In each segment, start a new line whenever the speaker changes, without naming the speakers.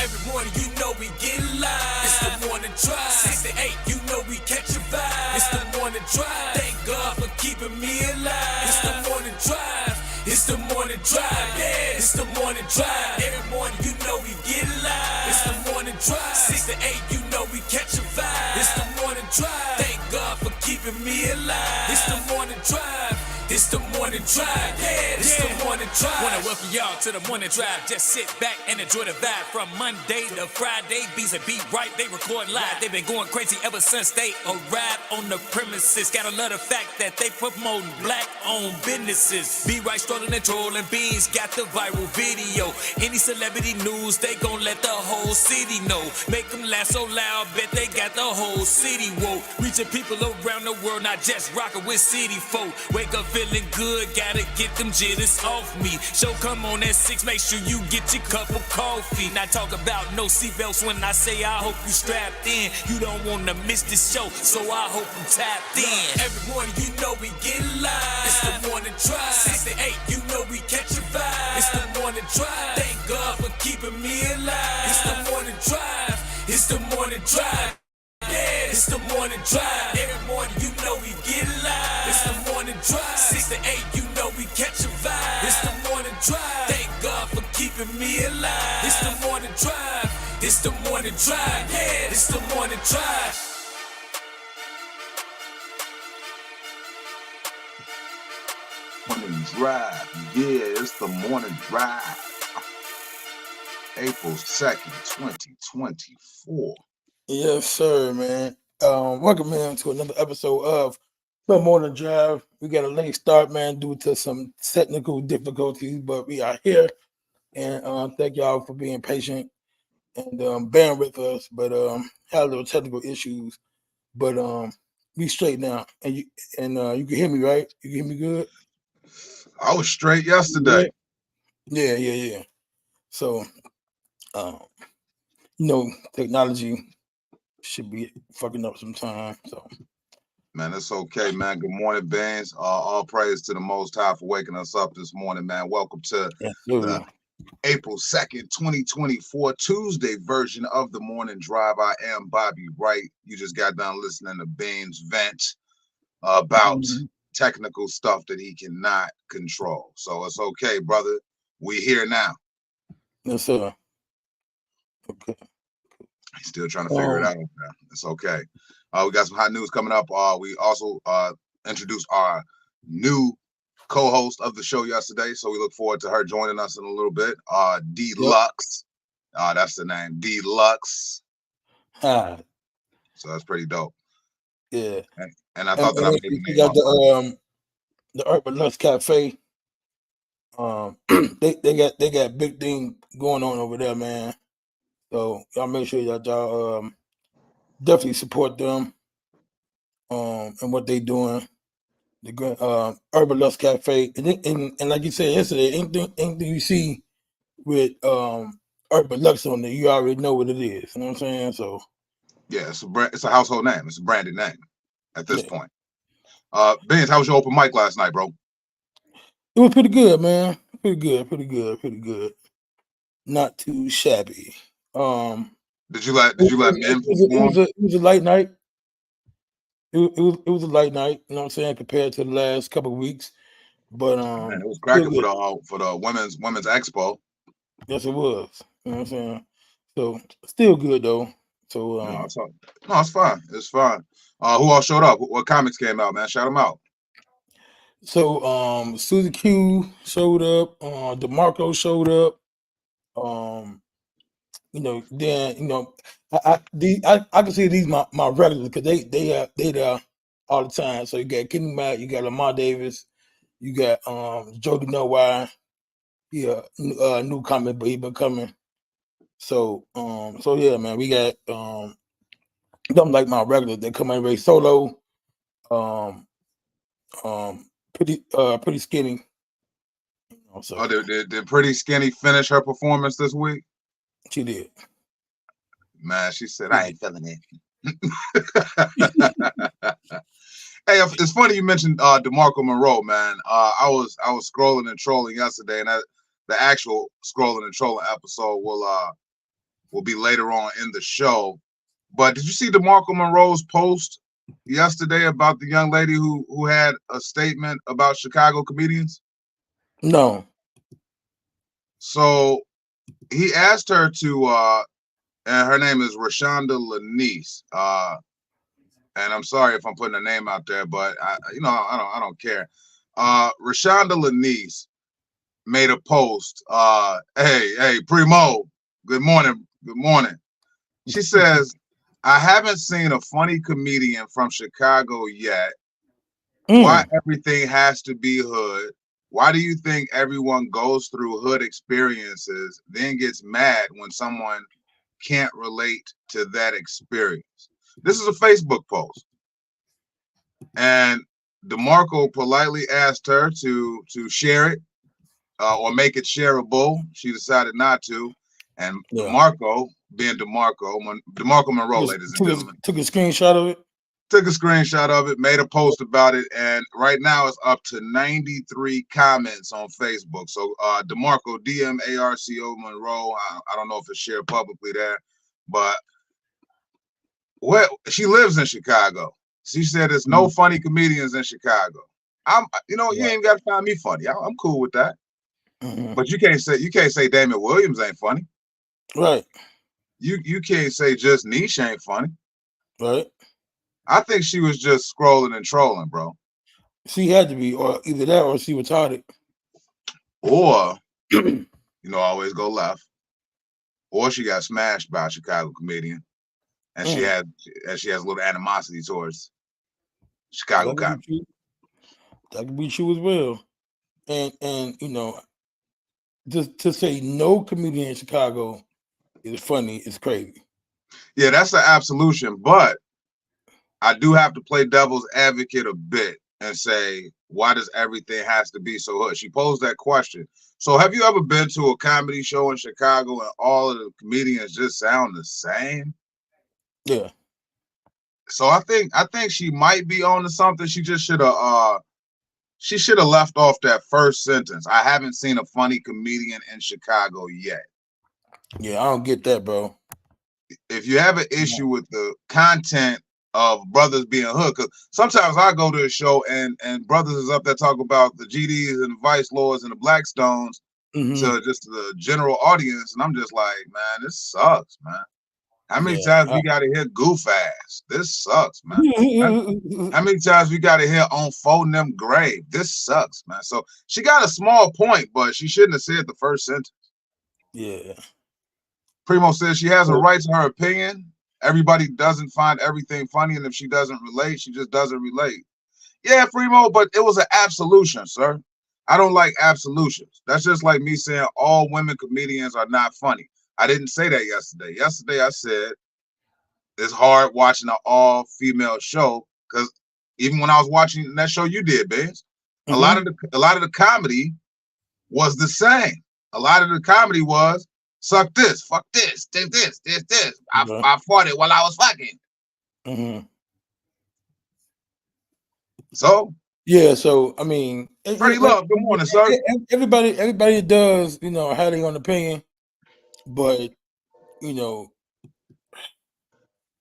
Every morning, you know we get live. It's the morning drive. 6 to 8, you know we catch a vibe. It's the morning drive. Thank God for keeping me alive. It's the morning drive. It's the morning drive. Yeah, it's the morning drive. Every morning, you know we get live. It's the morning drive. 6 to 8, you know we catch a vibe. It's the morning drive. Thank God for keeping me alive. It's the morning drive. It's the morning drive, yeah, it's the morning drive. Wanna welcome y'all to the morning drive. Just sit back and enjoy the vibe. From Monday to Friday, Beats and Be Right, they record live. They've been going crazy ever since they arrived on the premises. Gotta love the fact that they promoting black-owned businesses. Be Right, strolling and trolling, Beans got the viral video. Any celebrity news, they gon' let the whole city know. Make them laugh so loud, bet they got the whole city woke. Reaching people around the world, not just rocking with city folk. Wake up feeling good, gotta get them jitters off me. Show come on at 6, make sure you get your cup of coffee. Not talk about no seatbelts when I say I hope you strapped in. You don't wanna miss this show, so I hope you tapped in. Every morning you know we get live. It's the morning drive. 6 to 8, you know we catch a vibe. It's the morning drive. Thank God for keeping me alive. It's the morning drive. It's the morning drive. Yeah, it's the morning drive. Every morning you know we get live. It's the morning drive. 6 to 8, you know we catch a vibe. It's the morning drive. Thank God for keeping me alive. It's the morning drive. It's the morning drive. Yeah, it's the morning drive.
Morning drive. Yeah, it's the morning drive. April 2nd, 2024.
Yes, sir, man. Welcome in to another episode of The Morning Drive. We got a late start, man, due to some technical difficulties, but we are here. And thank y'all for being patient and bearing with us. But had a little technical issues, but we straight now. And you can hear me, right? You can hear me good?
I was straight yesterday.
Yeah. So, technology should be fucking up sometime. So,
man, it's okay, man. Good morning, Beans. All praise to the Most High for waking us up this morning, man. Welcome to the April 2nd, 2024 Tuesday version of the Morning Drive. I am Bobby Wright. You just got done listening to Beans vent about technical stuff that he cannot control. So it's okay, brother. We here now.
Yes, sir. Okay.
He's still trying to figure it out. It's okay. We got some hot news coming up. We also introduced our new co-host of the show yesterday, so we look forward to her joining us in a little bit. Deluxe. That's the name. Deluxe. So that's pretty dope.
Yeah.
And I thought that I made the name
got the Urban Lux Cafe. They got big thing going on over there, man. So y'all make sure y'all definitely support them and what they doing. The Urban Lux Cafe, and like you said yesterday, anything you see with Urban Lux on there, you already know what it is. You know what I'm saying? So
yeah, it's a household name. It's a branded name at this point. Benz, how was your open mic last night, bro?
It was pretty good, man. Pretty good. Not too shabby.
Did you let men perform?
It was a light night. It was a light night, you know what I'm saying, compared to the last couple of weeks. But
man, it was cracking for the women's expo.
Yes, it was. You know what I'm saying? So still good though. So
no, it's fine. It's fine. Who all showed up? What comics came out, man? Shout them out.
So Susie Q showed up, DeMarco showed up. I can see these my regulars because they there all the time. So you got Kenny Mack, you got Lamar Davis, you got Jody Nowire. Yeah, new comic, but he been coming. So yeah, man, we got something like my regulars. They come in very solo, pretty skinny.
So did Pretty Skinny finish her performance this week?
She did.
Man, she said, I ain't feeling it. Hey, it's funny you mentioned DeMarco Monroe, man. I was scrolling and trolling yesterday, and the actual scrolling and trolling episode will will be later on in the show. But did you see DeMarco Monroe's post yesterday about the young lady who had a statement about Chicago comedians?
No.
So he asked her to, and her name is Rashonda Lanice. And I'm sorry if I'm putting a name out there, but I don't care. Rashonda Lanice made a post. Hey, Primo, good morning. Good morning. She says, I haven't seen a funny comedian from Chicago yet. Why everything has to be hood? Why do you think everyone goes through hood experiences, then gets mad when someone can't relate to that experience? This is a Facebook post. And DeMarco politely asked her to share it or make it shareable. She decided not to. And DeMarco, being DeMarco Monroe, ladies and gentlemen,
took a screenshot of it.
Took a screenshot of it, made a post about it, and right now it's up to 93 comments on Facebook. So DeMarco, DMARCO Monroe, I don't know if it's shared publicly there, but she lives in Chicago. She said there's no funny comedians in Chicago. You ain't got to find me funny. I'm cool with that. But you can't say Damon Williams ain't funny.
Right.
You can't say just Niche ain't funny.
Right.
I think she was just scrolling and trolling, bro.
She had to be, or either that or she retarded.
Or, always go left. Or she got smashed by a Chicago comedian. And she has a little animosity towards Chicago comedy.
That could be true as well. And just to say no comedian in Chicago is funny is crazy.
Yeah, that's an absolution, but I do have to play devil's advocate a bit and say, why does everything has to be so hood? She posed that question. So have you ever been to a comedy show in Chicago and all of the comedians just sound the same?
Yeah.
So I think she might be on to something. She just should have left off that first sentence. I haven't seen a funny comedian in Chicago yet.
Yeah, I don't get that, bro.
If you have an issue with the content of brothers being hood, because sometimes I go to a show and brothers is up there talking about the GDs and the Vice Lords and the Blackstones to just the general audience, and I'm just like, man, this sucks, man. How many times we got to hear goof ass? This sucks, man. How many times we got to hear on phone them grave? This sucks, man. So she got a small point, but she shouldn't have said the first sentence.
Yeah.
Primo says she has a right to her opinion. Everybody doesn't find everything funny, and if she doesn't relate, she just doesn't relate. Yeah, Primo, but it was an absolution, sir. I don't like absolutions. That's just like me saying all women comedians are not funny. I didn't say that yesterday. Yesterday I said it's hard watching an all-female show because even when I was watching that show you did, Benz, a lot of the comedy was the same. A lot of the comedy was suck this, fuck this, this. I fought it while I was fucking. So
yeah, so I mean,
Freddie Love, good morning, sir.
Everybody does, have their own opinion, but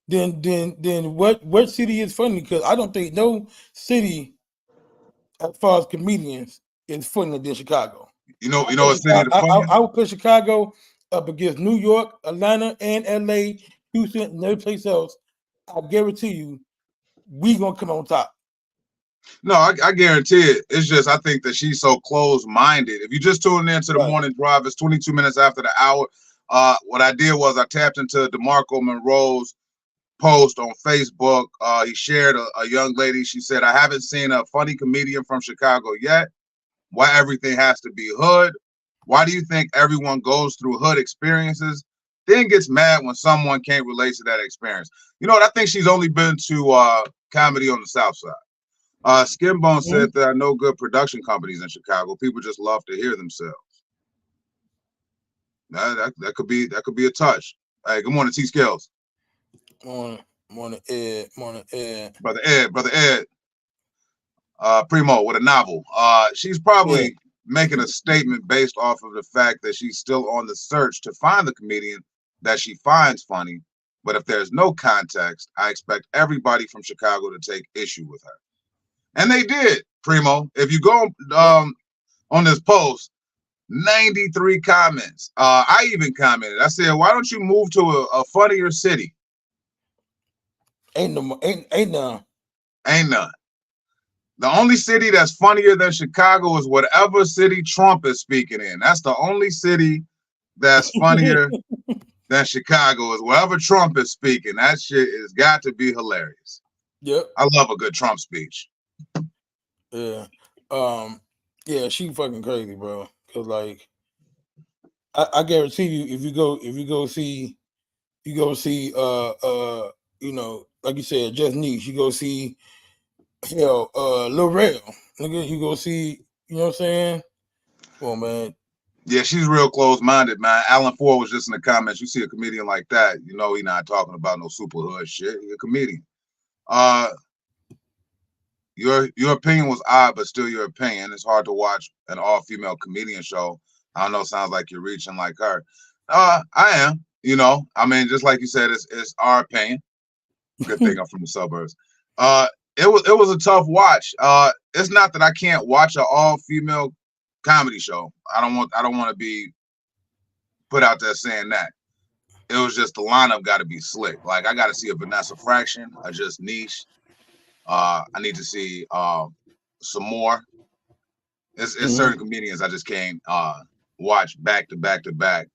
then what city is funny? Because I don't think no city, as far as comedians, is funnier than Chicago.
You know what city the funniest?
I would put Chicago up against New York, Atlanta, and LA, Houston, and every place else. I guarantee you, we gonna come on top.
No, I guarantee it. It's just I think that she's so close-minded. If you just tuned into the morning drive, it's 22 minutes after the hour. What I did was I tapped into DeMarco Monroe's post on Facebook. He shared a young lady. She said, I haven't seen a funny comedian from Chicago yet. Why everything has to be hood? Why do you think everyone goes through hood experiences, then gets mad when someone can't relate to that experience? You know what? I think she's only been to comedy on the South Side. Skinbone said there are no good production companies in Chicago. People just love to hear themselves. That could be a touch. Hey, good morning, T Skills.
Morning, Ed.
Brother Ed. Primo with a novel. She's probably making a statement based off of the fact that she's still on the search to find the comedian that she finds funny, but if there's no context, I expect everybody from Chicago to take issue with her. And they did, Primo. If you go on this post, 93 comments. I even commented. I said, why don't you move to a funnier city?
Ain't none.
Ain't none. The only city that's funnier than Chicago is whatever city Trump is speaking in. That's the only city that's funnier than Chicago is wherever Trump is speaking. That shit has got to be hilarious.
Yep.
I love a good Trump speech.
Yeah. Yeah, she fucking crazy, bro. Cause like I guarantee you if you go see you know, like you said, Just Niche, you go see hell, Lil Rel. Nigga, you go see, you know what I'm saying? Come on, man.
Yeah, she's real close-minded, man. Alan Ford was just in the comments. You see a comedian like that, you know he not talking about no super hood shit. He's a comedian. Your opinion was odd, but still your opinion. It's hard to watch an all-female comedian show. I don't know, sounds like you're reaching like her. I am, you know. I mean, just like you said, it's our opinion. Good thing I'm from the suburbs. It was a tough watch. It's not that I can't watch an all-female comedy show. I don't want to be put out there saying that. It was just the lineup got to be slick. Like I got to see a Vanessa Fraction, a Just Niche. I need to see some more. It's certain comedians I just can't watch back to back to back.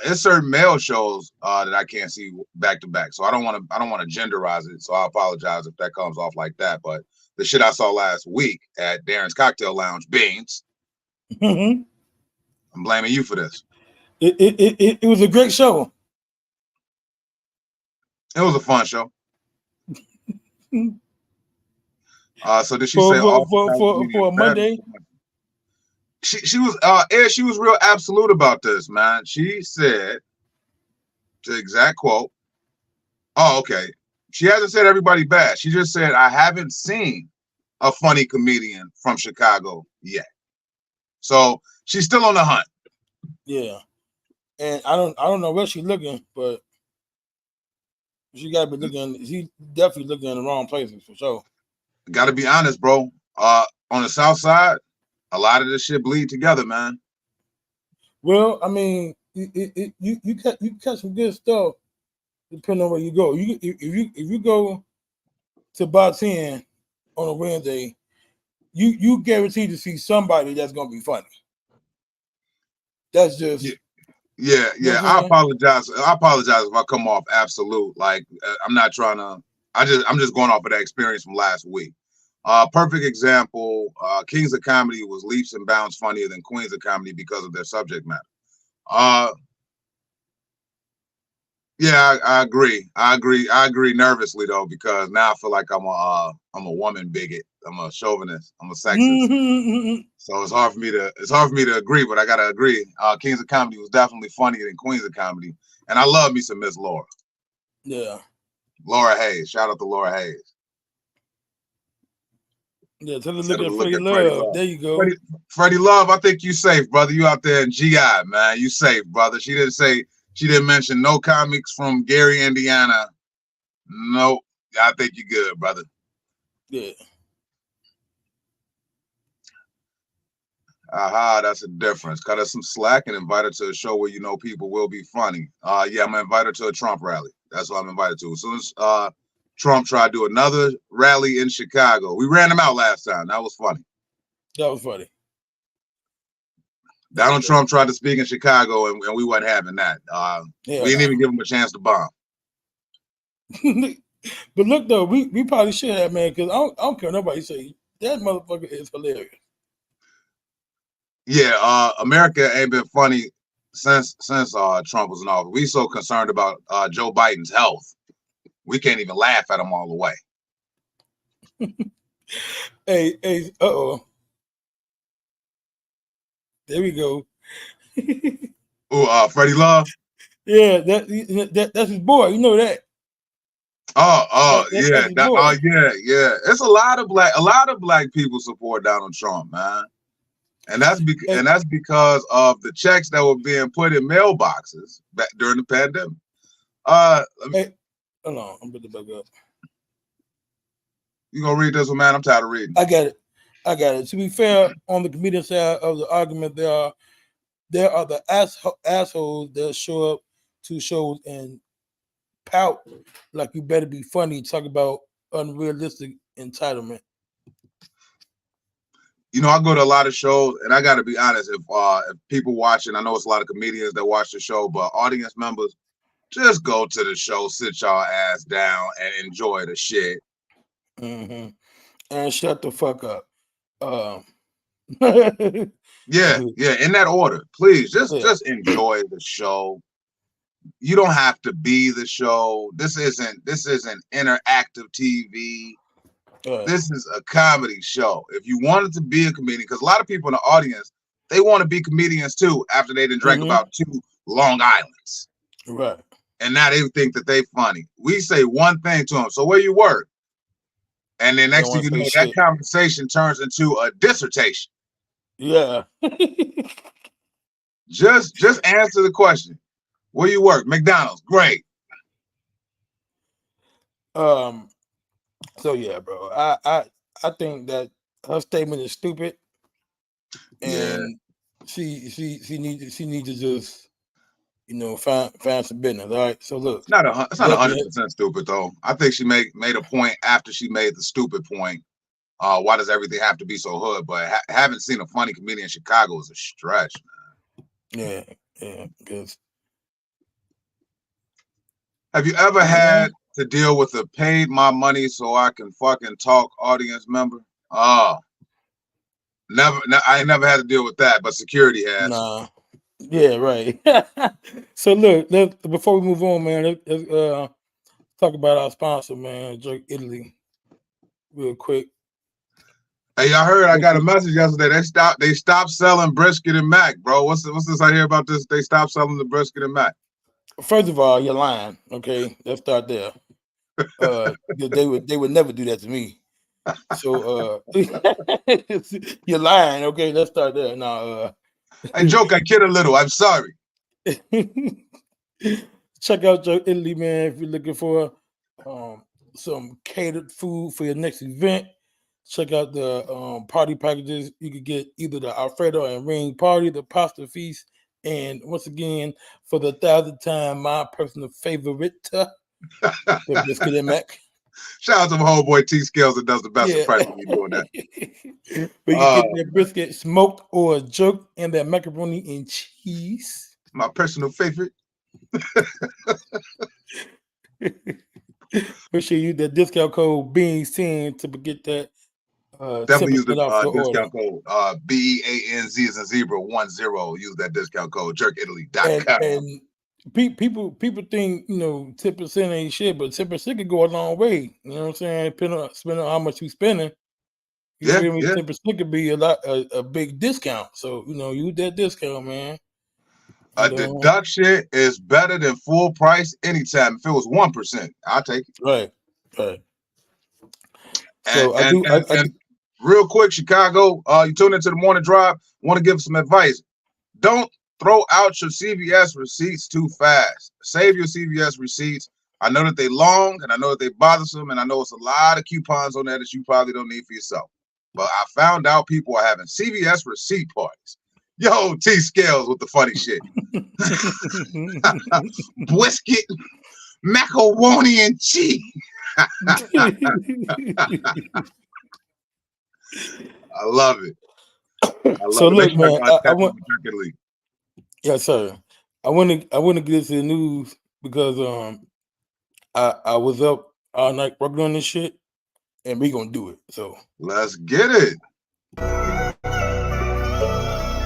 It's certain male shows that I can't see back to back. So I don't want to genderize it. So I apologize if that comes off like that. But the shit I saw last week at Darren's Cocktail Lounge, Beans. I'm blaming you for this.
It was a great show.
It was a fun show. So did she say
for a Monday?
She was she was real absolute about this, man. She said, the exact quote. Oh, okay. She hasn't said everybody bad. She just said, I haven't seen a funny comedian from Chicago yet. So she's still on the hunt.
Yeah. And I don't know where she's looking, but she gotta be looking. She definitely looking in the wrong places for sure.
Gotta be honest, bro. On the South Side, a lot of this shit bleed together, man.
Well, I mean, you catch some good stuff depending on where you go. If you go to Bar 10 on a Wednesday, you guaranteed to see somebody that's gonna be funny. That's just
yeah. I apologize. I apologize if I come off absolute. Like I'm not trying to. I'm just going off of that experience from last week. Perfect example. Kings of Comedy was leaps and bounds funnier than Queens of Comedy because of their subject matter. Yeah, I agree. I agree nervously though, because now I feel like I'm a woman bigot. I'm a chauvinist. I'm a sexist. So it's hard for me to agree, but I gotta agree. Kings of Comedy was definitely funnier than Queens of Comedy, and I love me some Miss Laura.
Yeah.
Laura Hayes. Shout out to Laura Hayes.
Yeah, tell her to look at Freddie Love. There you go.
Freddie Love, I think you safe, brother. You out there in GI, man. You safe, brother. She didn't mention no comics from Gary, Indiana. No, I think you're good, brother.
Yeah.
Aha, that's a difference. Cut her some slack and invite her to a show where you know people will be funny. Yeah, I'm gonna invite her to a Trump rally. That's what I'm invited to. As soon as Trump tried to do another rally in Chicago, we ran him out last time. That was funny.
That was funny.
Donald Trump tried to speak in Chicago, and we wasn't having that. We didn't even give him a chance to bomb.
But look, though, we probably should have, man, because I don't care what nobody say. That motherfucker is hilarious.
Yeah, America ain't been funny since Trump was in office. We so concerned about Joe Biden's health, we can't even laugh at him all the way.
Hey, there we go.
Freddie Love.
Yeah, that's his boy. You know that.
Yeah. It's a lot of black people support Donald Trump, man. And that's because of the checks that were being put in mailboxes back during the pandemic.
Hold on, I'm putting it back up.
You gonna read this one, man? I'm tired of reading.
I got it. To be fair, on the comedian side of the argument, there are the assholes that show up to shows and pout like you better be funny, talk about unrealistic entitlement.
You know, I go to a lot of shows, and I got to be honest. If people watching, I know it's a lot of comedians that watch the show, but audience members, just go to the show, sit y'all ass down, and enjoy the shit.
Mm-hmm. And shut the fuck up.
Yeah, in that order, please. Just enjoy the show. You don't have to be the show. This isn't interactive TV. This is a comedy show. If you wanted to be a comedian, because a lot of people in the audience, they want to be comedians too after they done drank about 2 Long Islands.
Right.
And now they think that they funny. We say one thing to them. So where you work? And then next thing you know, that conversation turns into a dissertation.
Yeah.
Just answer the question. Where you work? McDonald's. Great.
So yeah, bro. I think that her statement is stupid. And she needs to just find some business. All right. So look,
it's not 100% stupid though. I think she made a point after she made the stupid point. Why does everything have to be so hood? But haven't seen a funny comedian in Chicago is a stretch, man.
Yeah. Because
have you ever had to deal with a paid my money so I can fucking talk audience member? Never. I ain't never had to deal with that, but security has.
Nah. Yeah, right. So look, before we move on, man, let's talk about our sponsor, man, Jerk Italy, real quick.
Hey, y'all heard I got a message yesterday. They stopped selling brisket and mac, bro. What's this I hear about this? They stopped selling the brisket and mac.
First of all, you're lying. Okay, let's start there. They would never do that to me. So you're lying. Okay, let's start there. Now,
I joke, I kid a little. I'm sorry.
Check out Jerk Italy, man, if you're looking for some catered food for your next event. Check out the party packages. You could get either the Alfredo and ring party, the pasta feast, and once again, for the 1,000th time, my personal favorite, the brisket and mac.
Shout out to my homeboy T Scales that does the best price when you're doing that.
But you get that brisket smoked or jerked and that macaroni and cheese.
My personal favorite.
Make sure you use that discount code BEANS10 to get that.
Definitely use the discount code BEANZ as in zebra 10. Use that discount code jerkitaly.com.
And people think 10% ain't shit, but 10% could go a long way. You know what I'm saying? Depending on how much you spending. You feel me? 10% could be a big discount. So use that discount, man.
A deduction is better than full price anytime. If it was 1%, I'll take it.
Right.
So and real quick, Chicago, you tune into the morning drive. Want to give some advice? Don't throw out your CVS receipts too fast. Save your CVS receipts. I know that they long, and I know that they bothersome, and I know it's a lot of coupons on there that you probably don't need for yourself. But I found out people are having CVS receipt parties. Yo, T Scales with the funny shit. Brisket, macaroni and cheese. I love it.
So look, man, yes, sir. I want to get into the news because I was up all night working on this shit, and we gonna do it. So
let's get it.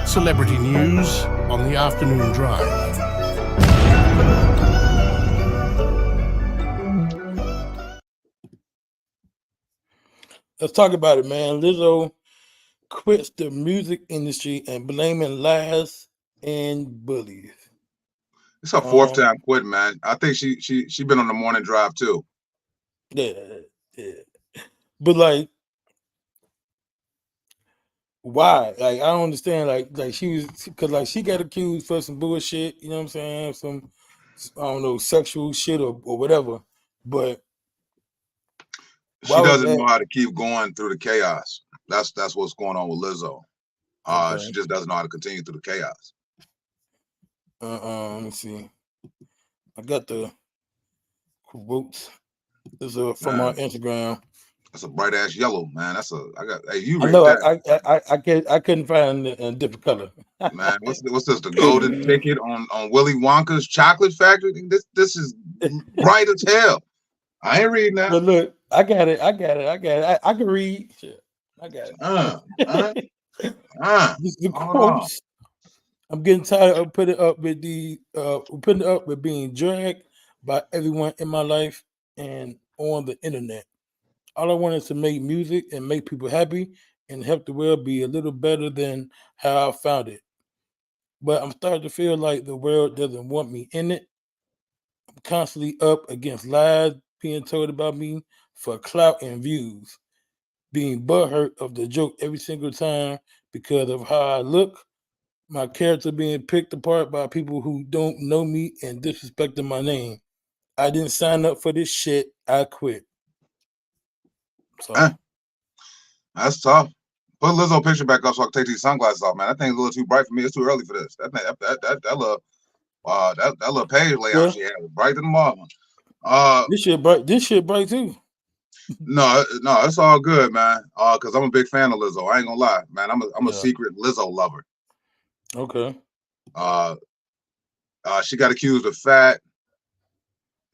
Celebrity news on the afternoon drive.
Let's talk about it, man. Lizzo quits the music industry and blaming lies and bullies.
It's her fourth time quitting, man. I think she been on the morning drive too.
Yeah. But like, why? Like, I don't understand. Like she was, because like she got accused for some bullshit. You know what I'm saying? Some, I don't know, sexual shit or whatever. But
she doesn't know how to keep going through the chaos. That's what's going on with Lizzo.
Okay.
She just doesn't know how to continue through the chaos.
Let me see. I got the quotes. This is from our Instagram.
That's a bright ass yellow, man. Hey, you
I
read
know.
that.
I couldn't find a different color.
Man, what's this? The golden ticket on Willy Wonka's chocolate factory? This is bright as hell. I ain't reading that.
But look, I got it. I can read. Shit. I got it. This is the quotes. I'm getting tired of putting up with being dragged by everyone in my life and on the internet. All I want is to make music and make people happy and help the world be a little better than how I found it. But I'm starting to feel like the world doesn't want me in it. I'm constantly up against lies being told about me for clout and views. Being butthurt of the joke every single time because of how I look. My character being picked apart by people who don't know me and disrespecting my name. I didn't sign up for this shit. I quit. So
that's tough. Put Lizzo picture back up so I can take these sunglasses off, man. That thing's a little too bright for me. It's too early for this. That little page layout she had was bright than the mother.
This shit bright too.
No, it's all good, man. Because I'm a big fan of Lizzo. I ain't gonna lie, man. I'm a secret Lizzo lover.
Okay.
She got accused of fat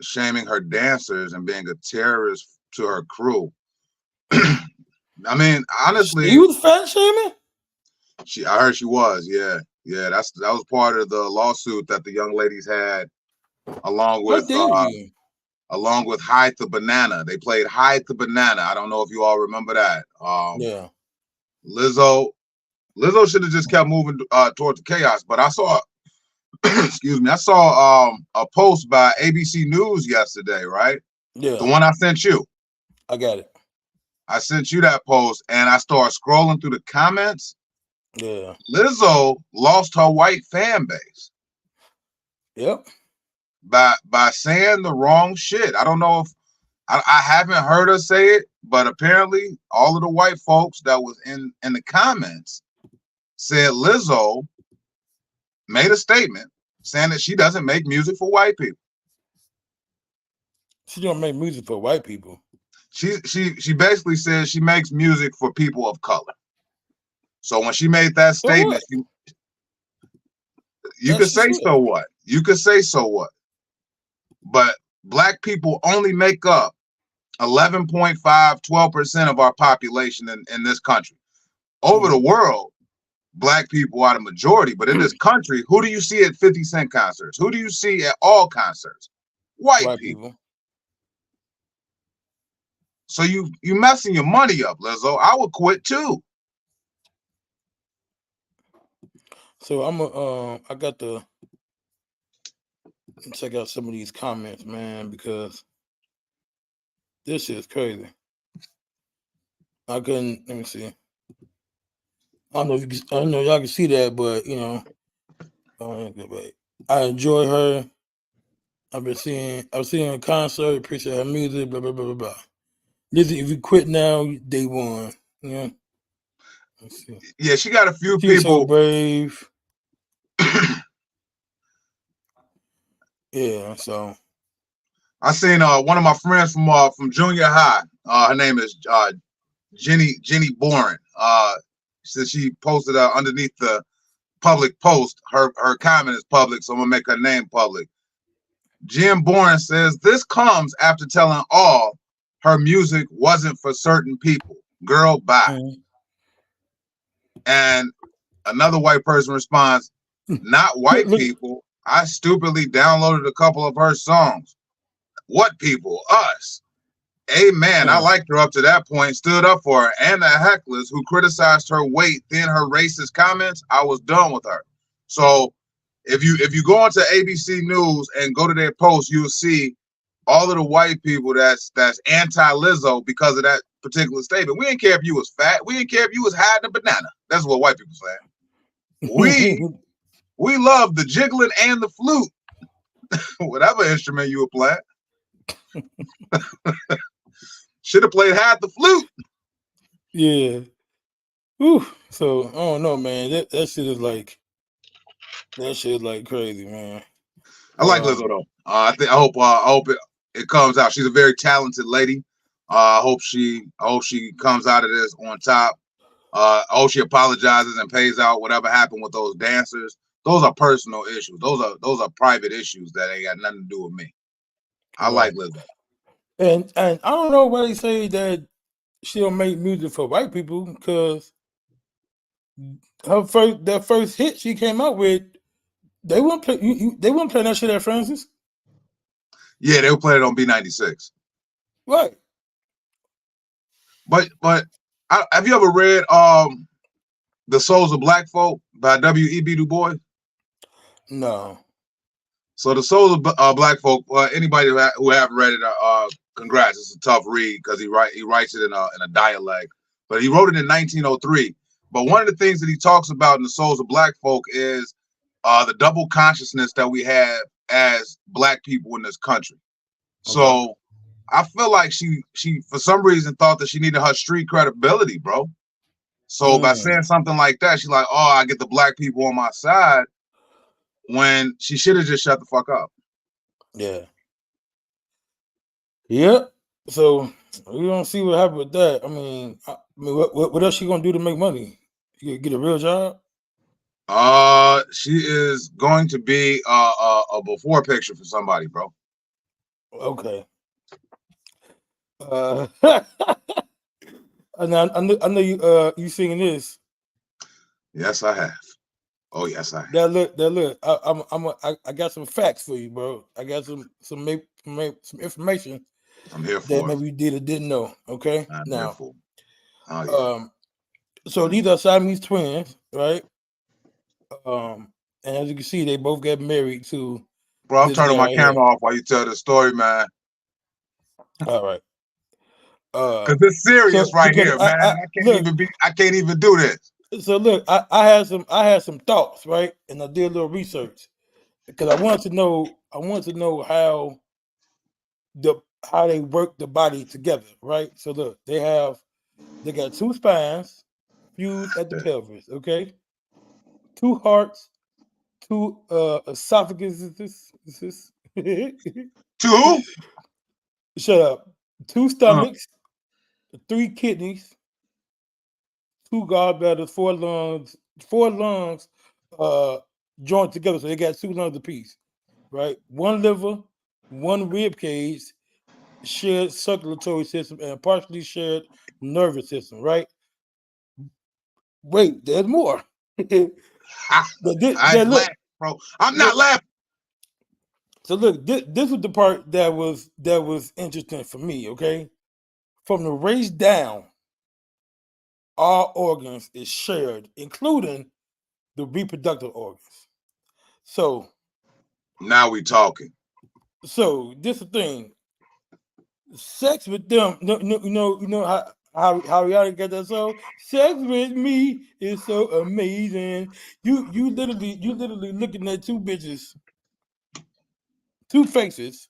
shaming her dancers and being a terrorist to her crew. I mean, honestly,
she was fat shaming.
I heard she was. Yeah. That was part of the lawsuit that the young ladies had, along with Hide the Banana. They played Hide the Banana. I don't know if you all remember that.
Yeah.
Lizzo should have just kept moving towards the chaos. But I saw, excuse me, I saw a post by ABC News yesterday, right?
Yeah.
The one I sent you.
I got it.
I sent you that post, and I started scrolling through the comments.
Yeah.
Lizzo lost her white fan base.
Yep.
By saying the wrong shit. I don't know if I haven't heard her say it, but apparently all of the white folks that was in the comments said Lizzo made a statement saying that she doesn't make music for white people.
She don't make music for white people.
She basically says she makes music for people of color. So when she made that statement, you could say so what? You could say so what? But black people only make up 12% of our population in this country. Over the world, black people are the majority, but in this country, who do you see at 50 Cent concerts? Who do you see at all concerts? White people. So you messing your money up, Lizzo. I would quit too.
So I got to check out some of these comments, man, because this is crazy. Let me see. I don't know y'all can see that, but you know, I enjoy her. I've seen her concert, appreciate her music, blah blah blah blah blah. Listen, if you quit now, day one. You know?
Yeah, she got a few
She's
people.
So brave. Yeah, so
I seen one of my friends from junior high. Her name is Jenny Boren. Since she posted underneath the public post, her comment is public, so I'm gonna make her name public. Jim Boren says this comes after telling all her music wasn't for certain people. Girl, bye. And another white person responds, not white people. I stupidly downloaded a couple of her songs. What people? Us. Amen. I liked her up to that point, stood up for her, and the hecklers who criticized her weight, then her racist comments. I was done with her. So if you go into ABC News and go to their post, you'll see all of the white people that's anti-Lizzo because of particular statement. We didn't care if you was fat. We didn't care if you was hiding a banana. That's what white people say. We love the jiggling and the flute, whatever instrument you were playing. Should have played half the flute.
Yeah. Whew. So I don't know, man. That shit is like crazy, man.
I like Lizzo though. I hope it comes out. She's a very talented lady. I hope she comes out of this on top. I hope she apologizes and pays out whatever happened with those dancers. Those are personal issues. Those are private issues that ain't got nothing to do with me. I like Lizzo.
And I don't know why they say that she don't make music for white people, because that first hit she came out with, they wouldn't play that shit at Francis.
Yeah, they were playing it on B96.
Right.
But have you ever read The Souls of Black Folk by W.E.B. Du Bois?
No.
So The Souls of Black Folk, anybody who haven't read it, congrats. It's a tough read because he writes it in a dialect. But he wrote it in 1903. But one of the things that he talks about in The Souls of Black Folk is the double consciousness that we have as Black people in this country. Okay. So I feel like she for some reason thought that she needed her street credibility, bro. So by saying something like that, she's like, oh, I get the Black people on my side, when she should have just shut the fuck up.
Yeah. Yep. So we don't see what happened with that. I mean, what else she gonna do to make money? You get a real job?
She is going to be a before picture for somebody, bro.
Okay. I know you singing this.
Yes, I have. Oh, yes, I have.
That look. I got some facts for you, bro. I got some information.
I'm here for
that maybe you did or didn't know. Okay.
I'm
now,
here for. Oh, yeah.
So these are Siamese twins, right? And as you can see, they both got married to.
Bro, I'm turning my camera off while you tell the story, man.
All right.
Because it's serious right here, man. I can't even do this.
So look, I had some thoughts, right? And I did a little research because I wanted to know how they work the body together, right? So look, they got two spines fused at the pelvis, okay? Two hearts, two esophaguses.
Two?
Shut up. Two stomachs, 3 kidneys, 2 gallbladders, 4 lungs joined together. So they got 2 lungs apiece, right? 1 liver, 1 rib cage, shared circulatory system, and partially shared nervous system, right? Wait, there's more.
I'm laughing, bro. I'm not laughing.
So look, this was the part that was interesting for me, okay? From the waist down, all organs is shared, including the reproductive organs. So
now we talking.
So this is the thing. Sex with them, you know how Rihanna got that song? Sex with me is so amazing. You literally looking at 2 bitches, 2 faces,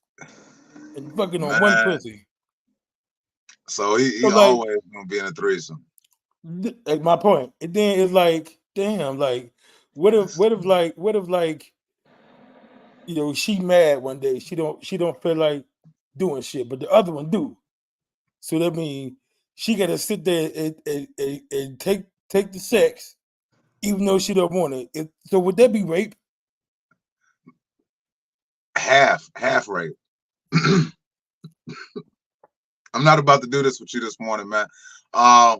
and fucking on one pussy.
So he always gonna be in a threesome.
Like my point. And then it's like, damn, like what if you know, she mad one day, she don't feel like doing shit, but the other one do. So that means she gotta sit there and take the sex, even though she don't want it. So would that be rape?
Half rape. I'm not about to do this with you this morning, man.
I'm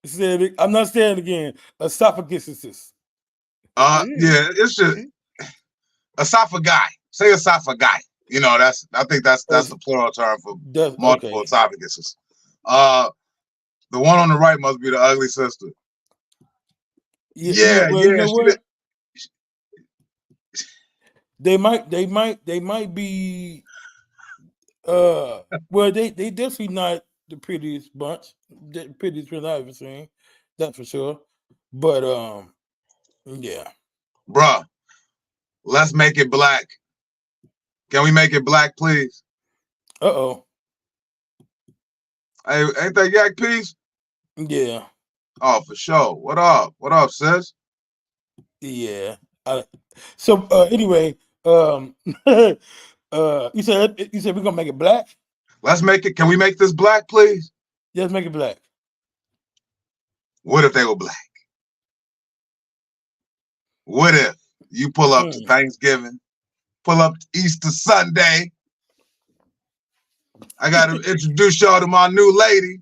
not saying it again. Esophaguses.
Yeah, it's just esophagi. Say esophagi. You know, I think that's the plural term for multiple esophaguses. The one on the right must be the ugly sister. Yeah.
They might be well, they definitely not the prettiest bunch, the prettiest one I've ever seen. That's for sure. But yeah.
Bruh, let's make it black. Can we make it black, please?
Uh-oh.
Hey, ain't that Yak Peace?
Yeah.
Oh, for sure. What up? What up, sis?
Yeah. So anyway, you said we're gonna make it black?
Let's make it. Can we make this black, please?
Let's make it black.
What if they were black? What if you pull up to Thanksgiving, pull up to Easter Sunday? I gotta introduce y'all to my new lady.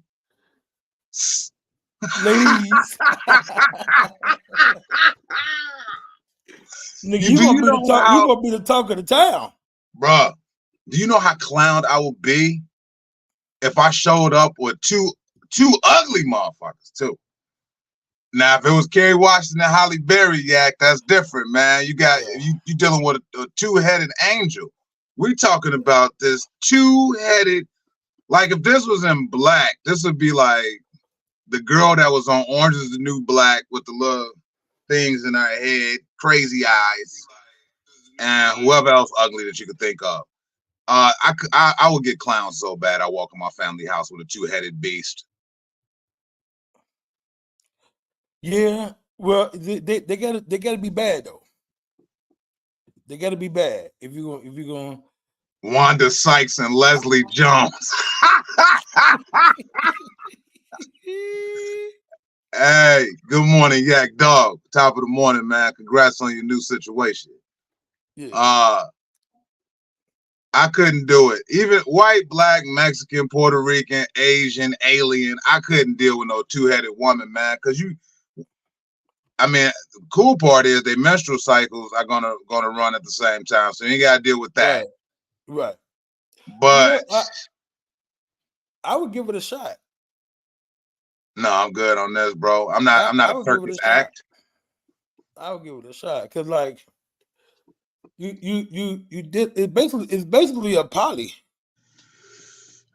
Ladies. Nigga, you gonna be the talk of the town.
Bruh, do you know how clowned I would be if I showed up with two ugly motherfuckers too? Now, if it was Kerry Washington and Holly Berry, Yak, that's different, man. You dealing with a two-headed angel. We talking about this two-headed. Like if this was in black, this would be like the girl that was on Orange Is the New Black with the little things in her head, crazy eyes, and whoever else ugly that you could think of. I would get clowned so bad. I walk in my family house with a two-headed beast.
Yeah, well, they gotta be bad though. They gotta be bad if you're gonna.
Wanda Sykes and Leslie Jones. Hey, good morning, Yak Dog. Top of the morning, man. Congrats on your new situation.
Yeah.
I couldn't do it. Even white, black, Mexican, Puerto Rican, Asian, alien. I couldn't deal with no two-headed woman, man. Because the cool part is their menstrual cycles are gonna run at the same time, so you ain't gotta deal with that.
Right.
But
I would give it a shot.
No, I'm good on this, bro. I'm not a Turkish act.
I would give it a shot because, like, you did it. It's basically a poly.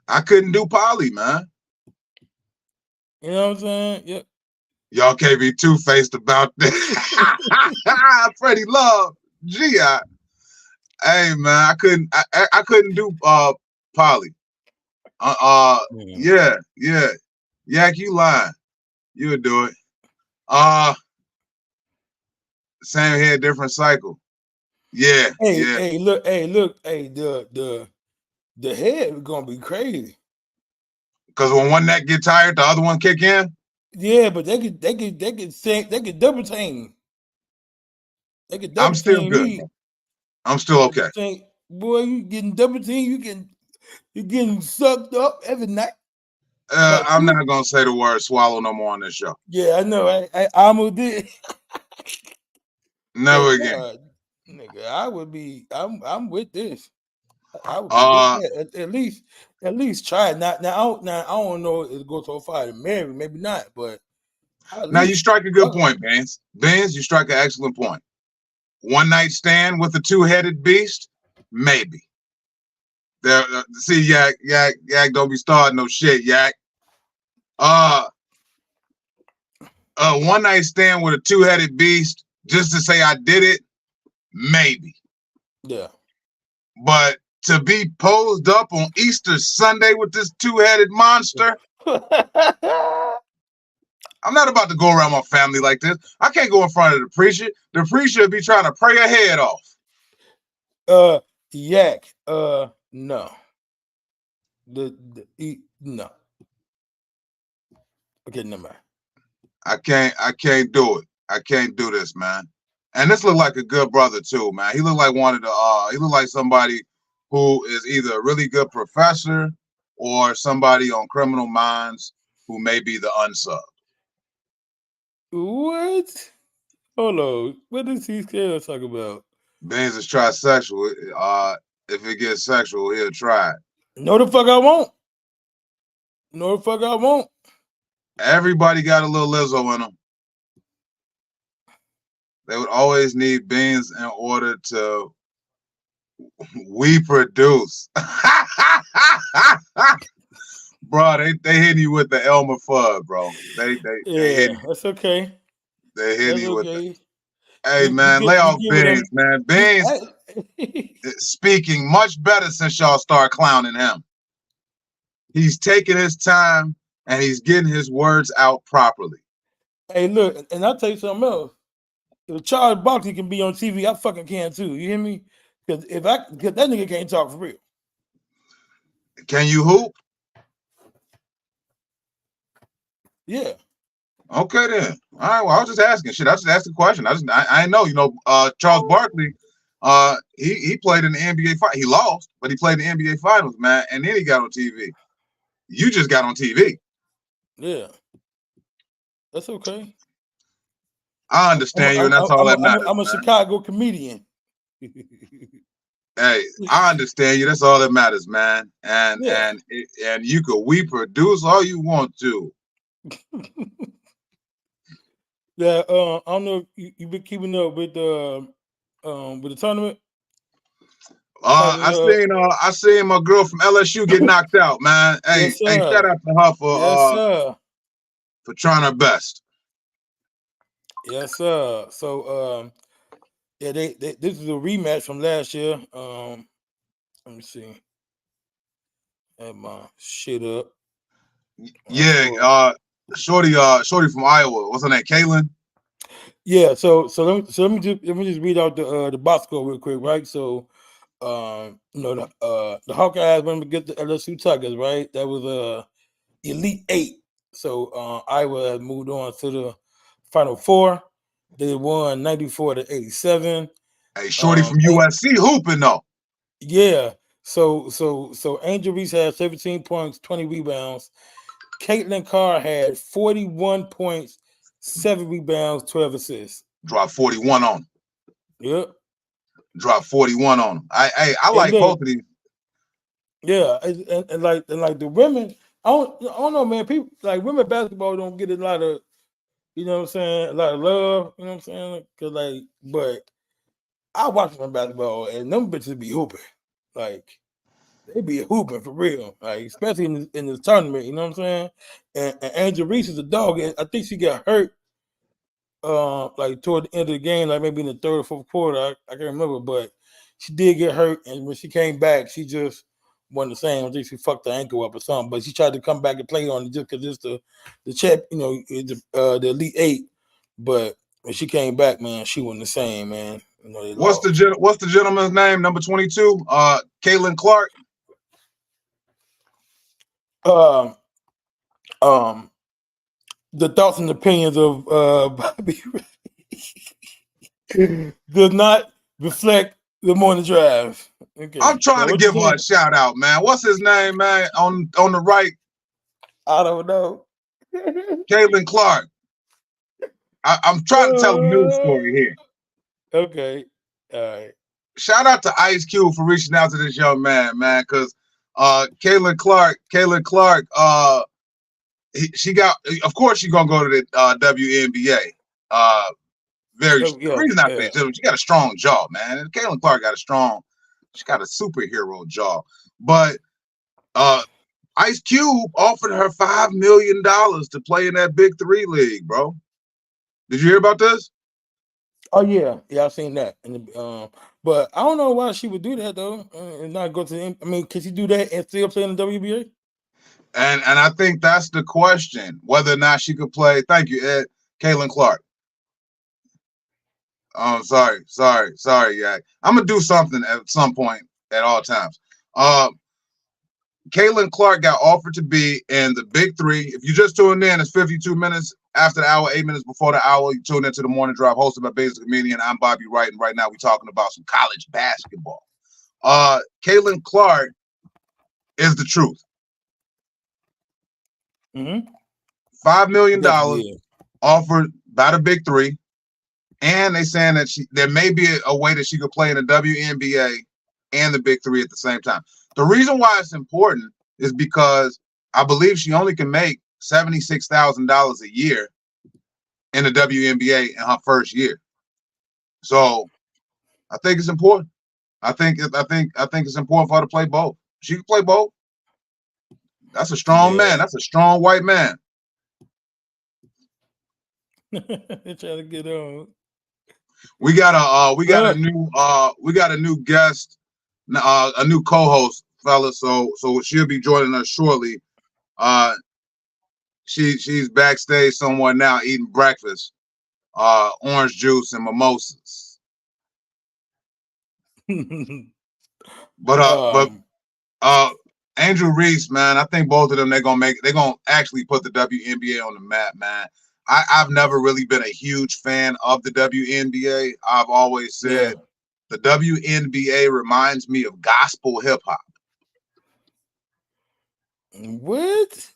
I couldn't do poly, man.
You know what I'm saying? Yeah.
Y'all can't be two-faced about this. Freddie Love, G.I. Hey, man, I couldn't do poly. Yeah. Yak, you lying. You would do it. Same head, different cycle. Yeah.
Hey, look, the head is gonna be crazy.
Because when one neck get tired, the other one kick in.
Yeah, but they could double team. They could double
I'm still
team
good.
me.
I'm still okay.
Boy, you getting double team, you getting sucked up every night.
I'm not gonna say the word swallow no more on this show.
Yeah, I know. I almost did.
Never again.
Nigga, I'm with this. I would be with at least try it. Now I don't know if it goes so far to marry, maybe not, but
now you strike a good point, Benz. You strike an excellent point. One night stand with a two-headed beast, maybe. There, see, Yak, don't be starting no shit, Yak. One night stand with a two-headed beast, just to say I did it, maybe.
Yeah.
But to be posed up on Easter Sunday with this two-headed monster, I'm not about to go around my family like this. I can't go in front of the preacher. The preacher would be trying to pray her head off.
Yak, no. No. Okay, never mind.
I can't do it. I can't do this, man. And this looked like a good brother too, man. He looked like he looked like somebody who is either a really good professor or somebody on Criminal Minds who may be the unsub.
What? Hold on. What is he scared to talk about?
Benz is trisexual. If it gets sexual, he'll try it.
No, the fuck I won't. No, the fuck I won't.
Everybody got a little Lizzo in them. They would always need beans in order to we produce. Bro, they hitting you with the Elmer Fudd, bro. They
Yeah,
hit
that's okay.
they hitting
That's
you with the.
okay.
Hey man, lay off
You give
Beans,
them.
man. Beans speaking much better since y'all start clowning him. He's taking his time and he's getting his words out properly.
Hey, look, and I'll tell you something else. If Charles Barkley can be on TV, I fucking can too. You hear me? Because that nigga can't talk for real.
Can you hoop?
Yeah.
Okay then. All right. Well, I was just asking. Shit, I just asked the question. I know. You know, Charles Barkley. He played in the NBA fight. He lost, but he played in the NBA finals, man. And then he got on TV. You just got on TV.
Yeah. That's okay.
I understand you, and that's all that matters.
I'm a Chicago comedian.
Hey, I understand you. That's all that matters, man. And you could produce all you want to.
Yeah. I don't know if you've been keeping up with the tournament.
I seen my girl from LSU get knocked out, man. Hey,
yes,
shout out to her for trying her best.
Yes, sir. So yeah, they this is a rematch from last year. Let me see. Have my shit up.
Yeah, Shorty from Iowa. What's her name? Kaylin?
Yeah, so let me just read out the box score real quick, right? So you know, the Hawkeyes went to get the LSU Tigers, right? That was Elite Eight. So Iowa has moved on to the Final Four. They won 94-87.
Hey, Shorty from USC hooping though.
Yeah. So Angel Reese had 17 points, 20 rebounds. Caitlin Carr had 41 points, 7 rebounds, 12 assists.
Dropped 41 on him.
Yep.
Dropped 41 on him. I like both of these.
Yeah, and like the women, I don't know, man. People like women basketball don't get a lot of, you know what I'm saying, a lot of love. You know what I'm saying? Cause but I watch them basketball and them bitches be hooping, like they be hooping for real, like especially in this tournament. You know what I'm saying? And Angel Reese is a dog, and I think she got hurt, like toward the end of the game, like maybe in the third or fourth quarter. I can't remember, but she did get hurt, and when she came back, she just wasn't the same. I think she fucked her ankle up or something, but she tried to come back and play on it just because it's the champ, you know, the Elite Eight. But when she came back, man, she wasn't the same, man. You know,
what's the gentleman's name? Number 22, Caitlin Clark.
The thoughts and opinions of Bobby does not reflect the morning drive. Okay.
I'm trying to give her a shout out, man. What's his name, man? On the right.
I don't know.
Caitlin Clark. I'm trying to tell a news story here.
Okay. All right.
Shout out to Ice Cube for reaching out to this young man, because Caitlin Clark, she got, of course she's gonna go to the WNBA. The reason I say she got a strong jaw, man. And Caitlin Clark she got a superhero jaw. But Ice Cube offered her $5 million to play in that Big 3 league, bro. Did you hear about this?
Oh yeah, I've seen that. And but I don't know why she would do that though, and not go to. I mean, can she do that and still play in the WBA?
And I think that's the question, whether or not she could play. Thank you, Ed. Caitlin Clark. Oh, sorry, yeah. I'm gonna do something at some point at all times. Caitlin Clark got offered to be in the Big 3. If you just tuned in, it's 52 minutes after the hour, 8 minutes before the hour. You tune into the Morning Drive, hosted by Beans the Comedian. I'm Bobby Wright, and right now we're talking about some college basketball. Caitlin Clark is the truth.
Mm-hmm.
$5 million offered by the Big 3, and they saying that there may be a way that she could play in the WNBA and the Big 3 at the same time. The reason why it's important is because I believe she only can make $76,000 a year in the WNBA in her first year. So I think it's important. I think it's important for her to play both. She can play both. That's a strong man. That's a strong white man.
They're trying to get on.
We got a new guest, a new co-host, fellas. So she'll be joining us shortly. She's backstage somewhere now eating breakfast, orange juice and mimosas. But Angel Reese, man, I think both of them they're gonna actually put the WNBA on the map, man. I've never really been a huge fan of the WNBA. I've always said the WNBA reminds me of gospel hip hop.
What?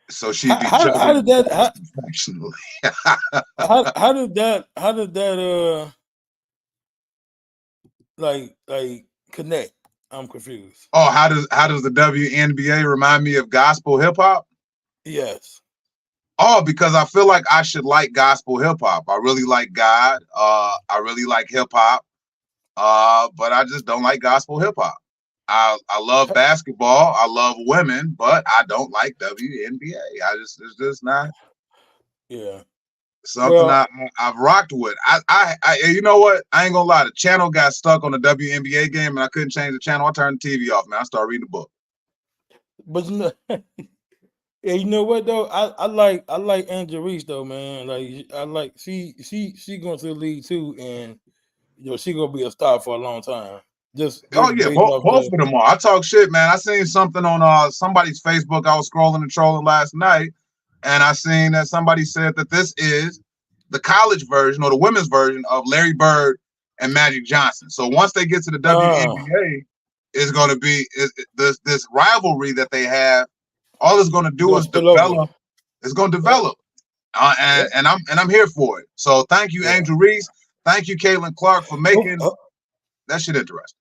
So she'd be
how did that how did that like connect? I'm confused.
Oh, how does the WNBA remind me of gospel hip hop?
Yes.
Oh, because I feel like I should like gospel hip hop. I really like God. I really like hip hop. But I just don't like gospel hip hop. I love basketball. I love women, but I don't like WNBA. It's just not.
Yeah.
Something I've rocked with. I you know what? I ain't gonna lie. The channel got stuck on the WNBA game, and I couldn't change the channel. I turned the TV off, man. I started reading the book.
But you know, yeah, you know what though? I like Angel Reese though, man. Like I like she going to the league too, and she gonna be a star for a long time. Just
both of them are. I talk shit, man. I seen something on somebody's Facebook. I was scrolling and trolling last night, and I seen that somebody said that this is the college version or the women's version of Larry Bird and Magic Johnson. So once they get to the WNBA, it's going to be this rivalry that they have. All it's going to do is develop. It's going to develop, and I'm here for it. So thank you, Angel Reese. Thank you, Caitlin Clark, for making that shit interesting.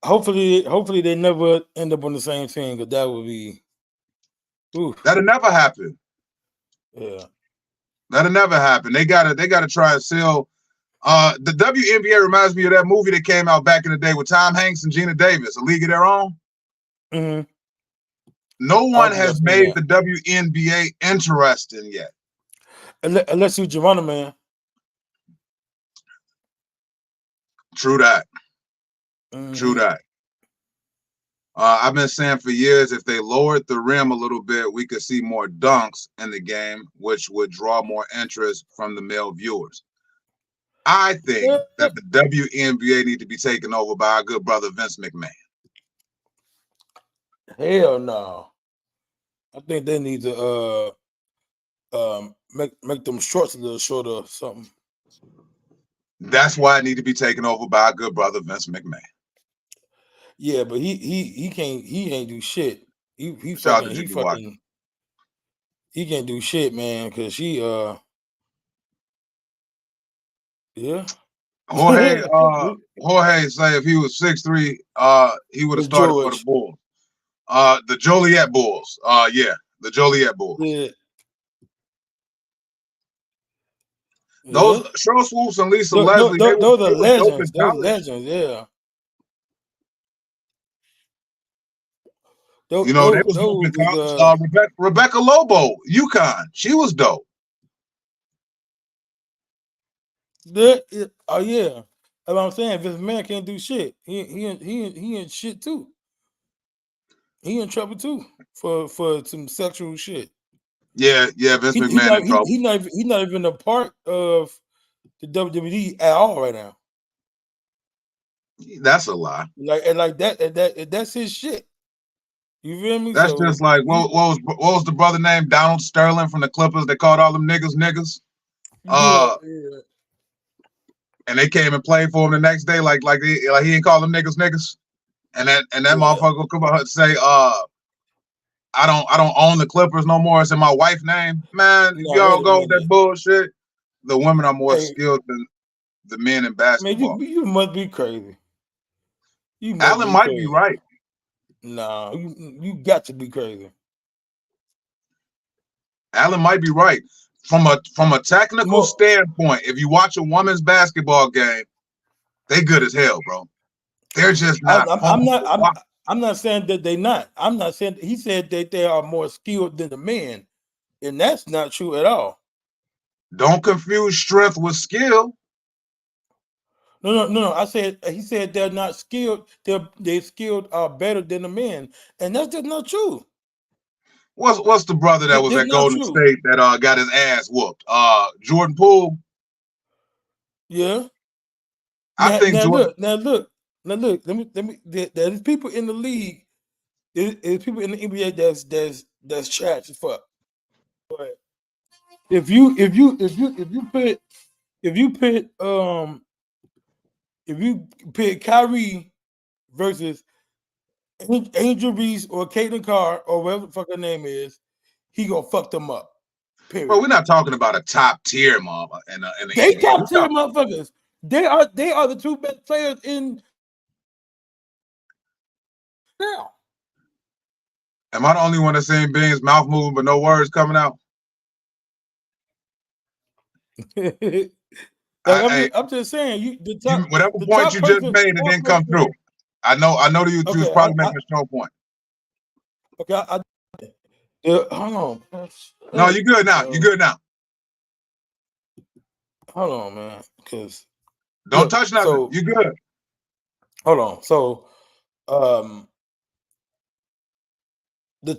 Hopefully they never end up on the same team, because that would be. Oof.
That'll never happen.
Yeah,
that'll never happen. They gotta try and sell. The WNBA reminds me of that movie that came out back in the day with Tom Hanks and Gina Davis, A League of Their Own.
Mm-hmm.
No one has made the WNBA interesting yet,
unless you Geronimo Man.
True that.
Mm-hmm.
True that. I've been saying for years, if they lowered the rim a little bit, we could see more dunks in the game, which would draw more interest from the male viewers. I think that the WNBA need to be taken over by our good brother Vince McMahon.
Hell no. I think they need to make them shorts a little shorter or something.
That's why it need to be taken over by our good brother Vince McMahon.
Yeah, but he can't do shit. He can't do shit, man, because
Jorge say if he was 6'3", he would have started for the Bulls. The Joliet Bulls. The Joliet Bulls.
Yeah.
Those Cheryl Swoops and Lisa Leslie.
Those are legends. Those legends, yeah.
They was Rebecca Lobo, UConn. She was dope.
Yeah. That's what I'm saying. This man can't do shit. He in shit too. He in trouble too for some sexual shit.
Yeah, Vince McMahon in trouble.
He's not even a part of the WWE at all right now.
That's a lie.
That's his shit. You feel me?
That's just like what was the brother named Donald Sterling from the Clippers? They called all them niggas.
Yeah.
And they came and played for him the next day, like he didn't call them niggas. And that motherfucker will come out and say, I don't own the Clippers no more. It's in my wife's name. Man, if y'all go with that bullshit, the women are more skilled than the men in basketball.
Man, you must be crazy.
Allen might be right.
No, you got to be crazy.
Allen might be right. From a technical standpoint, if you watch a women's basketball game, they good as hell, bro. They're just not.
I'm not saying that they're not. I'm not saying he said that they are more skilled than the men, and that's not true at all.
Don't confuse strength with skill.
No. I said he said they're not skilled. They skilled are better than the men, and that's just not true.
What's the brother that was
It's
at
not
Golden
true.
State that got his ass whooped? Jordan Poole.
Yeah.
I think Jordan.
Now look. Let me. There's people in the league. There's people in the NBA that's trash as fuck. But if you put Kyrie versus Angel Reese or Caitlin Carr or whatever the fuck her name is, he gonna fuck them up. Period.
Bro, we're not talking about a top tier mob and the
They
NBA.
top tier motherfuckers. They are the two best players in now.
Am I the only one that's saying Bing's mouth moving but no words coming out?
I'm just saying
whatever point you just made, it didn't come through. I know that you was probably making a strong point.
Okay, hold on.
No, you're good now. You're good now.
Hold on, man. Because
don't touch nothing. So, you're good.
Hold on. So, the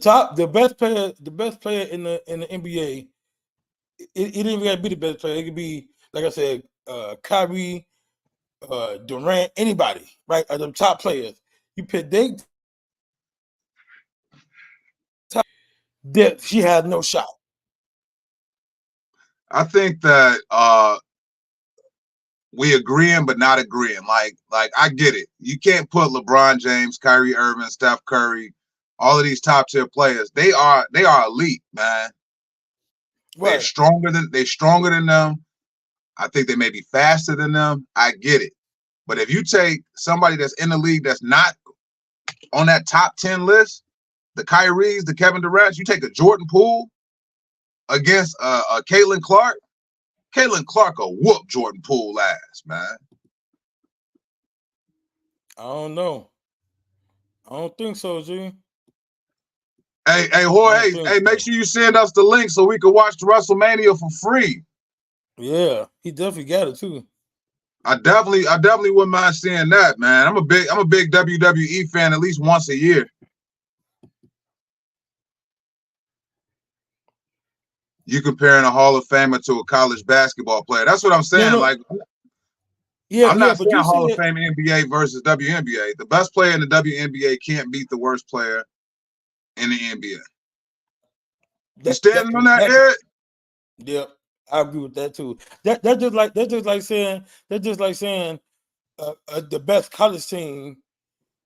best player in the NBA, it didn't even gotta be the best player. It could be, like I said, Kyrie, Durant, anybody, right? Are the top players. You pick they top, that she had no shot.
I think that we agreeing but not agreeing. Like I get it. You can't put LeBron James, Kyrie Irving, Steph Curry, all of these top tier players. They are elite, man. Right. They're stronger than them. I think they may be faster than them. I get it. But if you take somebody that's in the league that's not on that top 10 list, the Kyries, the Kevin Durant, you take a Jordan Poole against Caitlin Clark. Caitlin Clark will whoop Jordan Poole ass, man.
I don't know. I don't think so, G.
Hey, Jorge, make sure you send us the link so we can watch the WrestleMania for free.
Yeah, he definitely got it too.
I definitely wouldn't mind seeing that, man. I'm a big WWE fan at least once a year. You comparing a Hall of Famer to a college basketball player. That's what I'm saying.
No.
Like, I'm not saying Hall of Fame NBA versus WNBA. The best player in the WNBA can't beat the worst player in the NBA. You standing on that, Eric?
Yep, I agree with that too. That's just like saying the best college team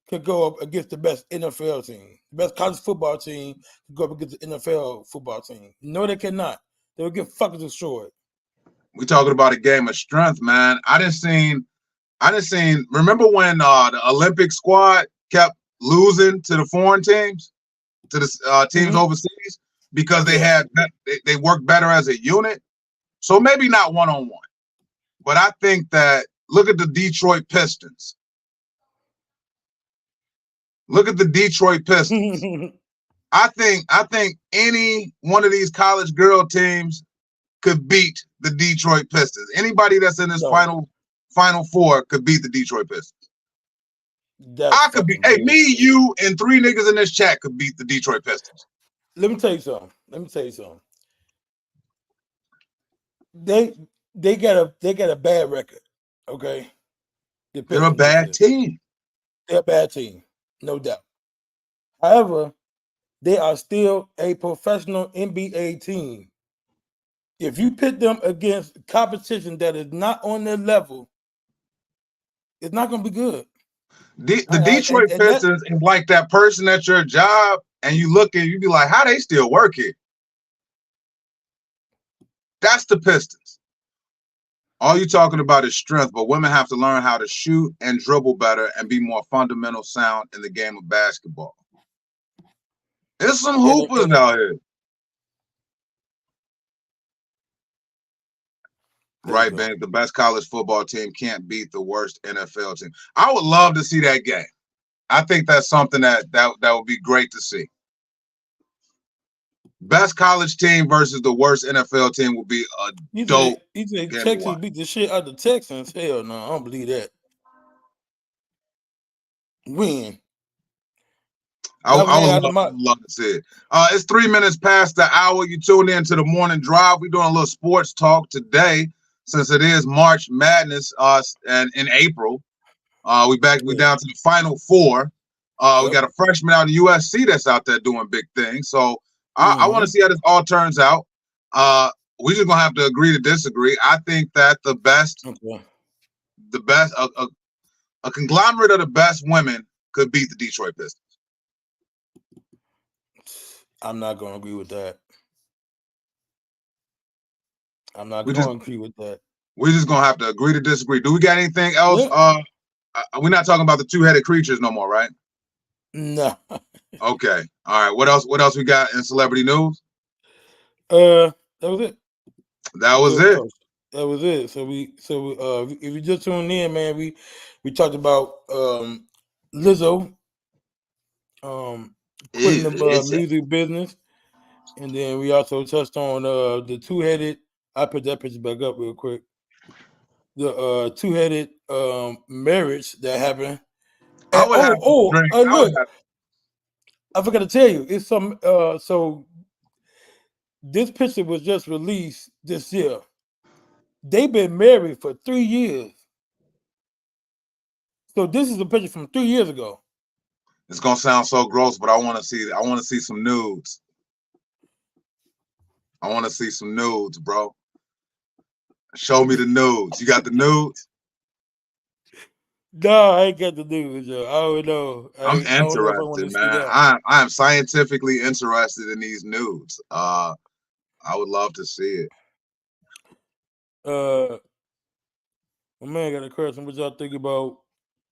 could go up against the best NFL team. The best college football team could go up against the NFL football team. No, they cannot. They will get fucking destroyed.
We talking about a game of strength, man. I didn't seen. Remember when the Olympic squad kept losing to the foreign teams, to the teams overseas, because they worked better as a unit. So maybe not one-on-one, but I think that look at the Detroit Pistons. Look at the Detroit Pistons. I think any one of these college girl teams could beat the Detroit Pistons. Anybody that's in this final four could beat the Detroit Pistons. I could be. Hey, me, you, and 3 niggas in this chat could beat the Detroit Pistons.
Let me tell you something. They got a bad record. Okay,
they're a bad team.
They're a bad team, no doubt. However, they are still a professional NBA team. If you pit them against competition that is not on their level, it's not going to be good.
The Detroit Pistons is like that person at your job, and you look and you be like, how they still work here? That's the Pistons. All you're talking about is strength, but women have to learn how to shoot and dribble better and be more fundamental sound in the game of basketball. There's some hoopers out here. Right, Ben. The best college football team can't beat the worst NFL team. I would love to see that game. I think that's something that would be great to see. Best college team versus the worst NFL team would be a dope.
He said Texas beat the shit out of the Texans. Hell no, I don't believe that. Win.
I would love to see it. It's 3 minutes past the hour. You tuned in to the morning drive. We're doing a little sports talk today, since it is March Madness. And in April, we down to the Final Four. We got a freshman out of USC that's out there doing big things. So I want to see how this all turns out. We're just gonna have to agree to disagree. I think that a conglomerate of the best women could beat the Detroit Pistons.
I'm not going to agree with that. I'm not going to agree with that.
We're just going to have to agree to disagree. Do we got anything else? Yeah. We're not talking about the two-headed creatures no more, right?
No.
Okay. All right. What else we got in celebrity news?
That was it.
That was it.
That was it. So if you just tuned in, man, we talked about Lizzo quitting the music business, and then we also touched on the two-headed. I put that picture back up real quick. The two-headed marriage that happened. Look, I forgot to tell you, it's some. So this picture was just released this year. They've been married for 3 years. So this is a picture from 3 years ago.
It's gonna sound so gross, but I want to see some nudes. I want to see some nudes, bro. Show me the nudes. You got the nudes?
No, I ain't got the nudes, yo. I don't know.
I'm interested, man. I am scientifically interested in these nudes. I would love to see it.
My man got a question. What y'all think about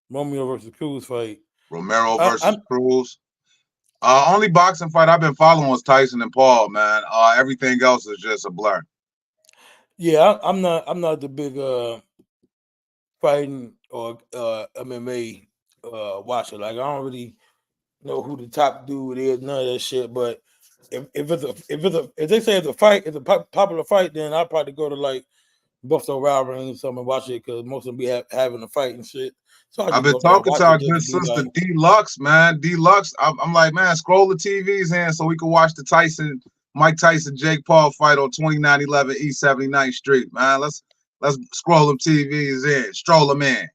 Romeo versus Cruz fight?
Romero versus Cruz. Only boxing fight I've been following was Tyson and Paul, man. Everything else is just a blur.
Yeah, I'm not the big fighting or MMA watcher. Like, I don't really know who the top dude is, none of that shit. But if they say it's a fight, it's a popular fight, then I'll probably go to like Buffalo Wild Wings or something and watch it, because most of them be having a fight and shit. So
I've been talking to our good sister D-Lux, man. D-Lux, I'm like, man, scroll the TVs in so we can watch the Mike Tyson, Jake Paul fight on 2911 East 79th Street, man. Let's scroll them TVs in, stroll them in.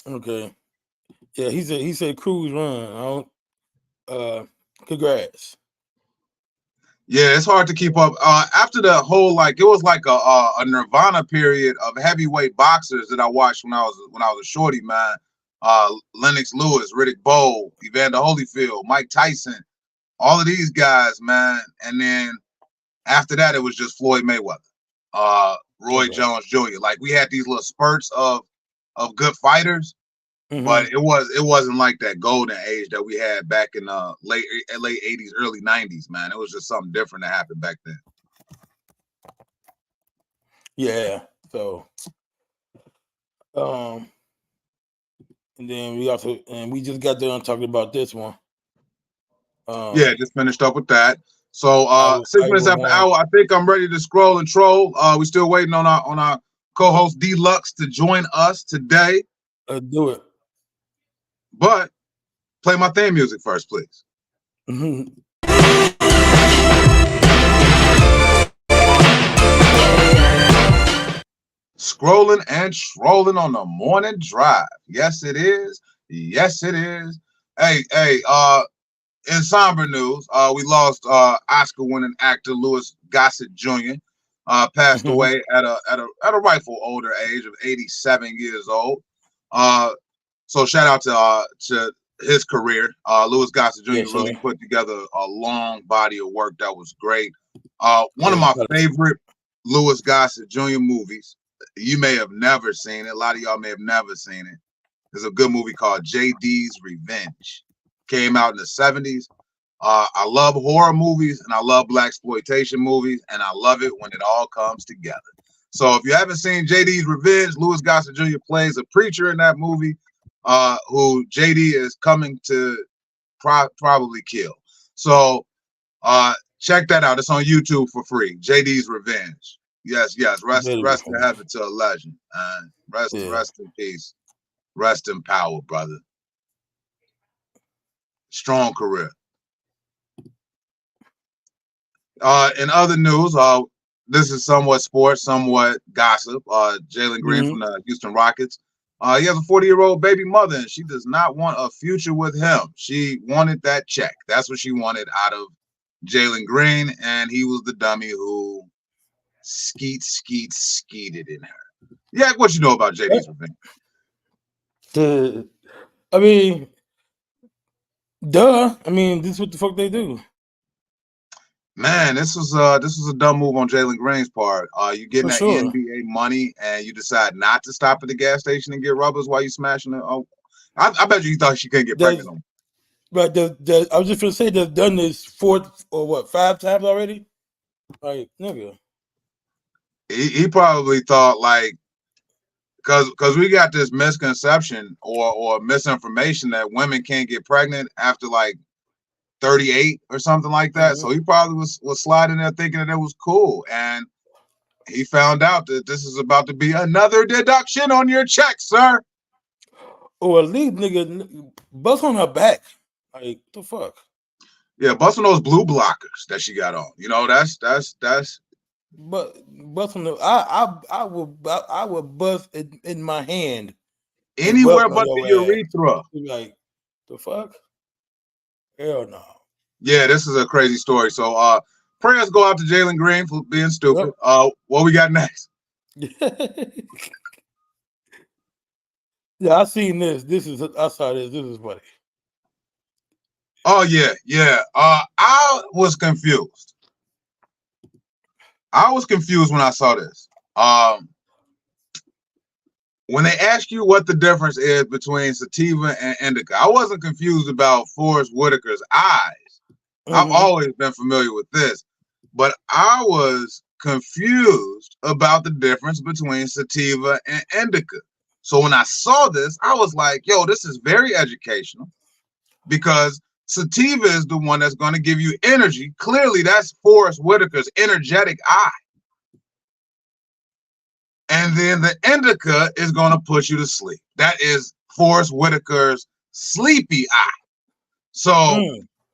Okay. Yeah, he said Cruz run. Congrats.
Yeah, it's hard to keep up. After the whole, like, it was like a Nirvana period of heavyweight boxers that I watched when I was a shorty, man. Lennox Lewis, Riddick Bowe, Evander Holyfield, Mike Tyson, all of these guys, man. And then after that, it was just Floyd Mayweather, Roy Jones Jr. Like, we had these little spurts of good fighters. Mm-hmm. But it wasn't like that golden age that we had back in late 80s, early 90s, man. It was just something different that happened back then.
Yeah. So and then we just got done talking about this one.
Yeah, just finished up with that. So 6 minutes after the hour, I think I'm ready to scroll and troll. We're still waiting on our co-host D-Lux to join us today.
Do it.
But play my theme music first, please.
Mm-hmm.
Scrolling and trolling on the morning drive. Yes, it is. Yes, it is. Hey, in somber news, we lost Oscar-winning actor Louis Gossett Jr. Passed away at a rightful older age of 87 years old. So shout out to his career. Louis Gossett Jr. really put together a long body of work that was great. One of my favorite Louis Gossett Jr. movies. You may have never seen it. A lot of y'all may have never seen it. There's a good movie called J.D.'s Revenge. Came out in the 70s. I love horror movies and I love blaxploitation movies, and I love it when it all comes together. So if you haven't seen J.D.'s Revenge, Louis Gossett Jr. plays a preacher in that movie. who JD is coming to probably kill. So check that out. It's on YouTube for free. JD's Revenge. Yes. Rest in heaven to a legend. Rest in peace. Rest in power, brother. Strong career. In other news, this is somewhat sports, somewhat gossip. Jalen Green from the Houston Rockets. He has a 40-year-old baby mother, and she does not want a future with him. She wanted that check. That's what she wanted out of Jalen Green, and he was the dummy who skeeted in her. Yeah, what you know about JD's Revenge?
I mean, duh. I mean, this is what the fuck they do.
Man, this was a dumb move on Jalen Green's part. You getting that NBA money and you decide not to stop at the gas station and get rubbers while you smashing it. Oh, I bet you thought she couldn't get pregnant.
But I was just gonna say they've done this 4 or 5 times already. Like, nigga.
He probably thought like, because we got this misconception or misinformation that women can't get pregnant after like 38 or something like that. So he probably was sliding there thinking that it was cool, and he found out that this is about to be another deduction on your check, sir.
Or at least nigga bust on her back. Like, the fuck?
Yeah, bust on those blue blockers that she got on. You know, that's.
But bust on the I would bust it in my hand
anywhere but the urethra.
Like, the fuck? Hell no.
Yeah, this is a crazy story. So prayers go out to Jalen Green for being stupid. Yep. What we got next?
Yeah, I seen this. I saw this. This is funny.
Oh yeah. I was confused. When I saw this. When they ask you what the difference is between sativa and indica, I wasn't confused about Forrest Whitaker's eyes. I've always been familiar with this, but I was confused about the difference between sativa and indica. So when I saw this, I was like, yo, this is very educational, because sativa is the one that's going to give you energy. Clearly, that's Forrest Whitaker's energetic eye. And then the indica is going to put you to sleep. That is Forrest Whitaker's sleepy eye. So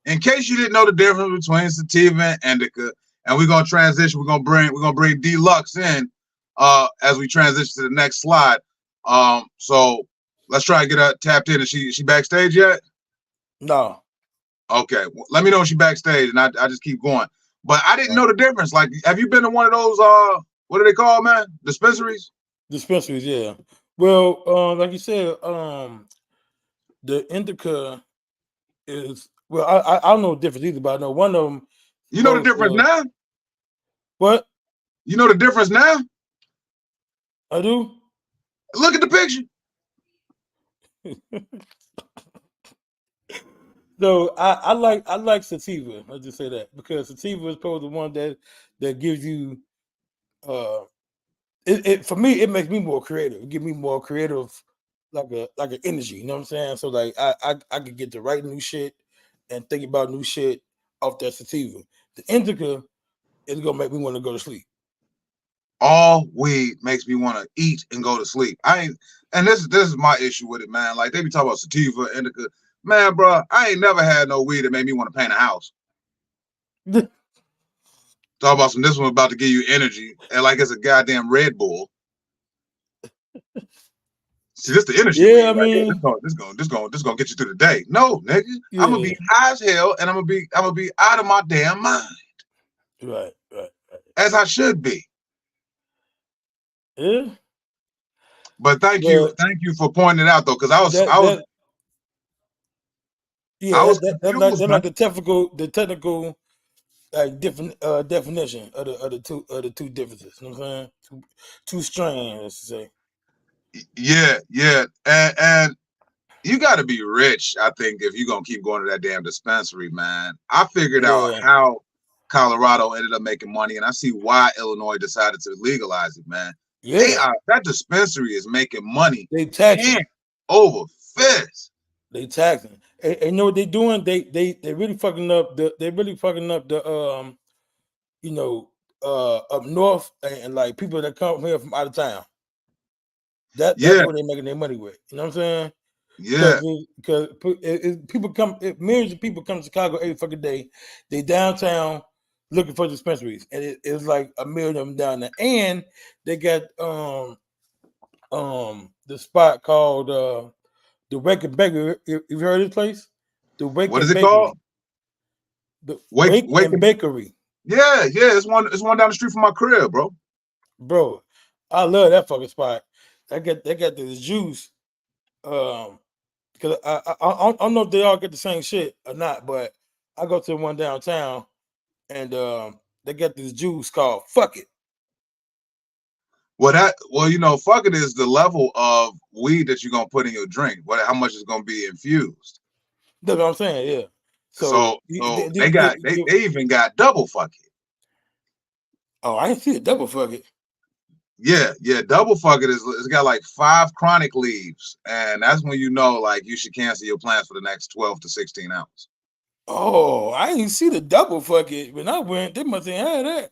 in case you didn't know the difference between sativa and indica, and we're going to transition, we're going to bring D-Lux in as we transition to the next slide. So let's try and get her tapped in. Is she backstage yet?
No.
Okay. Well, let me know when she's backstage, and I just keep going. But I didn't know the difference. Like, have you been to one of those what are they called, man? Dispensaries?
Dispensaries, yeah. Well, like you said, the indica is, well, I don't know the difference either, but I know one of them.
You know the difference now?
What?
You know the difference now?
I do.
Look at the picture.
So I like sativa. Let's just say that, because sativa is probably the one that gives you it for me, it makes me more creative. It gives me more creative, like an energy. You know what I'm saying? So like I could get to write new shit and think about new shit off that sativa. The indica is gonna make me want to go to sleep.
All weed makes me want to eat and go to sleep. And this is my issue with it, man. Like, they be talking about sativa, indica. Man, bro, I ain't never had no weed that made me want to paint a house. Talk about this one about to give you energy, and like it's a goddamn Red Bull. See, this the energy.
Yeah,
I mean, this gonna get you through the day. No, nigga, yeah. I'm gonna be high as hell, and I'm gonna be out of my damn mind.
Right.
As I should be.
Yeah.
But thank you for pointing it out, though, because I was
like the technical like different definition of the two differences. You know what I'm saying? Two strands, let's say.
Yeah. And you gotta be rich, I think, if you're gonna keep going to that damn dispensary, man. I figured out how Colorado ended up making money, and I see why Illinois decided to legalize it, man. Yeah, that dispensary is making money.
They tax
over fist.
They taxing. And you know what they doing? They really fucking up the up north and like people that come here from out of town. That's where they making their money with. You know what I'm saying?
Yeah.
Because millions of people come to Chicago every fucking day. They downtown looking for dispensaries, and it's like a million of them down there. And they got the spot called the Wake and Bakery. You heard of this place? The Wake
What
and
is it
Bakery.
called?
The Wake and Bakery.
Yeah, it's one down the street from my crib, bro.
Bro, I love that fucking spot. They got this juice. Because I don't know if they all get the same shit or not, but I go to the one downtown and they got this juice called Fuck It.
Fuck it is the level of weed that you're gonna put in your drink. How much is gonna be infused?
That's what I'm saying, yeah. So
they even got double fuck it.
Oh, I didn't see it. Double fuck it.
Yeah, double fuck it it's got like 5 chronic leaves, and that's when you know like you should cancel your plans for the next 12 to 16 hours.
Oh, I didn't see the double fuck it when I went. They must have had that,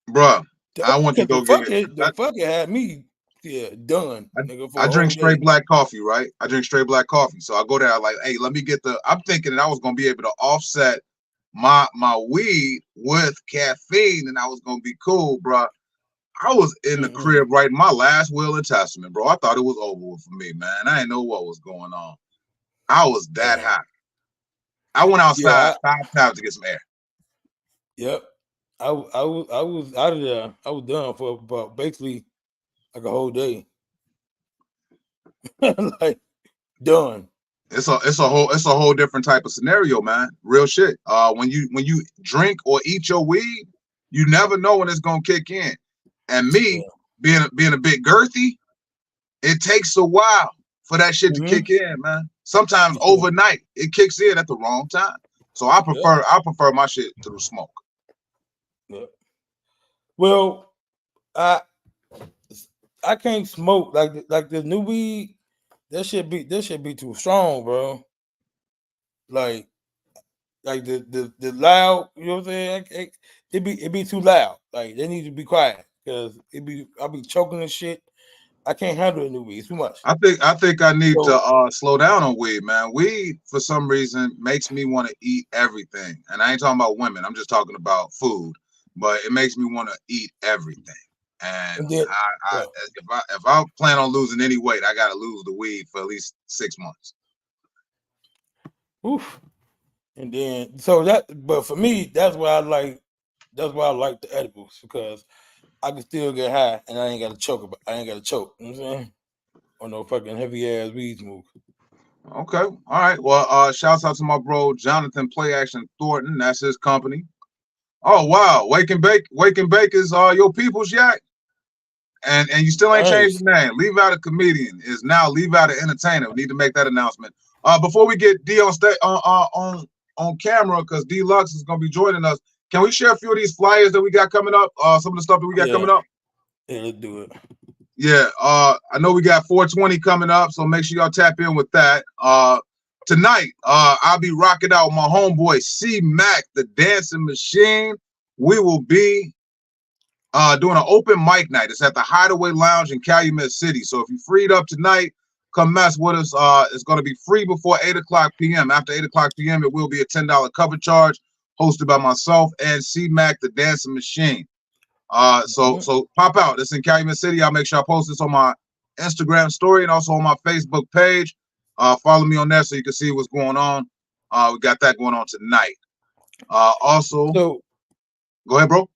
bruh. I want you to go get it.
The fuck it had me, done.
I drink straight black coffee, right? I drink straight black coffee, so I go there like, hey, let me get I'm thinking that I was gonna be able to offset my weed with caffeine, and I was gonna be cool, bruh. I was in the crib writing my last will and testament, bro. I thought it was over for me, man. I didn't know what was going on. I was that high. I went outside 5 times to get some air.
Yep. I was out of there. I was done for about basically like a whole day. Like done.
It's a whole different type of scenario, man. Real shit. When you drink or eat your weed, you never know when it's gonna kick in. And me being a bit girthy, it takes a while for that shit to kick in, man. Sometimes overnight it kicks in at the wrong time. So I prefer my shit through smoke.
Yeah. Well, I can't smoke like the new weed. That should be too strong, bro. Like the loud, you know what I'm saying? It be too loud. Like they need to be quiet because I'll be choking and shit. I can't handle the new weed. It's too much.
I think I need to slow down on weed, man. Weed for some reason makes me want to eat everything, and I ain't talking about women. I'm just talking about food. But it makes me want to eat everything. And then, if I plan on losing any weight, I gotta lose the weed for at least 6 months.
Oof. And then but for me, that's why I like the edibles, because I can still get high and I ain't gotta choke. You know what I'm saying? On no fucking heavy ass weed smoke.
Okay. All right. Well, shouts out to my bro Jonathan Play Action Thornton. That's his company. Oh wow, Wake and Bake is your people's yak, and you still ain't changed the name. Leave Out a Comedian is now Leave Out an Entertainer. We need to make that announcement. Before we get D on camera, because D-Lux is gonna be joining us. Can we share a few of these flyers that we got coming up? Some of the stuff that we got coming up.
Yeah, let's do it.
Yeah, I know we got 420 coming up, so make sure y'all tap in with that. Tonight, I'll be rocking out with my homeboy C-Mac, the Dancing Machine. We will be doing an open mic night. It's at the Hideaway Lounge in Calumet City. So if you freed up tonight, come mess with us. It's going to be free before 8 o'clock p.m. After 8 o'clock p.m., it will be a $10 cover charge, hosted by myself and C-Mac, the Dancing Machine. So pop out. It's in Calumet City. I'll make sure I post this on my Instagram story and also on my Facebook page. Follow me on there so you can see what's going on. We got that going on tonight. Also, go ahead, bro.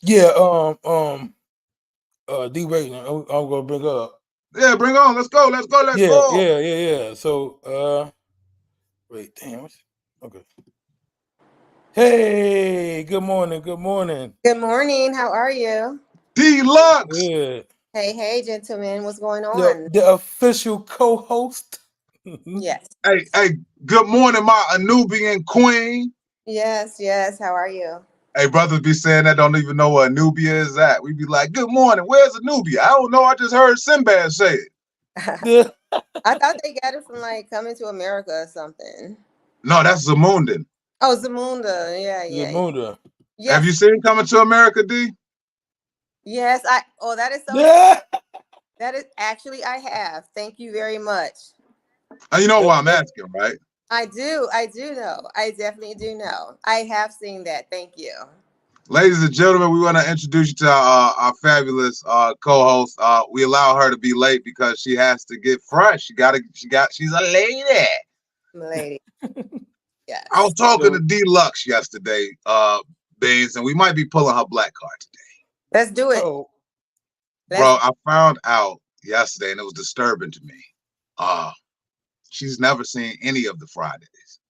Yeah, D rating. I'm gonna bring up.
Yeah, bring on. Let's go.
Yeah. So, wait, damn. Okay. Hey, good morning.
Good morning. How are you?
D-Lux.
Good.
Hey, gentlemen. What's going on?
The official co-host.
Yes.
Hey, good morning, my Anubian queen.
Yes. How are you?
Hey, brothers be saying that don't even know where Anubia is at. We be like, good morning, where's Anubia? I don't know, I just heard Sinbad say it.
I thought they got it from like Coming to America or something.
No, that's Zamunda.
Oh, Zamunda. Yeah.
Zamunda.
Yes.
Have you seen Coming to America, D?
Yes. That is so.
Yeah.
That is actually I have. Thank you very much.
You know why I'm asking, right?
I do know. I definitely do know. I have seen that. Thank you.
Ladies and gentlemen, we want to introduce you to our fabulous co-host. We allow her to be late because she has to get fresh. She's a lady.
Lady. Yes.
I was talking to D-Lux yesterday, Beans, and we might be pulling her black card today.
Let's do it.
Oh,
Bro, I found out yesterday, and it was disturbing to me. She's never seen any of the Fridays.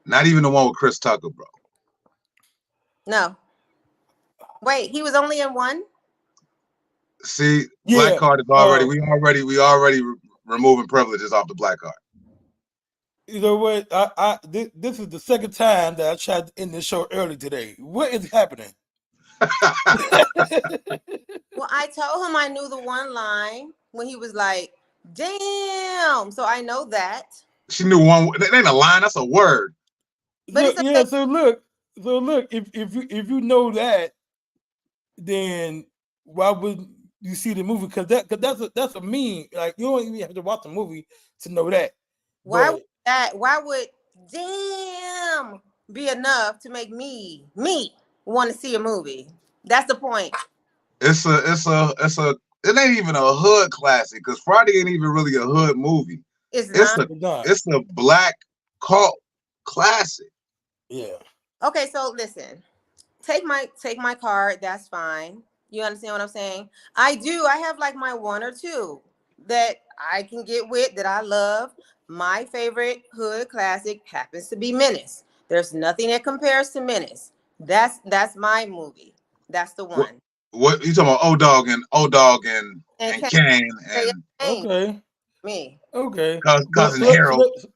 Not even the one with Chris Tucker, bro.
No. Wait, he was only in one?
See,
Yeah.
black card is already we already removing privileges off the black card.
You know what? This is the second time that I tried to end the show early today. What is happening?
Well, I told him I knew the one line when he was like, damn. So I know that.
She knew one. That ain't a line. That's a word.
But
So look. If you know that, then why would you see the movie? Because that's a meme. Like you don't even have to watch the movie to know that.
Why would damn be enough to make me want to see a movie? That's the point.
It ain't even a hood classic because Friday ain't even really a hood movie. It's a black cult classic.
Yeah.
Okay, so listen. Take my card, that's fine. You understand what I'm saying? I have like my one or two that I can get with that I love. My favorite hood classic happens to be Menace. There's nothing that compares to Menace. That's my movie. That's the one.
What you talking about? O-Dog and Kane and
okay.
Me.
Okay.
Cousin Harold.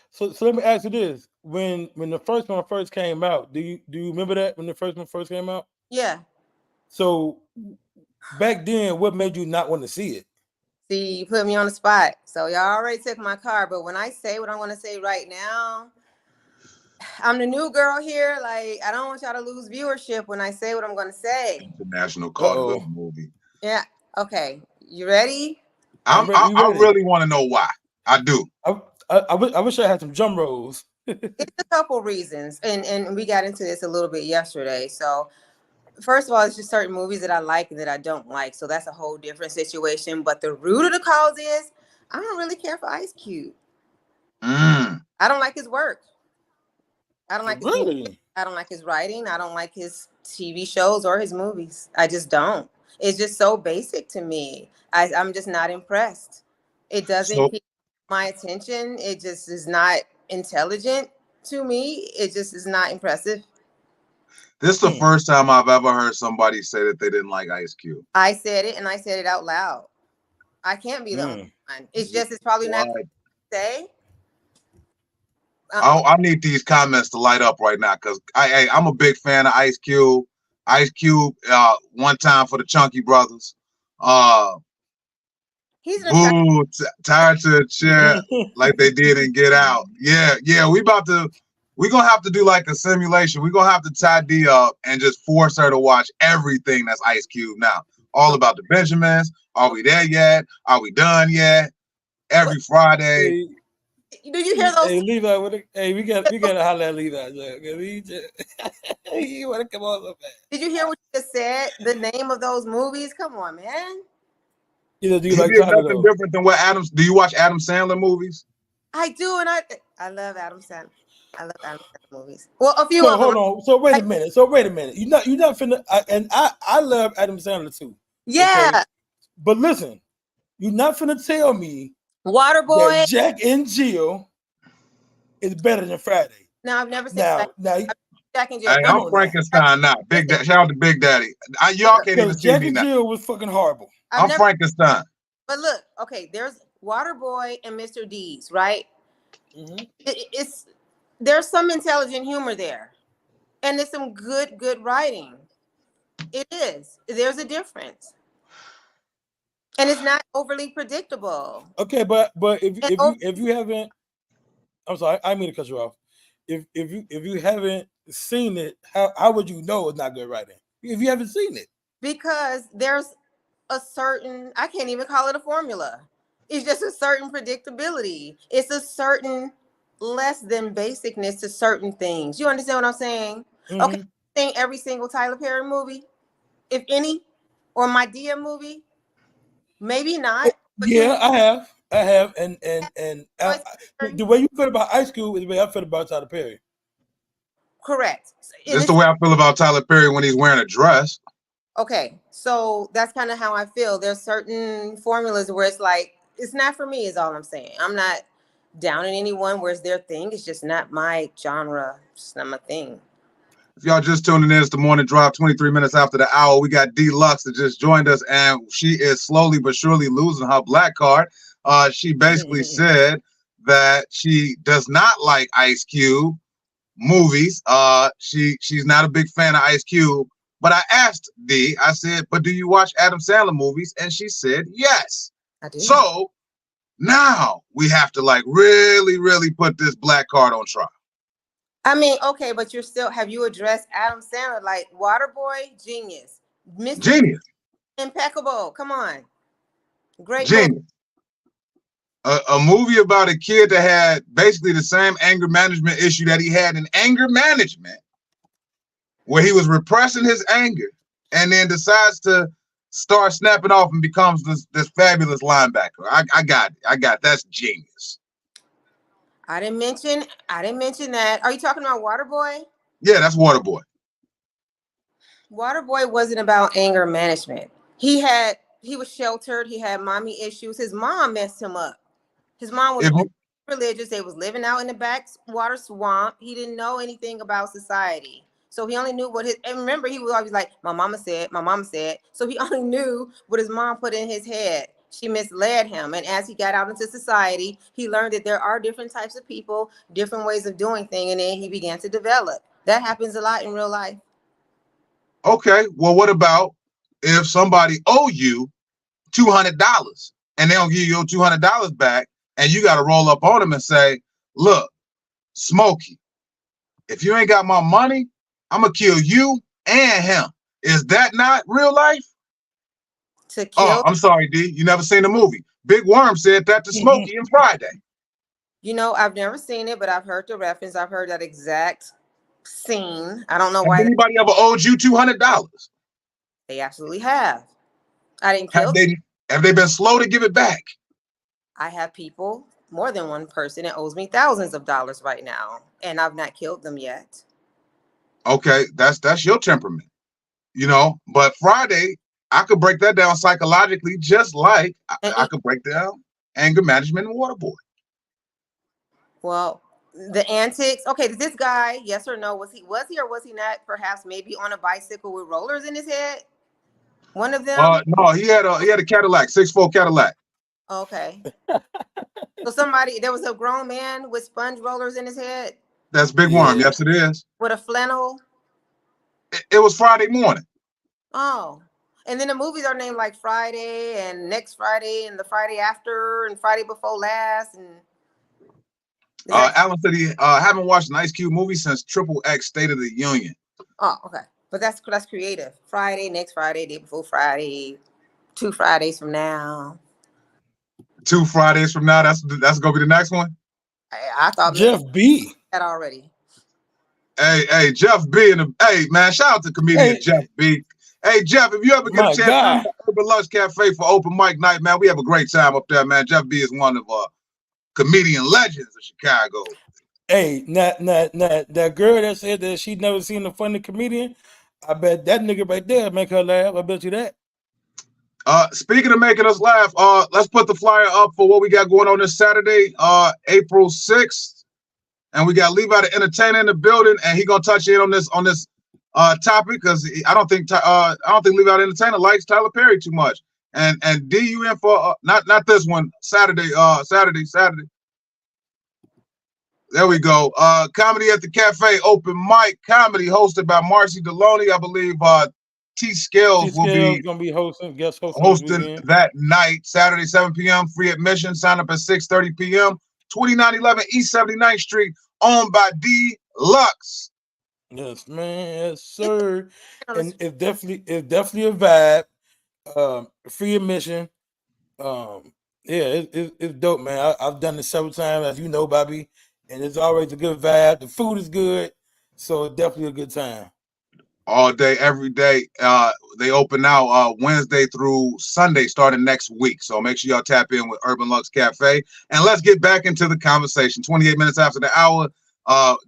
So let me ask you this: when the first one first came out, do you remember that when the first one first came out?
Yeah.
So back then, what made you not want to see it?
See, you put me on the spot. So y'all already took my card, but when I say what I'm going to say right now, I'm the new girl here. Like, I don't want y'all to lose viewership when I say what I'm going to say.
International cult movie.
Yeah. Okay. You ready?
I really want to know why. I do.
I wish I had some drum rolls.
It's a couple reasons, and we got into this a little bit yesterday. So, first of all, it's just certain movies that I like and that I don't like. So that's a whole different situation. But the root of the cause is I don't really care for Ice Cube. I don't like his work. I don't like his music. I don't like his writing. I don't like his TV shows or his movies. I just don't. It's just so basic to me. I'm just not impressed. It doesn't keep my attention. It just is not intelligent to me. It just is not impressive.
This is the first time I've ever heard somebody say that they didn't like Ice Cube.
I said it, and I said it out loud. I can't be the only one. It's probably not to say.
I need these comments to light up right now because I'm a big fan of Ice Cube. Ice Cube, one time for the Chunky Brothers.
He's
tied to a chair like they did in Get Out. Yeah. We're gonna have to do like a simulation. We're gonna have to tie D up and just force her to watch everything that's Ice Cube now. All about the Benjamins. Are we there yet? Are we done yet? Every Friday.
Do you hear those?
Hey, Levi, we gotta holler at Levi. You wanna come on so bad.
Did you hear what you just said? The name of those movies? Come on, man.
Do you like
nothing different than what Adams? Do you watch Adam Sandler movies?
I do, and I love Adam Sandler. I love Adam Sandler movies. Well, a few of them.
Hold on. So wait a minute. You're not finna. I love Adam Sandler too.
Yeah.
Okay? But listen, you're not finna tell me
Waterboy,
Jack and Jill is better than Friday.
No, I've never seen
Jack
and Jill.
Hey, I'm Frankenstein now. Big Daddy. Shout out to Big Daddy. Y'all can't even see
Jack
me
and
now.
Jill was fucking horrible.
I'm Frankenstein.
But look, okay, there's Waterboy and Mr. Deeds, right? Mm-hmm. There's some intelligent humor there, and there's some good writing. It is. There's a difference. And it's not overly predictable.
Okay, but if you haven't, I'm sorry, I mean to cut you off. If you haven't seen it, how would you know it's not good writing if you haven't seen it?
Because there's a certain, I can't even call it a formula. It's just a certain predictability. It's a certain less than basicness to certain things. You understand what I'm saying?
Mm-hmm.
Okay, I think every single Tyler Perry movie, if any, or my Dia movie, maybe not. But
Yeah, I have, and the way you feel about Ice Cube is the way I feel about Tyler Perry.
Correct.
That's the way I feel about Tyler Perry when he's wearing a dress.
Okay, so that's kind of how I feel. There's certain formulas where it's like, it's not for me, is all I'm saying. I'm not downing anyone where it's their thing. It's just not my genre. It's not my thing.
If y'all just tuning in, it's the morning drive, 23 minutes after the hour. We got D-Lux that just joined us, and she is slowly but surely losing her black card. She basically said that she does not like Ice Cube movies. She's not a big fan of Ice Cube. But I asked D, I said, but do you watch Adam Sandler movies? And she said, yes.
I do.
So now we have to like really, really put this black card on trial.
I mean, okay, but you're still, have you addressed Adam Sandler? Like Waterboy, genius. Mr.
Genius.
Impeccable. Come on. Great.
Genius. A movie about a kid that had basically the same anger management issue that he had in Anger Management, where he was repressing his anger and then decides to start snapping off and becomes this fabulous linebacker. I got it. That's genius.
I didn't mention that. Are you talking about Waterboy?
Yeah, that's Waterboy.
Waterboy wasn't about anger management. He was sheltered. He had mommy issues. His mom messed him up. His mom was religious. They was living out in the backwater swamp. He didn't know anything about society. So he only knew and remember, he was always like, my mama said. So he only knew what his mom put in his head. She misled him. And as he got out into society, he learned that there are different types of people, different ways of doing things. And then he began to develop. That happens a lot in real life.
Okay, well, what about if somebody owe you $200 and they don't give you your $200 back, and you got to roll up on them and say, look, Smokey, if you ain't got my money, I'm going to kill you and him. Is that not real life?
To kill?
I'm sorry, D. You never seen the movie. Big Worm said that to Smokey in Friday.
You know, I've never seen it, but I've heard the reference. I've heard that exact scene. I don't know why.
Anybody ever owed you $200?
They absolutely have. I didn't kill
them. Have they been slow to give it back?
I have people, more than one person, that owes me thousands of dollars right now, and I've not killed them yet.
Okay, that's your temperament, you know. But Friday, I could break that down psychologically, just like I could break down anger management and Waterboy.
Well, the antics. Okay, this guy, yes or no, was he or was he not? Perhaps maybe on a bicycle with rollers in his head. One of them.
No, he had a Cadillac, 6'4" Cadillac.
Okay. So there was a grown man with sponge rollers in his head.
That's Big Worm. Yes, it is.
With a flannel.
It was Friday morning.
Oh, and then the movies are named like Friday and Next Friday and the Friday after and Friday before last. And
Alan said he haven't watched an Ice Cube movie since Triple X State of the Union.
Oh, okay, but that's creative. Friday, next Friday, day before Friday, 2 Fridays from now.
2 Fridays from now. That's gonna be the next one.
I thought
Jeff B.
that already.
Hey, Jeff B. Hey, man, shout out to comedian Jeff B. Hey, Jeff, if you ever get a chance to Urban Lunch Cafe for open mic night, man, we have a great time up there, man. Jeff B. is one of comedian legends of Chicago.
Hey, that girl that said that she'd never seen a funny comedian, I bet that nigga right there make her laugh. I bet you that.
Speaking of making us laugh, let's put the flyer up for what we got going on this Saturday, April 6th. And we got Levi the Entertainer in the building, and he gonna touch in on this topic because I don't think Levi the Entertainer likes Tyler Perry too much. And D, you in for not this one, Saturday. There we go. Comedy at the Cafe, open mic comedy hosted by Marcy Deloney. I believe T Scales will be
gonna be hosting this
hosting
weekend.
that night, Saturday, 7 p.m. Free admission. Sign up at 6:30 p.m. 2911 East 79th Street, owned by D-Lux.
Yes, man, yes, sir.
On the
And it's definitely a vibe. Free admission. Yeah, it's dope, man. I've done it several times, as you know, Bobby, and it's always a good vibe. The food is good, so it's definitely a good time.
All day, every day. They open now Wednesday through Sunday, starting next week. So make sure y'all tap in with Urban Lux Cafe. And let's get back into the conversation. 28 minutes after the hour,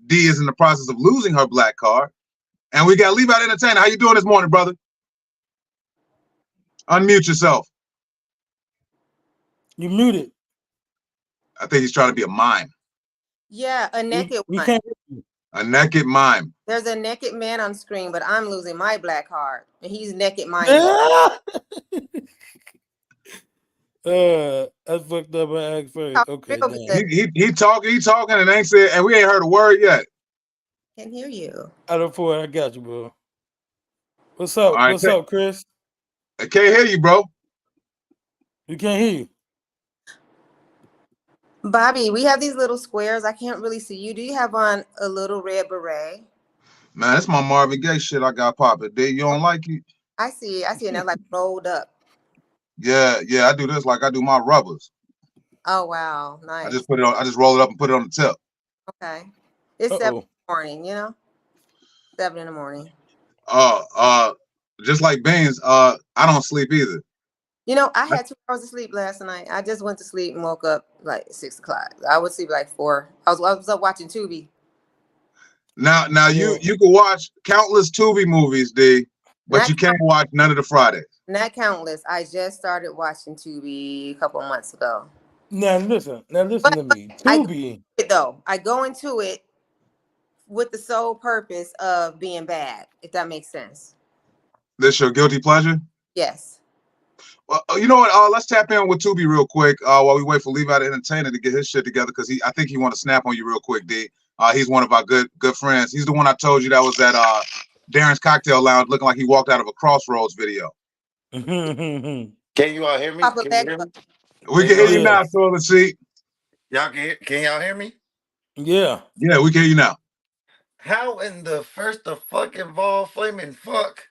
D is in the process of losing her black card. And we got Levi Entertainer. How you doing this morning, brother? Unmute yourself.
You muted.
I think he's trying to be a mime.
Yeah, a naked
We
one.
can't.
A naked mime.
There's a naked man on screen, but I'm losing my black card, and he's naked mine.
That's fucked up. I asked first. Okay,
real
damn.
good.
He talking and ain't said, and we ain't heard a word yet.
Can't hear you.
Out of 4, I got you, bro. What's up?
All right,
What's up, Chris?
I can't hear you, bro.
You can't hear you.
Bobby, we have these little squares. I can't really see you. Do you have on a little red beret?
Man, that's my Marvin Gaye shit I got popping. D, you don't like it?
I see it. I see it now, like rolled up.
Yeah, I do this like I do my rubbers.
Oh wow, nice.
I just roll it up and put it on the tip.
Okay. It's 7 in the morning, you know? 7 in the morning.
Just like Beans, I don't sleep either.
You know, I had 2 hours of sleep last night. I just went to sleep and woke up like 6 o'clock. I would sleep like 4. I was up watching Tubi.
Now
Yeah.
you can watch countless Tubi movies, D, but
Not
you can't watch none of the Fridays.
Not countless. I just started watching Tubi a couple of months ago.
Now listen to me. Tubi.
I go into it with the sole purpose of being bad, if that makes sense.
This your guilty pleasure?
Yes.
Well, you know what? Let's tap in with Tubi real quick while we wait for Levi the Entertainer to get his shit together, because I think he want to snap on you real quick, D. He's one of our good friends. He's the one I told you that was at Darren's Cocktail Lounge, looking like he walked out of a Crossroads video.
Can you all hear me?
Papa
Can you hear me?
We can hear you now, toilet seat.
Y'all can y'all hear me?
Yeah.
Yeah, we can hear you now.
How in the first of fucking ball flaming fuck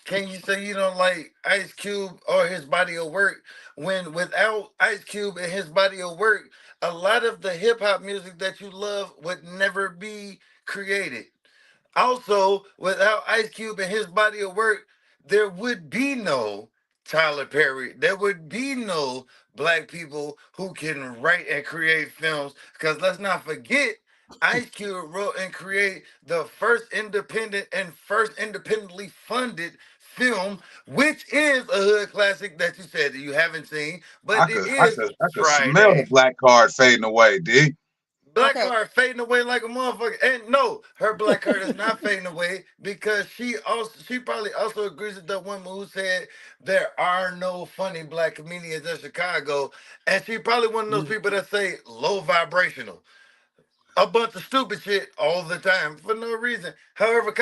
can you say you don't like Ice Cube or his body of work when without Ice Cube and his body of work, a lot of the hip hop music that you love would never be created. Also, without Ice Cube and his body of work, there would be no Tyler Perry. There would be no black people who can write and create films. Because let's not forget, Ice Cube wrote and created the first independent and first independently funded film, which is a hood classic that you said that you haven't seen, but
I could
Friday.
smell the black card fading away, D.
Black card fading away like a motherfucker. And no, her black card is not fading away because she probably also agrees with the woman who said there are no funny black comedians in Chicago. And she probably one of those people that say low vibrational. A bunch of stupid shit all the time for no reason. However,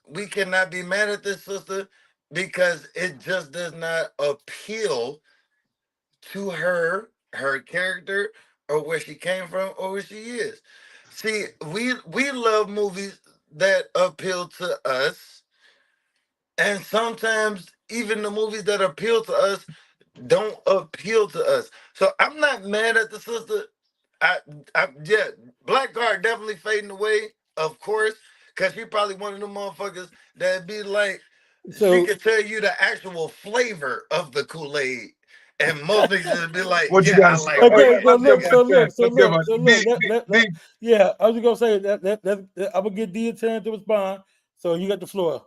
we cannot be mad at this sister because it just does not appeal to her character, or where she came from, or where she is. See, we love movies that appeal to us, and sometimes even the movies that appeal to us don't appeal to us. So I'm not mad at the sister. Yeah, black card definitely fading away, of course, because she probably one of them motherfuckers that'd be like, she could tell you the actual flavor of the Kool-Aid. And most niggas would be like,
what you got to say?
Okay, yeah, I was gonna say that I'm gonna get D a chance to respond. So you got the floor.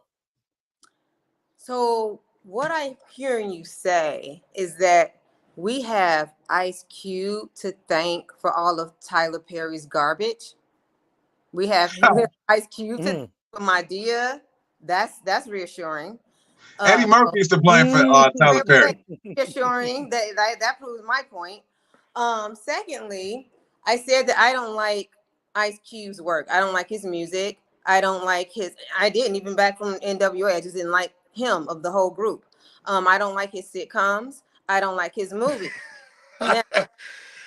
So what I'm hearing you say is that we have Ice Cube to thank for all of Tyler Perry's garbage. We have Ice Cube to thank for Madea. That's reassuring.
Eddie Murphy's to blame for Tyler Perry.
Reassuring that proves my point. Secondly, I said that I don't like Ice Cube's work. I don't like his music. I don't like I didn't even back from NWA. I just didn't like him of the whole group. I don't like his sitcoms. I don't like his movies. Now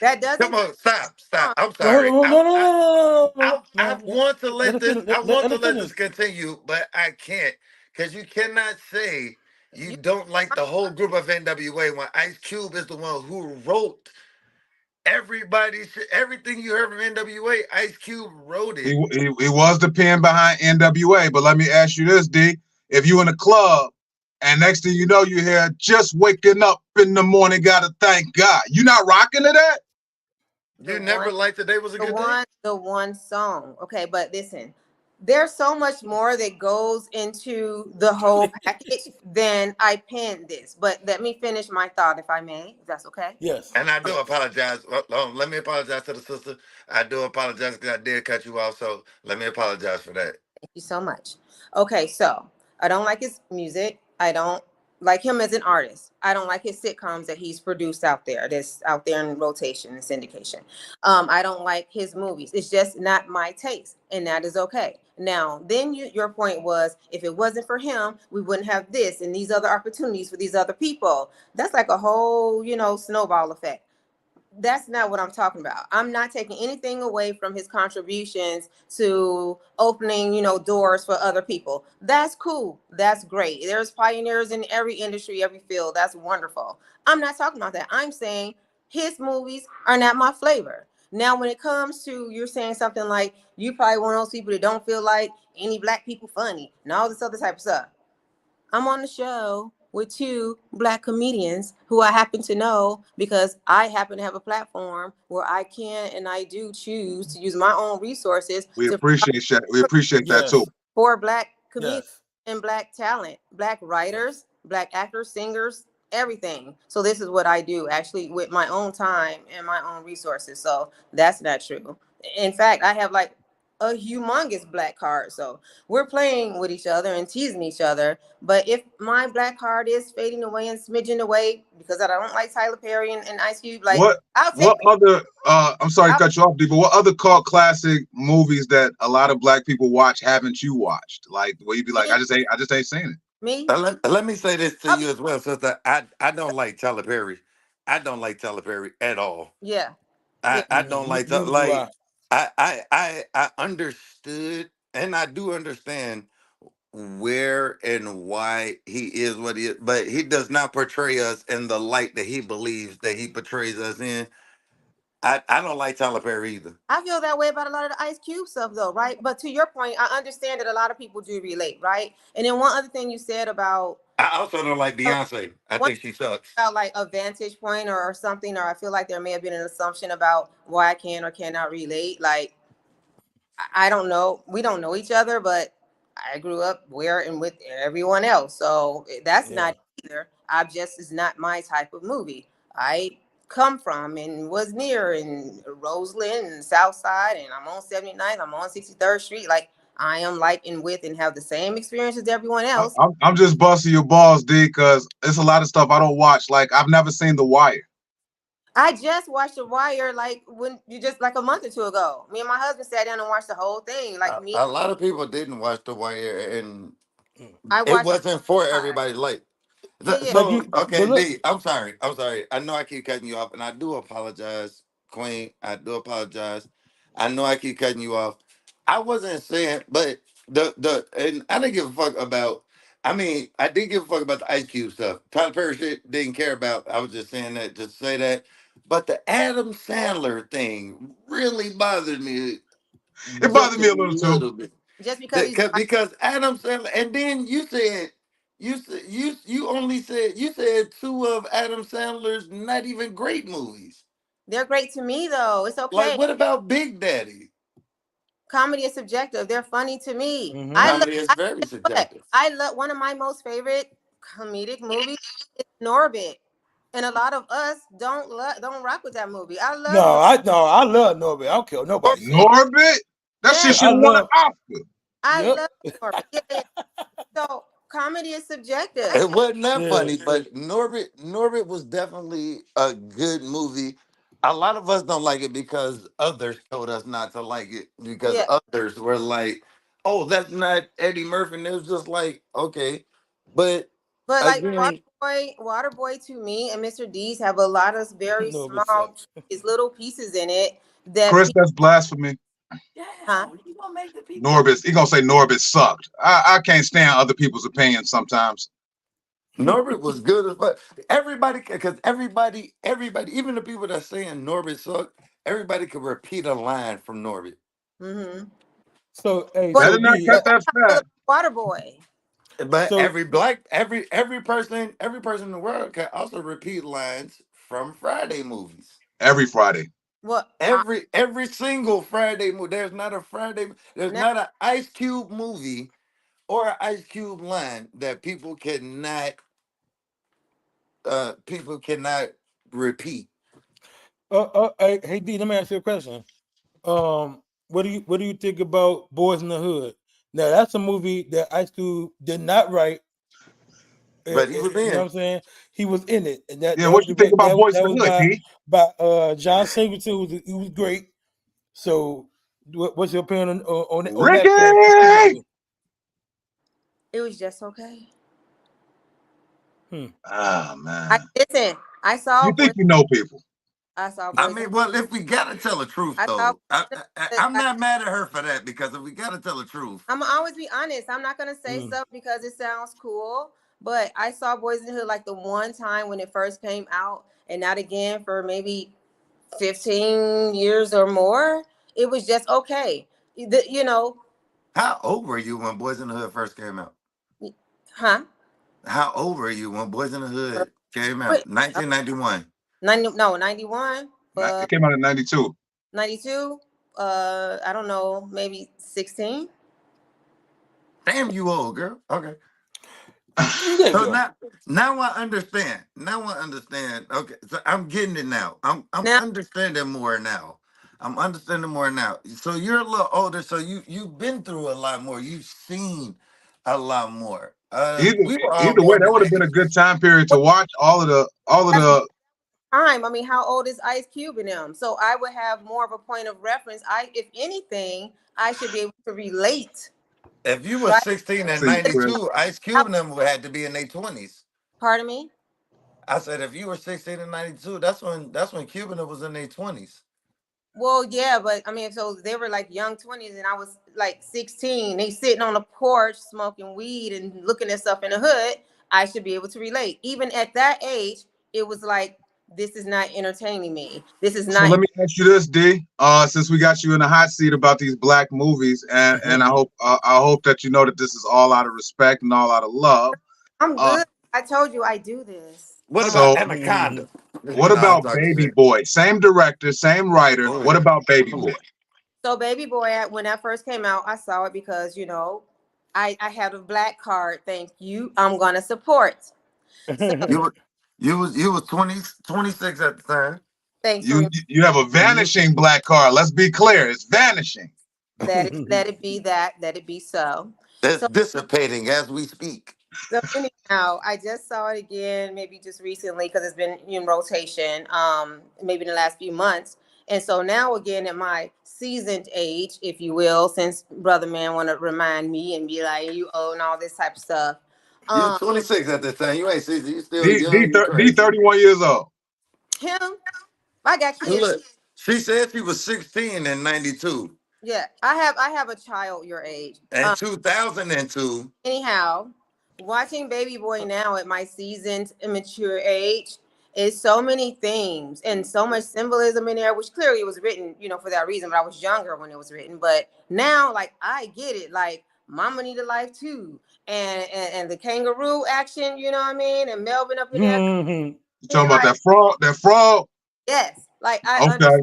that doesn't
Come on, stop. I'm
No,
sorry.
no, no, no, no, no,
I
no, no.
want to
Let
let
it
this.
finish.
I want
Let
to
it
let this
finish.
continue, but I can't because you cannot say you
you
don't like the whole group of NWA when Ice Cube is the one who wrote everything you heard from NWA. Ice Cube wrote it.
He was the pen behind NWA, but let me ask you this, D. If you in a club and next thing you know you hear just waking up in the morning, gotta thank God. You not rocking to that?
the
You never
one
liked Today Was a Good Day?
the one song. Okay, but listen, there's so much more that goes into the whole package than I penned this. But let me finish my thought, if I may, if that's okay.
Yes.
And I do
Yes.
apologize. Let me apologize to the sister. I do apologize because I did cut you off. So let me apologize for that.
Thank you so much. Okay, so I don't like his music. I don't like him as an artist. I don't like his sitcoms that he's produced out there. That's out there in rotation and syndication. I don't like his movies. It's just not my taste, and that is okay. Now, then your point was if it wasn't for him, we wouldn't have this and these other opportunities for these other people. That's like a whole, snowball effect. That's not what I'm talking about. I'm not taking anything away from his contributions to opening, doors for other people. That's cool. That's great. There's pioneers in every industry, every field. That's wonderful. I'm not talking about that. I'm saying his movies are not my flavor. Now, when it comes to you're saying something like you probably one of those people that don't feel like any black people funny and all this other type of stuff. I'm on the show with two black comedians who I happen to know because I happen to have a platform where I can and I do choose to use my own resources
We appreciate that. We appreciate that too.
Yes.
for black comedians
Yes.
and black talent, black writers, black actors, singers, everything. So this is what I do actually with my own time and my own resources. So that's not true. In fact, I have like a humongous black card. So we're playing with each other and teasing each other. But if my black card is fading away and smidging away because I don't like Tyler Perry and Ice Cube, like I'll take
What other I'm sorry to cut you off, D, but what other cult classic movies that a lot of black people watch haven't you watched? Like where you be like, I just ain't seen it.
me.
Let me say this to
I'll
you
be,
as well, sister. I don't like Tyler Perry. I don't like Tyler Perry at all.
yeah, yeah.
I don't
Neither do I.
I understood and I do understand where and why he is what he is, but he does not portray us in the light that he believes that he portrays us in. I don't like Tyler Perry either.
I feel that way about a lot of the Ice Cube stuff, though, right? But to your point, I understand that a lot of people do relate, right? And then one other thing you said about
I also don't like Beyonce. I
one
think she sucks.
about like a vantage point or something, or I feel like there may have been an assumption about why I can or cannot relate. Like I don't know, we don't know each other, but I grew up where and with everyone else, so that's
Yeah.
not either. I just is not my type of movie. I come from and was near in Roseland and South Side, and I'm on 79th, I'm on 63rd Street. Like I am like and with and have the same experience as everyone else.
I'm just busting your balls, D, because it's a lot of stuff I don't watch. Like I've never seen The Wire.
I just watched The Wire like when you just like a month or two ago. Me and my husband sat down and watched the whole thing. Like me,
A lot of people didn't watch The Wire, and
I
it
watched.
wasn't for everybody. Like,
Yeah, yeah.
But
so
you,
okay,
but look,
D. I'm sorry. I'm sorry. I know I keep cutting you off, and I do apologize, Queen. I do apologize. I know I keep cutting you off. I wasn't saying, but and I didn't give a fuck about. I mean, I did give a fuck about the Ice Cube stuff. Tyler Perry shit didn't care about. I was just saying that just to say that. But the Adam Sandler thing really bothered me
It
just
bothered
a
me a little too.
little bit.
Just because he's
Because Adam Sandler, and then you said you only said you said two of Adam Sandler's not even great movies.
they're great to me though. It's
Like
okay.
what about Big Daddy?
Comedy is subjective. They're funny to me.
mhm.
Comedy is very subjective.
I love one of my most favorite comedic movies is Norbit. And a lot of us don't rock with that movie. I love
I love Norbit. I don't care what nobody say.
Norbit? That shit should
I
have won an
love.
Oscar.
I
Yep.
love Norbit. Yeah, yeah. So comedy is subjective.
It wasn't that
Yeah.
funny, but Norbit was definitely a good movie. A lot of us don't like it because others told us not to like it because
Yeah.
others were like, "Oh, that's not Eddie Murphy." And it was just like, okay, But
like
again,
Waterboy to me and Mr. D's have a lot of very
No, but
small,
sucks.
little pieces in it that
Chris,
people,
that's blasphemy.
huh?
Norbis, he gonna say Norbis sucked. I can't stand other people's opinions sometimes.
Norbit was good as fuck. Everybody, because everybody, even the people that saying Norbit sucked, everybody could repeat a line from Norbit.
Mm-hmm.
So, hey,
But
so
Better not
D,
cut that fat.
Waterboy.
But
so
every person in the world can also repeat lines from Friday movies.
Every Friday.
Well,
Every single Friday movie. There's not
now,
an Ice Cube movie or an Ice Cube line that people cannot repeat.
hey D, let me ask you a question. What do you think about Boys in the Hood? Now that's a movie that Ice Cube did not write.
But he was
You know what
in.
I'm saying? He was in it, and
Yeah, what you think about Boys in the Hood, D?
by John Singleton, who was great. So, what's your opinion on that film
Ricky!
specifically?
it was just okay.
Ah, man.
Listen, I saw
You think you know people.
I saw
I
Boys.
mean, well, if we gotta tell the truth,
I saw.
though, I'm not mad at her for that, because if we gotta tell the truth,
I'm gonna always be honest. I'm not gonna say stuff because it sounds cool, but I saw Boys in the Hood like the one time when it first came out, and not again for maybe 15 years or more. It was just okay. You know,
how old were you when Boys in the Hood first came out?
huh?
How old were you when Boys in the Hood came
Wait,
out? 1991.
91,
It came out in 92.
92. I don't know, maybe 16.
Damn, you old girl. Okay.
There you
So
go.
now I understand. Okay, so I'm getting it now. I'm
Now,
understanding more now. So you're a little older, so you've been through a lot more. You've seen a lot more. We were all
Either way,
born
that
in
would
the
have been a
80s.
good time period to watch all of the
time. I mean, how old is Ice Cube in them? So I would have more of a point of reference. If anything, I should be able to relate.
If you were
Right?
16 in
see, Chris.
92, Ice Cube and them had to be in their 20s.
Pardon me?
I said if you were 16 in 92, that's when Cuban was in their 20s.
Well, yeah, but I mean, so they were like young 20s and I was like 16. They sitting on the porch smoking weed and looking at stuff in the hood. I should be able to relate. Even at that age, it was like, this is not entertaining me. This is
So
not.
let me ask you this, D. Since we got you in the hot seat about these black movies, and I hope that you know that this is all out of respect and all out of love.
I'm good. I told you I do this.
What
So
about Anaconda?
what about Baby Boy? Same director, same writer.
Oh,
What about Baby Boy?
So Baby Boy, when that first came out, I saw it because, I had a black card. Thank you. I'm going to support. So,
You was 26 at the time.
thanks for
You have a vanishing black card. Let's be clear, it's vanishing.
let it be that. Let it be so.
That's
So,
dissipating as we speak.
so anyhow, I just saw it again, maybe just recently because it's been in rotation, maybe in the last few months. And so now again at my seasoned age, if you will, since Brother Man want to remind me and be like, you owe and all this type of stuff.
You was 26 at the time. You ain't 60. You still
D
young. You crazy.
31 years old.
Him, I got
So
kids.
look, she said she was 16 in 92.
Yeah, I have a child your age.
And 2002.
Anyhow, watching Baby Boy now at my seasoned immature age is so many themes and so much symbolism in there, which clearly was written, for that reason. But I was younger when it was written. But now, like, I get it. Like, Mama need a life too, and the kangaroo action, you know what I mean? And Melvin up in there.
You talking about that frog? That frog?
Yes, like
Okay.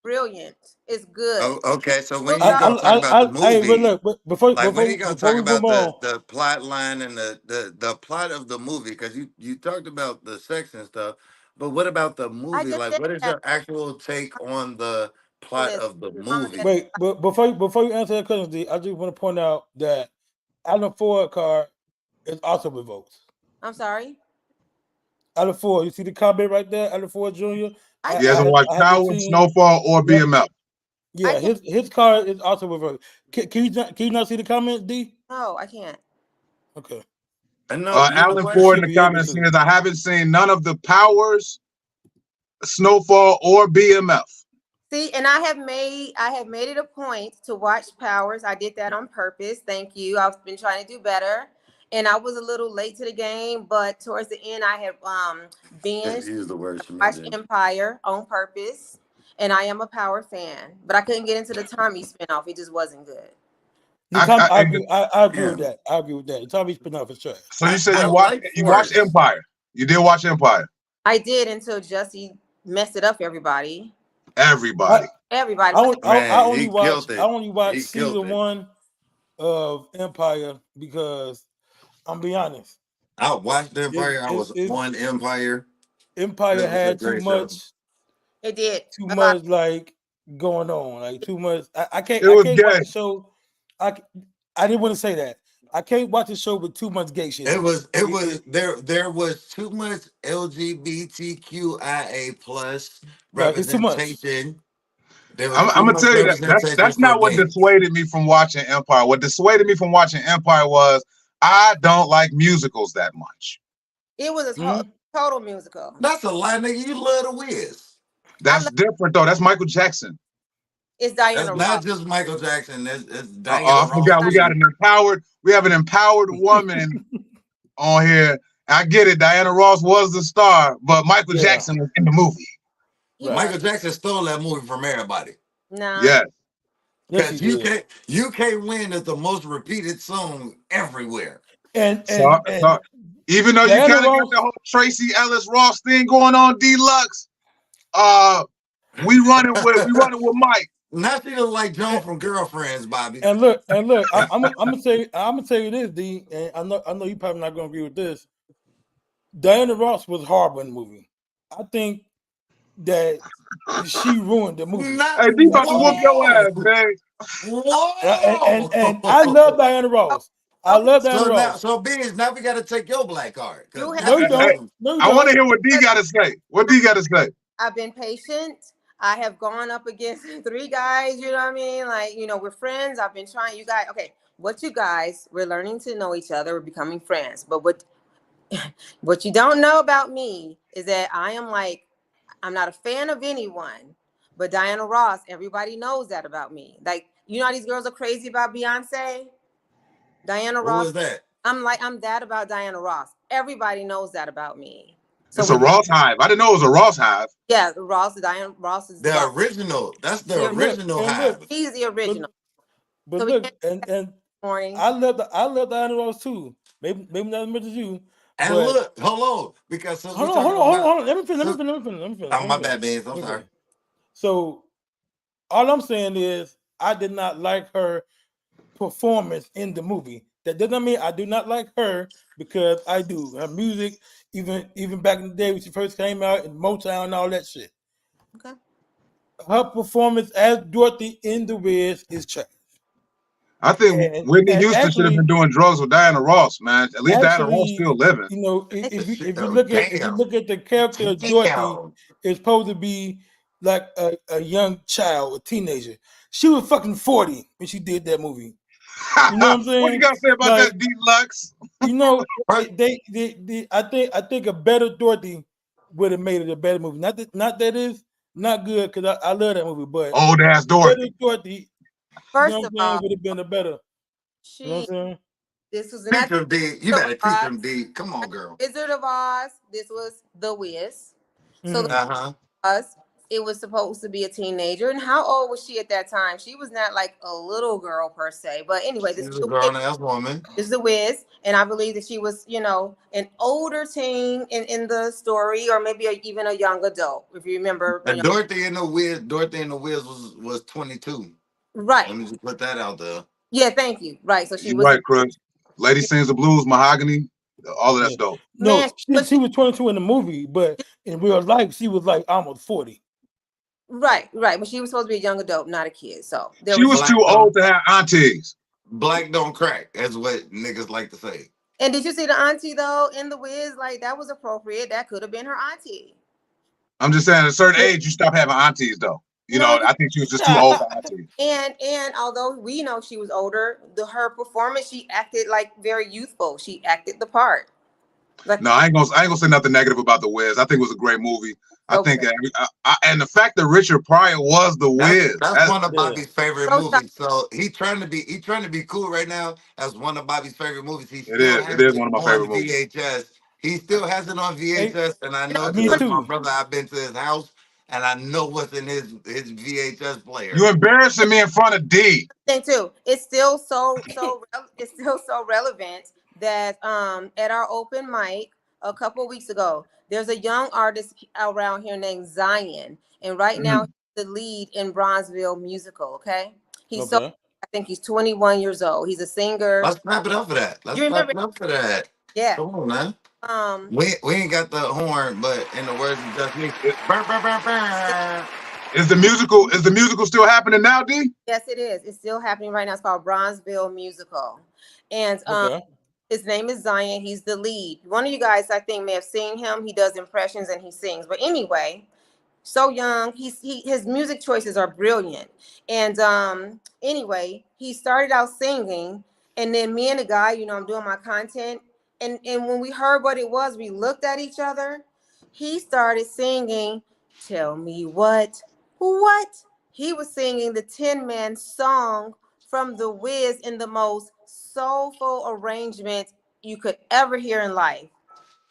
Brilliant. It's good.
Oh, okay, so when you gonna talk about the movie?
Look, before
when you gonna talk
we
about
move on,
the plot line and the plot of the movie? Because you talked about the sex and stuff, but what about the movie? Like, what is your actual take on the plot of the movie?
wait, but before you answer that question, D, I just want to point out that Alan Ford card is also revoked.
I'm sorry.
Alan Ford, you see the comment right there, Alan Ford Jr.
He hasn't watched Coward, Snowfall, or BMF.
Yeah, his card is also revoked. Can you not see the comment, D?
No, I can't.
Okay.
And no, you know
Alan
what?
Ford in
Should
the
be able
comments
to.
says, I haven't seen none of the Powers, Snowfall, or BMF.
See, and I have made it a point to watch Powers. I did that on purpose. Thank you. I've been trying to do better. And I was a little late to the game, but towards the end I have binged
Use the word she
watched
meant.
Empire on purpose. And I am a Power fan. But I couldn't get into the Tommy spinoff. It just wasn't good.
I agree with
Yeah.
that. I agree with that. The Tommy spinoff is trash.
So you said
I
you
like
watched
Forrest.
Empire. You did watch Empire.
I did until Jussie messed it up for everybody.
Everybody.
Everybody.
I
Man,
only
he
watched
killed it.
I only watched
He killed
season
it.
1 of Empire because I'm be honest.
I watched Empire. I was
It's
on Empire.
Empire
It was a
had too
great show.
It did.
too
A lot.
much like going on, like too much. I can't
It was
watch
gay.
the show. I didn't want to say that. I can't watch the show with too much gay shit.
It was there was too much LGBTQIA plus
Right, it's too much.
representation. There was
I'm
too
gonna
much
tell you
representation
that's
for
not what
gays.
dissuaded me from watching Empire. What dissuaded me from watching Empire was I don't like musicals that much.
It was a
Mhm.
total musical.
That's a lie, nigga. You love the Wiz.
That's different though. That's Michael Jackson.
It's
That's
Diana
not
Ross.
just Michael Jackson. It's
I
Diana
forgot
Ross.
we got an empowered. We have an empowered woman on here. I get it. Diana Ross was the star, but Michael
Yeah.
Jackson was in the movie.
He
Right.
was.
Michael Jackson stole that movie from everybody.
Nah.
Yes.
Yes,
Because
he did.
you can't win as the most repeated song everywhere.
And
So even though you
Diana
kind of got
Ross-
the whole Tracy Ellis Ross thing going on, Deluxe, we running with Mike.
Now she look like Joan from Girlfriends, Bobby.
And look, I'm gonna tell you this, D. And I know you probably not gonna agree with this. Diana Ross was horrible in the movie. I think that she ruined the movie.
Hey, D about to whoop your ass, man.
Whoa!
And I love Diana Ross. I love Diana
So now,
Ross.
so Biz, now we got to take your black card.
You
No, you
have-
don't. No, you
I want to
don't.
hear what D got to say. What D got to say?
I've been patient. I have gone up against 3 guys, you know what I mean? Like, we're friends. I've been trying. You guys, okay, we're learning to know each other. We're becoming friends. But what you don't know about me is that I'm not a fan of anyone, but Diana Ross, everybody knows that about me. Like, how these girls are crazy about Beyonce? Diana
Who
Ross.
was that?
I'm that about Diana Ross. Everybody knows that about me. So
It's a Ross hive. I didn't know it was a Ross hive.
Yeah, Diana Ross is
The original. That's the
Yeah,
original
look,
hive.
He's the original.
But
So we
look, and
Morning.
I love Diana Ross too. Maybe not as much as you.
And
but-
look, hold on, because since
Hold
we
on.
talking about,
Let me finish.
Oh, my bad, Biz. I'm sorry.
So all I'm saying is I did not like her performance in the movie. That doesn't mean I do not like her, because I do. Her music, even back in the day when she first came out in Motown and all that shit.
Okay.
Her performance as Dorothy in The Wiz is trash.
I think
And-
Whitney
and
Houston should have
actually-
been doing drugs with Diana Ross, man. At least Diana Ross
Actually,
still living.
You know, if you
Damn.
look at the character of Dorothy,
Damn.
it's supposed to be like a young child, a teenager. She was fucking 40 when she did that movie. You know what I'm saying?
What you got to say about
Like-
that, Deluxe?
You know,
Right.
I think a better Dorothy would have made it a better movie. Not that it's not good, because I love that movie, but
Old ass Dorothy.
better Dorothy,
First
you know
of
what I'm saying,
all,
would have been a better. You know what I'm saying?
this was
Teach
not
them, D. You better teach them, D. Come on, girl.
Wizard of Oz. This was The Wiz. So
Mhm.
The
Uh-huh.
Oz, it was supposed to be a teenager. And how old was she at that time? She was not like a little girl per se. But anyway, this
She's
is
a
The
grown
Wiz.
ass woman.
This is The Wiz. And I believe that she was, an older teen in the story, or maybe even a young adult, if you remember.
And Dorothy in the Wiz was 22.
Right.
Let me just put that out there.
Yeah, thank you. Right. So she
You
was
right, Chris. Lady Sings the Blues, Mahogany, all of that's dope.
No,
Man,
she was 22 in the movie, but in real life, she was like almost 40.
right. But she was supposed to be a young adult, not a kid. So
She was too old to have aunties.
Black don't crack. That's what niggas like to say.
And did you see the auntie though in The Wiz? Like, that was appropriate. That could have been her auntie.
I'm just saying, at a certain age, you stop having aunties, though. You know, I think she was just too old for Auntie.
And although we know she was older, her performance, she acted like very youthful. She acted the part. Like,
No, I ain't gonna say nothing negative about The Wiz. I think it was a great movie. I think, and the fact that Richard Pryor was The Wiz.
That's one of
yeah.
Bobby's favorite movies. So he trying to be cool right now. That's one of Bobby's favorite movies. He still
It is one of my favorite
on
movies.
VHS. He still has it on VHS, and I know
Me
because
too.
my brother, I've been to his house, and I know what's in his VHS player.
You embarrassing me in front of D.
Thing too, it's still so relevant that at our open mic a couple of weeks ago, there's a young artist around here named Zion, and right now he's the lead in Bronzeville musical. Okay, he's I think he's 21 years old. He's a singer.
Let's clap it up for that. Let's clap it up for that.
Yeah.
Come on, man. We ain't got the horn, but in the words of Just Me,
Is the musical still happening now, D?
Yes, it is. It's still happening right now. It's called Bronzeville Musical, and his name is Zion. He's the lead. One of you guys, I think, may have seen him. He does impressions and he sings. But anyway, so young. His music choices are brilliant. And anyway, he started out singing, and then me and the guy, you know, I'm doing my content, and when we heard what it was, we looked at each other. He started singing, "Tell Me What." He was singing the Tin Man song from The Wiz in the most soulful arrangement you could ever hear in life.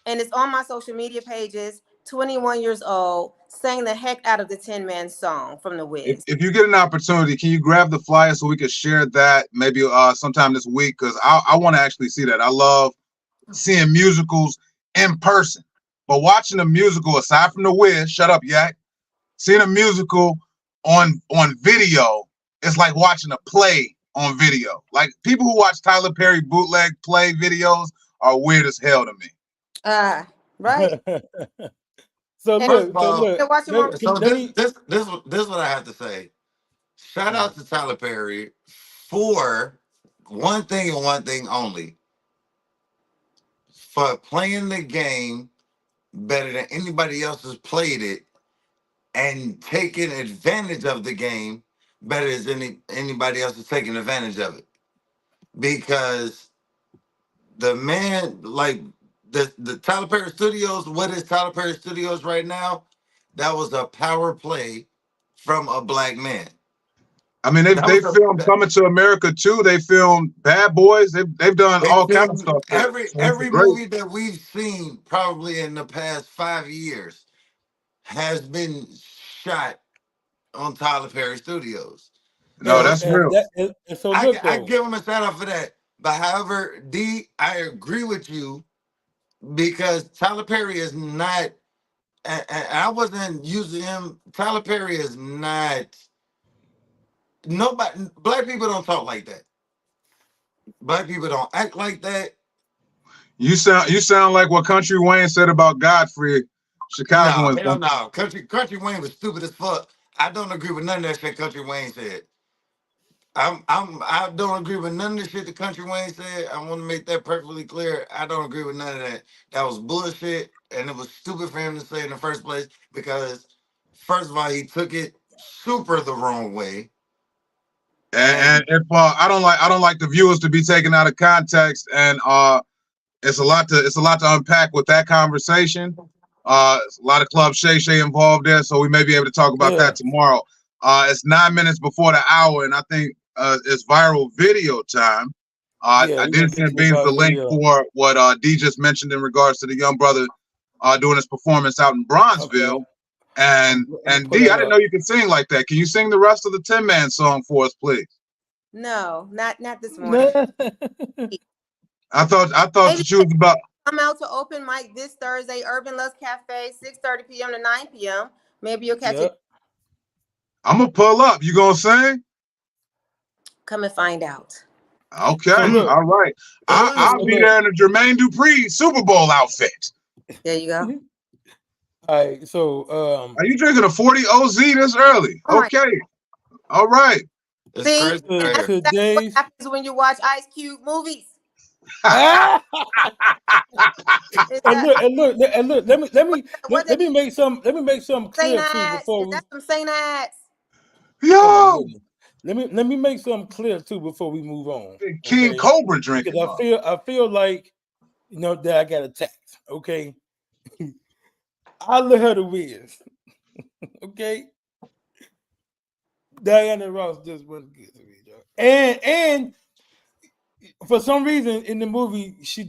And it's on my social media pages. 21 years old, sang the heck out of the Tin Man song from The Wiz.
If you get an opportunity, can you grab the flyer so we can share that maybe sometime this week? Because I want to actually see that. I love seeing musicals in person. But watching a musical, aside from The Wiz, shut up, Yak, seeing a musical on video, it's like watching a play on video. Like, people who watch Tyler Perry bootleg play videos are weird as hell to me.
Right.
So this what I have to say. Shout out to Tyler Perry for one thing and one thing only. For playing the game better than anybody else has played it and taking advantage of the game better than anybody else is taking advantage of it. Because the man, like the Tyler Perry Studios, what is Tyler Perry Studios right now? That was a power play from a black man.
I mean, they filmed Coming to America too. They filmed Bad Boys. They've done all kinds of stuff.
Every movie that we've seen probably in the past 5 years has been shot on Tyler Perry Studios.
No, that's real.
I give him a shout out for that. But however, D, I agree with you because Tyler Perry is not, and I wasn't using him. Tyler Perry is not. Nobody, black people don't talk like that. Black people don't act like that.
You sound like what Country Wayne said about Godfrey. Chicago.
No. Country Wayne was stupid as fuck. I don't agree with none of that shit Country Wayne said. I don't agree with none of the shit that Country Wayne said. I want to make that perfectly clear. I don't agree with none of that. That was bullshit, and it was stupid for him to say in the first place because, first of all, he took it super the wrong way.
And if I don't like the viewers to be taken out of context, and it's a lot to unpack with that conversation. A lot of Club Shay Shay involved there, so we may be able to talk about that tomorrow. It's 9 minutes before the hour, and I think it's viral video time. I did send Beans the link for what D just mentioned in regards to the young brother doing his performance out in Bronzeville. Okay. And D, I didn't know you could sing like that. Can you sing the rest of the Tin Man song for us, please?
No, not this morning.
I thought that you was about.
Come out to open mic this Thursday, Urban Lust Cafe, 6:30 p.m. to 9 p.m. Maybe you'll catch it.
I'm gonna pull up. You gonna sing?
Come and find out.
Okay, all right. I'll be there in a Jermaine Dupri Super Bowl outfit.
There you go.
All right, so
are you drinking a 40 OZ this early? Okay, all right.
See, what happens when you watch Ice Cube movies.
and look. Let me make some clear too before we.
That's some Saint Ads.
Yo,
Let me make something clear too before we move on.
King Cobra drinking.
Because I feel like that I got attacked. Okay. I let her to win. Okay. Diana Ross just wasn't good to me, Joe. And for some reason in the movie, she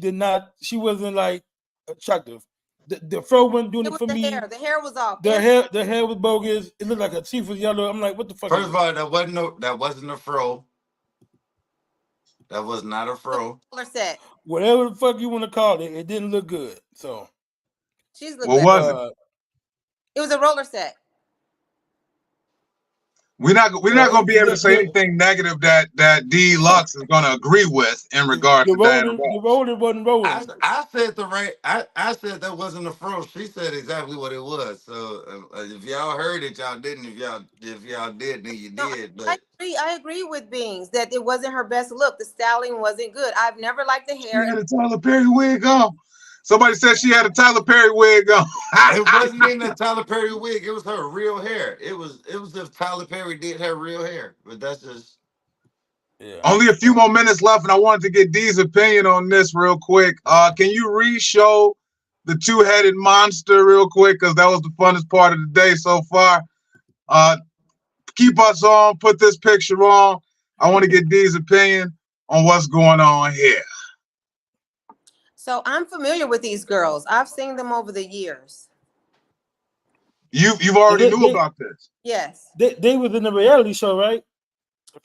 wasn't like attractive. The fro wasn't doing it for me.
The hair was off.
The hair was bogus. It looked like her teeth was yellow. I'm like, what the fuck?
First of all, that wasn't a fro. That was not a fro.
Roller set.
Whatever the fuck you want to call it, it didn't look good. So
she's
what was it?
It was a roller set.
We're not gonna be able to say anything negative that D Lux is gonna agree with in regards to that.
The roller wasn't rolling.
I said I said that wasn't a fro. She said exactly what it was. So if y'all heard it, y'all didn't. If y'all did, then you did. But
I agree with Beans that it wasn't her best look. The styling wasn't good. I've never liked the hair.
She had a Tyler Perry wig on. Somebody said she had a Tyler Perry wig on.
It wasn't even a Tyler Perry wig. It was her real hair. It was if Tyler Perry did her real hair. But that's just
Only a few more minutes left, and I wanted to get D's opinion on this real quick. Can you re-show the two-headed monster real quick? Because that was the funnest part of the day so far. Keep us on. Put this picture on. I want to get D's opinion on what's going on here.
So I'm familiar with these girls. I've seen them over the years.
You've already knew about this.
Yes.
They was in a reality show, right?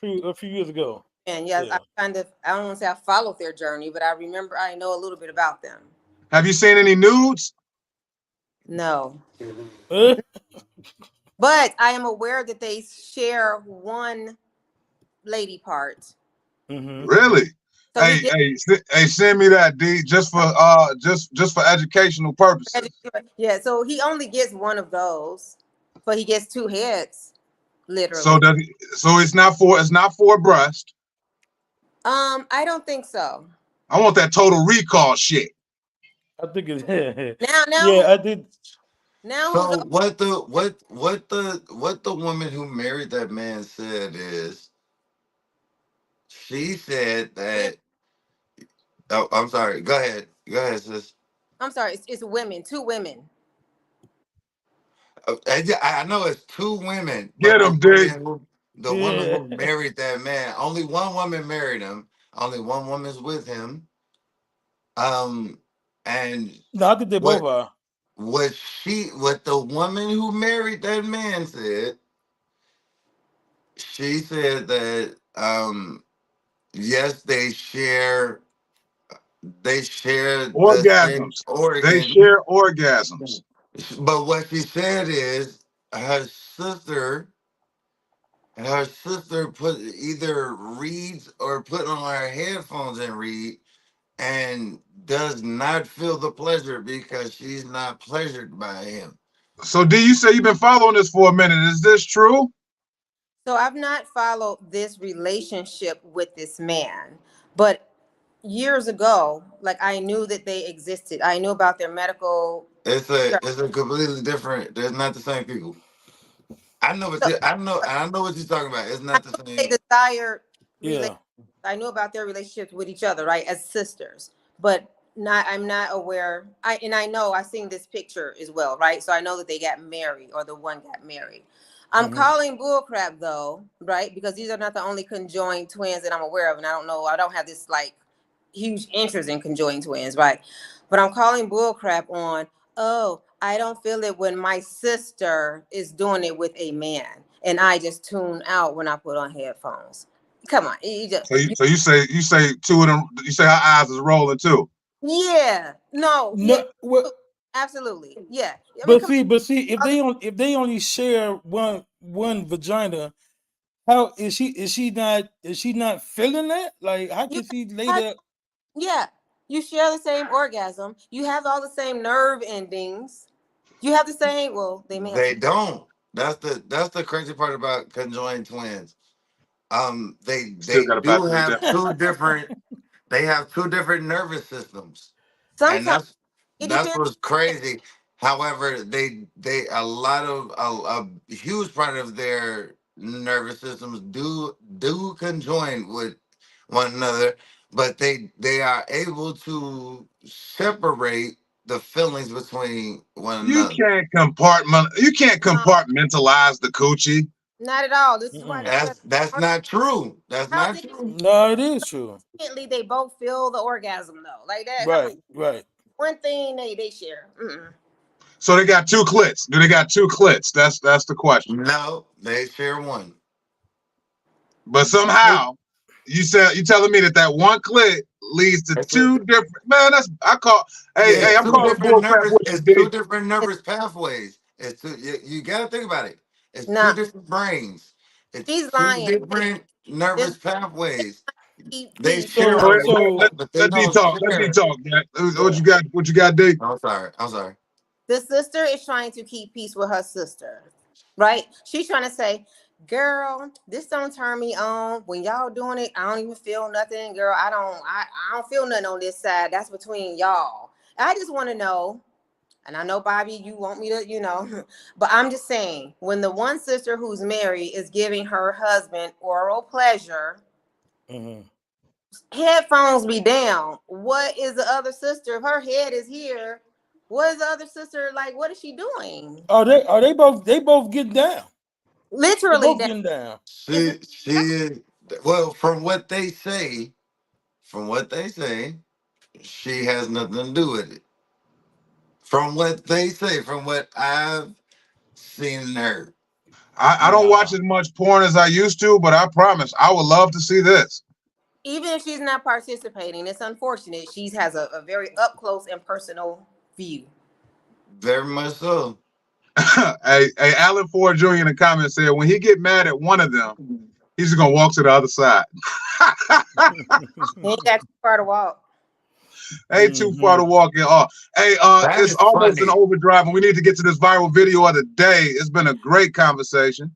A few years ago.
And yes, yeah. I don't want to say I followed their journey, but I know a little bit about them.
Have you seen any nudes?
No. But I am aware that they share one lady part.
Mm-hmm. Really? So hey, send me that, D, just for educational purposes.
Yeah, so he only gets one of those, but he gets two heads, literally.
So it's not for a breast.
I don't think so.
I want that Total Recall shit.
I think it's
now.
Yeah, I did.
Now,
so what the woman who married that man said is, she said that. Oh, I'm sorry. Go ahead, sis.
I'm sorry. It's women. Two women.
I know it's two women.
Get them, dude.
The woman who married that man. Only one woman married him. Only one woman's with him. And
no, I think they both are.
What the woman who married that man said, she said that yes, they share
orgasms. They share orgasms.
But what she said is her sister either reads or put on her headphones and read, and does not feel the pleasure because she's not pleasured by him.
So D, you say you've been following this for a minute. Is this true?
So I've not followed this relationship with this man, but years ago, like I knew that they existed. I knew about their medical.
It's a completely different. They're not the same people. I know what you're talking about. It's not the same.
They desire. Yeah. I knew about their relationships with each other, right, as sisters, but I'm not aware. I know I've seen this picture as well, right? So I know that they got married, or the one got married. I'm calling bullcrap though, right? Because these are not the only conjoined twins that I'm aware of, and I don't have this like huge interest in conjoined twins, right? But I'm calling bullcrap on, I don't feel it when my sister is doing it with a man, and I just tune out when I put on headphones. Come on,
so you say two of them. You say her eyes is rolling too.
Yeah, no,
what?
Absolutely, yeah.
But see, if they only share one vagina, how is she not feeling that? Like, how can she later?
Yeah, you share the same orgasm. You have all the same nerve endings. You have the same. Well, they
don't. That's the crazy part about conjoined twins. They do have two different. They have two different nervous systems.
Sometimes
and that's what's crazy. However, they a huge part of their nervous systems do conjoin with one another, but they are able to separate the feelings between one
You
another.
can't compartmentalize the coochie.
Not at all. This is why they said
That's not true. That's
how
not true.
No, it is true.
instantly they both feel the orgasm though. Like that.
Right, right.
One thing they share.
So they got 2 clits. Do they got 2 clits? That's the question.
No, they share one.
But somehow you telling me that one clit leads to
It's
2 different, man. I'm calling bullcrap with
It's
you,
two
D.
different nervous pathways. It's two. You gotta think about it. It's
Nah.
2 different brains. It's
She's
2
lying.
different nervous pathways.
Keep
They
peace.
share
So-
a
so-
brain, but they
Let me
don't
talk.
share.
Let me talk, man. What you got? What you got, D?
I'm sorry.
The sister is trying to keep peace with her sister, right? She's trying to say, girl, this don't turn me on. When y'all doing it, I don't even feel nothing. Girl, I don't feel nothing on this side. That's between y'all. I just want to know, and I know, Bobby, you want me to, but I'm just saying, when the one sister who's married is giving her husband oral pleasure, headphones be down. What is the other sister? If her head is here, what is the other sister like? What is she doing?
Are they both getting down?
Literally
Both
down.
getting down.
She is, well, from what they say, she has nothing to do with it. From what they say, from what I've seen and heard.
I don't watch as much porn as I used to, but I promise I would love to see this.
Even if she's not participating, it's unfortunate. She has a very up close and personal view.
Very much so.
Hey, Alan Ford Jr. in the comments said when he get mad at one of them, he's just gonna walk to the other side.
Ain't got too far to walk.
Ain't too far to walk in. Hey, it's almost an overdrive, and we need to get to this viral video of the day. It's been a great conversation.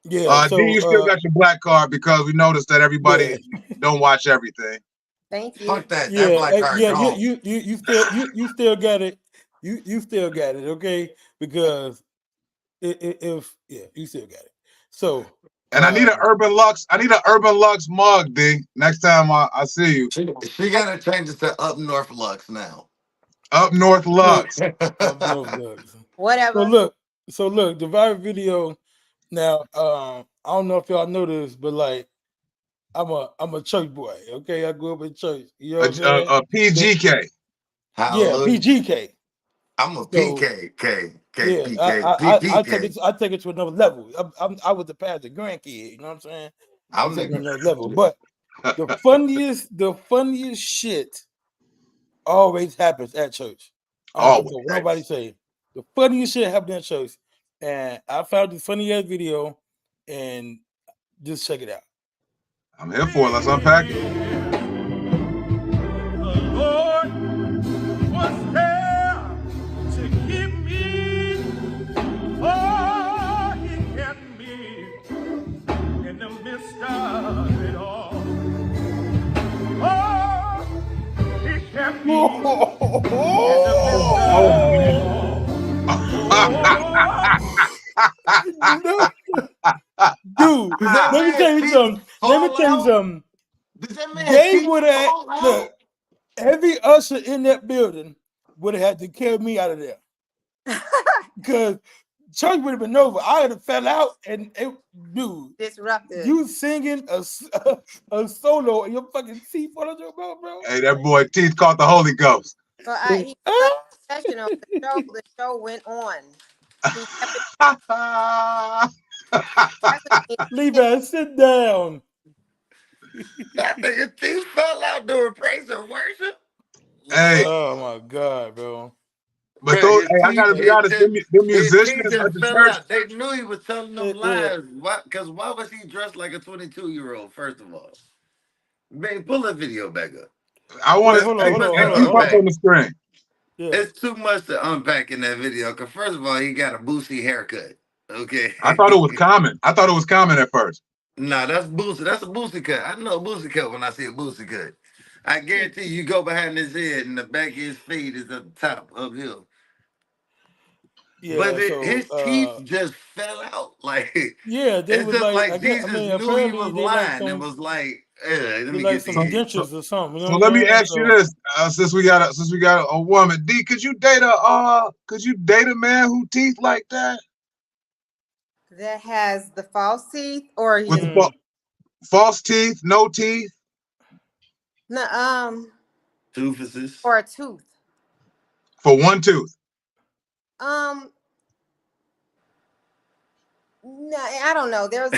Yeah.
D, you still got your black card because we noticed that everybody don't watch everything.
Thank you.
Fuck that.
Yeah,
That black card gone.
you still got it. You still got it, okay? Because if you still got it. So
and I need an Urban Lux. I need an Urban Lux mug, D. Next time I see you.
She gotta change it to Up North Lux now.
Up North Lux.
Up North Lux.
Whatever.
So look, the viral video. Now, I don't know if y'all know this, but like, I'm a church boy. Okay, I grew up in church. You know what I'm saying?
A PGK.
Yeah, PGK.
I'm a PK.
I take it to another level. I was the pastor grandkid. You know what I'm saying? I'm taking another level. But the funniest shit always happens at church. What nobody say. The funniest shit happened at church, and I found the funniest video, and just check it out.
I'm here for it. Let's unpack it.
Dude, let me tell you something. They would have look. Every usher in that building would have had to carry me out of there because church would have been over. I would have fell out and dude,
disrupted.
You singing a solo and your fucking teeth falling out, bro.
Hey, that boy teeth caught the Holy Ghost.
So he was professional. The show went on.
Levi, sit down.
That nigga teeth fell out during praise and worship.
Hey.
Oh my God, bro.
But those, I gotta be honest, the musicians at the church.
They knew he was telling them lies. Because why was he dressed like a 22-year-old? First of all, man, pull that video back up.
I want to keep up on the screen.
Yeah.
It's too much to unpack in that video. Because first of all, he got a Boosie haircut. Okay.
I thought it was common. At first.
Nah, that's Boosie. That's a Boosie cut. I know a Boosie cut when I see a Boosie cut. I guarantee you go behind his head and the back of his feet is at the top uphill.
Yeah,
But
so
his teeth just fell out. Like
yeah, they
it's
was
just
like, I
like
guess, I
Jesus
mean,
knew he was
apparently
lying and was like, let me get
some
So,
these.
so,
dentures or something. You know
so
what
let me
I'm saying?
ask you this: since we got a woman, D, could you date a man who teeth like that
That has the false teeth, or he
with
just
the
Mm.
false teeth, no teeth?
no,
Toofuses.
or a tooth.
For one tooth.
Um, no, I don't know. There's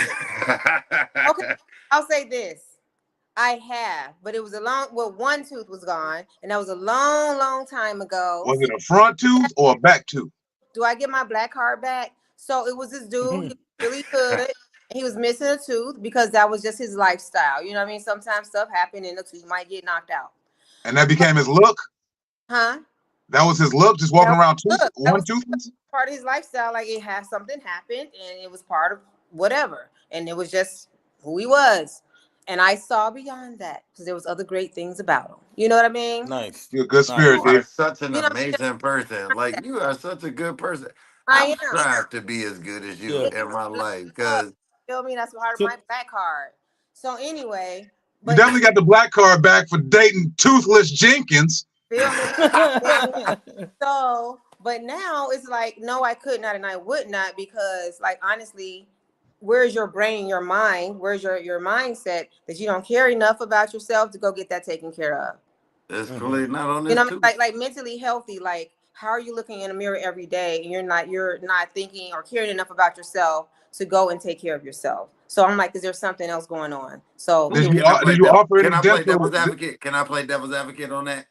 okay. I'll say this. I have, but it was one tooth was gone, and that was a long, long time ago.
Was it a front tooth or a back tooth?
Do I get my black card back? So it was this dude, he was really good. And he was missing a tooth because that was just his lifestyle. You know what I mean? Sometimes stuff happen and the tooth might get knocked out.
And that became his look?
Huh?
That was his look, just walking around
That
one
was
toothless?
part of his lifestyle. Like it had something happened and it was part of whatever. And it was just who he was. And I saw beyond that because there was other great things about him. You know what I mean?
Nice.
You're a good spirit,
You are
D.
such an
You know,
amazing person. Like you are such a good person.
I
I'm
am.
strive to be as good as you
Yeah.
in my life because
Feel me? That's part of
So-
my black card. So anyway,
You
but
definitely got the black card back for dating toothless Jenkins.
feel me? So, but now it's like, no, I could not and I would not because, like, honestly, where's your brain, your mind? Where's your mindset that you don't care enough about yourself to go get that taken care of?
it's clearly not on
You
this
know,
too.
like mentally healthy. Like, how are you looking in the mirror every day and you're not thinking or caring enough about yourself to go and take care of yourself? So I'm like, is there something else going on? So
Did
Can
you
I play
offer
can
any
I play
dental?
devil's advocate? Can I play devil's advocate on that?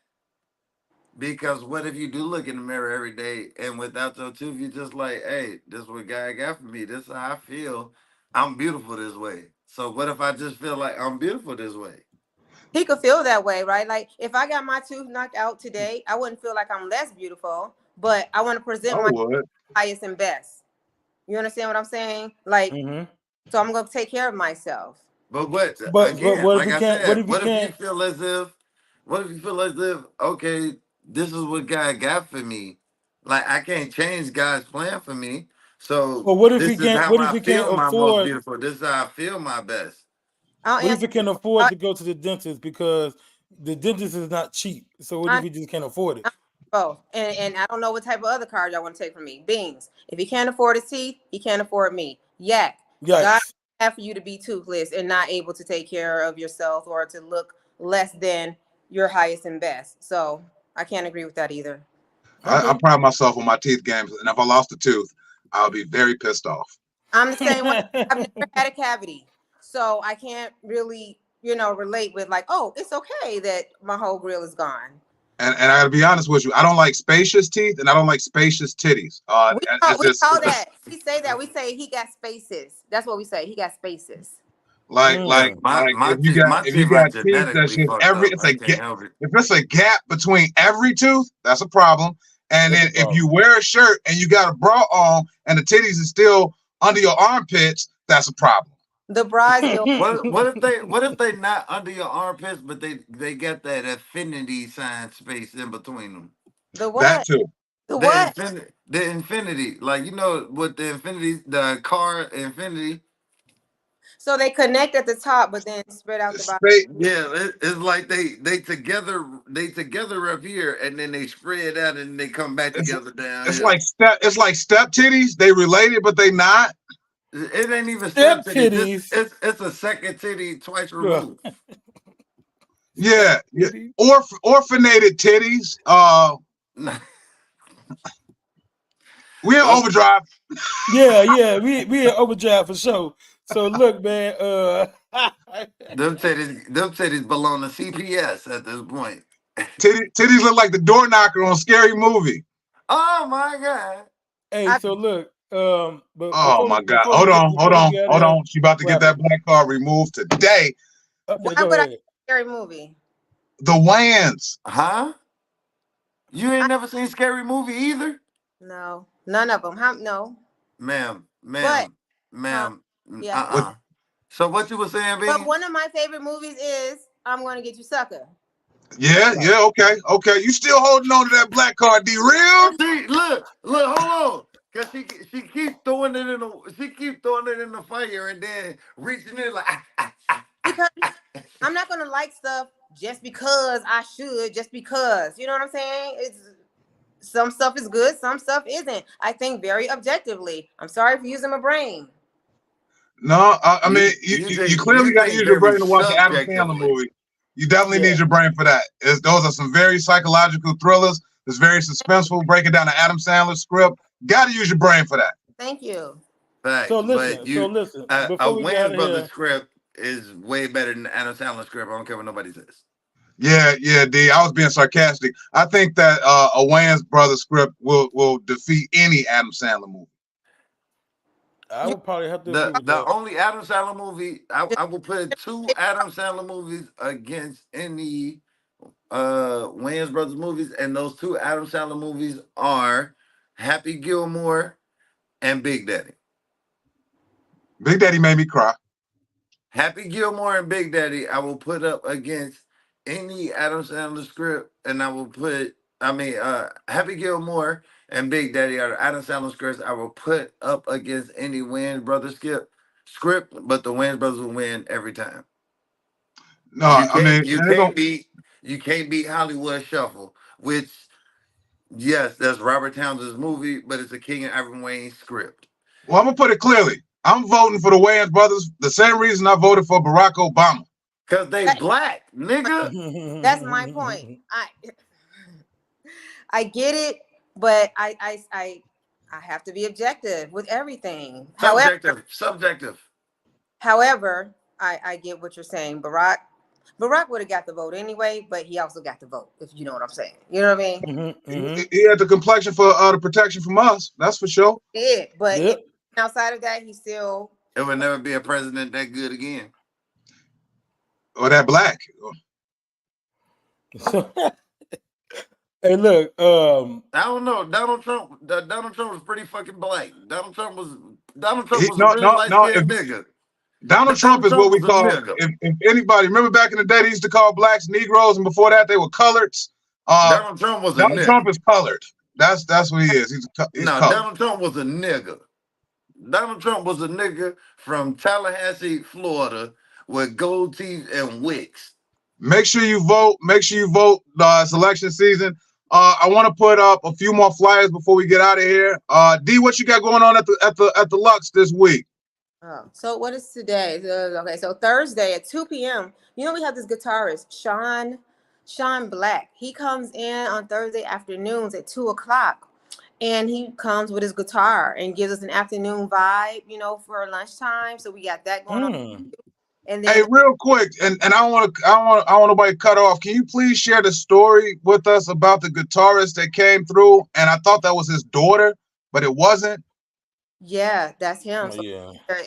Because what if you do look in the mirror every day and without your tooth, you just like, hey, this is what God got for me. This is how I feel. I'm beautiful this way. So what if I just feel like I'm beautiful this way?
he could feel that way, right? Like if I got my tooth knocked out today, I wouldn't feel like I'm less beautiful, but I want to present
I
my
would.
highest and best. You understand what I'm saying? Like, so I'm gonna take care of myself.
But what
but
again,
what if
like
you
I
can't? What
said,
if you can't?
what if you feel as if, okay, this is what God got for me. Like I can't change God's plan for me. So
Well, what if you
this is
can't?
how
What if
I
you can't
feel my most
afford?
beautiful. This is how I feel my best.
I'll
What if
answer
you can afford to go to the dentist because the dentist is not cheap? So what if you just can't afford it?
both. And I don't know what type of other card y'all want to take from me. Beans. If he can't afford his teeth, he can't afford me. Yak. God
Yikes.
have for you to be toothless and not able to take care of yourself or to look less than your highest and best. So I can't agree with that either.
I pride myself on my teeth game, and if I lost a tooth, I'll be very pissed off.
I'm the same way. I've never had a cavity. So I can't really, relate with like, oh, it's okay that my whole grill is gone.
And I gotta be honest with you, I don't like spacious teeth and I don't like spacious titties.
We call that. We say that. We say he got spaces. That's what we say. He got spaces.
like
My
if you got
teeth are
teeth that's
genetically
just
fucked
every
up.
it's
I
a
can't help it.
if it's a gap between every tooth, that's a problem. And
That's
then
a
if you wear a shirt and you got a bra on and the titties is still under your armpits, that's a problem.
The bras.
What if they not under your armpits, but they got that infinity sign space in between them?
The
That
what?
too.
The what?
The infinity, like with the infinity, the car infinity.
So they connect at the top, but then spread out the bottom.
Yeah, it's like they together up here, and then they spread out, and they come back together down.
It's like step titties. They related, but they not.
It ain't even
Step
step titty.
titties.
It's a second titty twice removed.
Yeah. Orphanated titties. We in overdrive.
Yeah, we in overdrive for sure. So look, man,
Them titties belong to CPS at this point.
Titties look like the door knocker on Scary Movie.
Oh my God.
hey, so look, but
Oh my God. Hold on. She about to get that black card removed today.
Okay,
Why
go
would I
ahead.
scary movie?
The Wayans.
Huh? You ain't never seen Scary Movie either?
No, none of them. No.
Ma'am.
Yeah.
So what you were saying, B?
But one of my favorite movies is I'm Gonna Get You Sucker.
Yeah, okay. You still holding on to that black card, D real?
See, look, hold on. Cause she keeps throwing it in the fire and then reaching in like
Because I'm not gonna like stuff just because I should, just because. You know what I'm saying? It's some stuff is good, some stuff isn't. I think very objectively. I'm sorry for using my brain.
No, I mean, you clearly got to use your brain to watch the Adam Sandler movie. You definitely need your brain for that. Those are some very psychological thrillers. It's very suspenseful, breaking down the Adam Sandler script. Got to use your brain for that.
Thank you.
Facts,
So listen,
a
before we get out
Wayans
of
Brothers
here,
script is way better than the Adam Sandler script. I don't care what nobody says.
Yeah, D. I was being sarcastic. I think that a Wayans Brothers script will defeat any Adam Sandler movie.
I would probably have to agree with
The
that.
only Adam Sandler movie I will put 2 Adam Sandler movies against any Wayans Brothers movies, and those 2 Adam Sandler movies are Happy Gilmore and Big Daddy.
Big Daddy made me cry.
Happy Gilmore and Big Daddy I will put up against any Adam Sandler script, and I will put Happy Gilmore and Big Daddy are the Adam Sandler scripts I will put up against any Wayans Brothers script, but the Wayans Brothers will win every time.
No,
you can't beat Hollywood Shuffle, which yes, that's Robert Townsend's movie, but it's a King and Ivan Wayne script.
Well, I'm gonna put it clearly. I'm voting for the Wayans Brothers the same reason I voted for Barack Obama.
Cause they black, nigga.
That's my point. I get it, but I have to be objective with everything.
Subjective.
However, I get what you're saying. Barack would have got the vote anyway, but he also got the vote, if you know what I'm saying. You know what I mean?
He had the complexion for the protection from us. That's for sure.
Yeah, but outside of that, he still.
It would never be a president that good again.
Or that black.
Hey, look.
I don't know. Donald Trump was pretty fucking black. Donald Trump was a really light-skinned nigga.
Donald Trump is what we call. If anybody remember back in the day, they used to call blacks Negroes, and before that, they were coloreds.
Donald Trump was a nigga.
Trump is colored. That's what he is. He's colored.
Donald Trump was a nigga. Donald Trump was a nigga from Tallahassee, Florida, with gold teeth and wigs. Make sure you vote. It's election season. I want to put up a few more flyers before we get out of here. D, what you got going on at the Lux this week?
Oh, so what is today? Okay, so Thursday at 2 p.m. You know we have this guitarist, Sean Black. He comes in on Thursday afternoons at 2:00, and he comes with his guitar and gives us an afternoon vibe, for lunchtime. So we got that going on. And then,
hey, real quick, and I don't want nobody cut off. Can you please share the story with us about the guitarist that came through? And I thought that was his daughter, but it wasn't.
Yeah, that's him.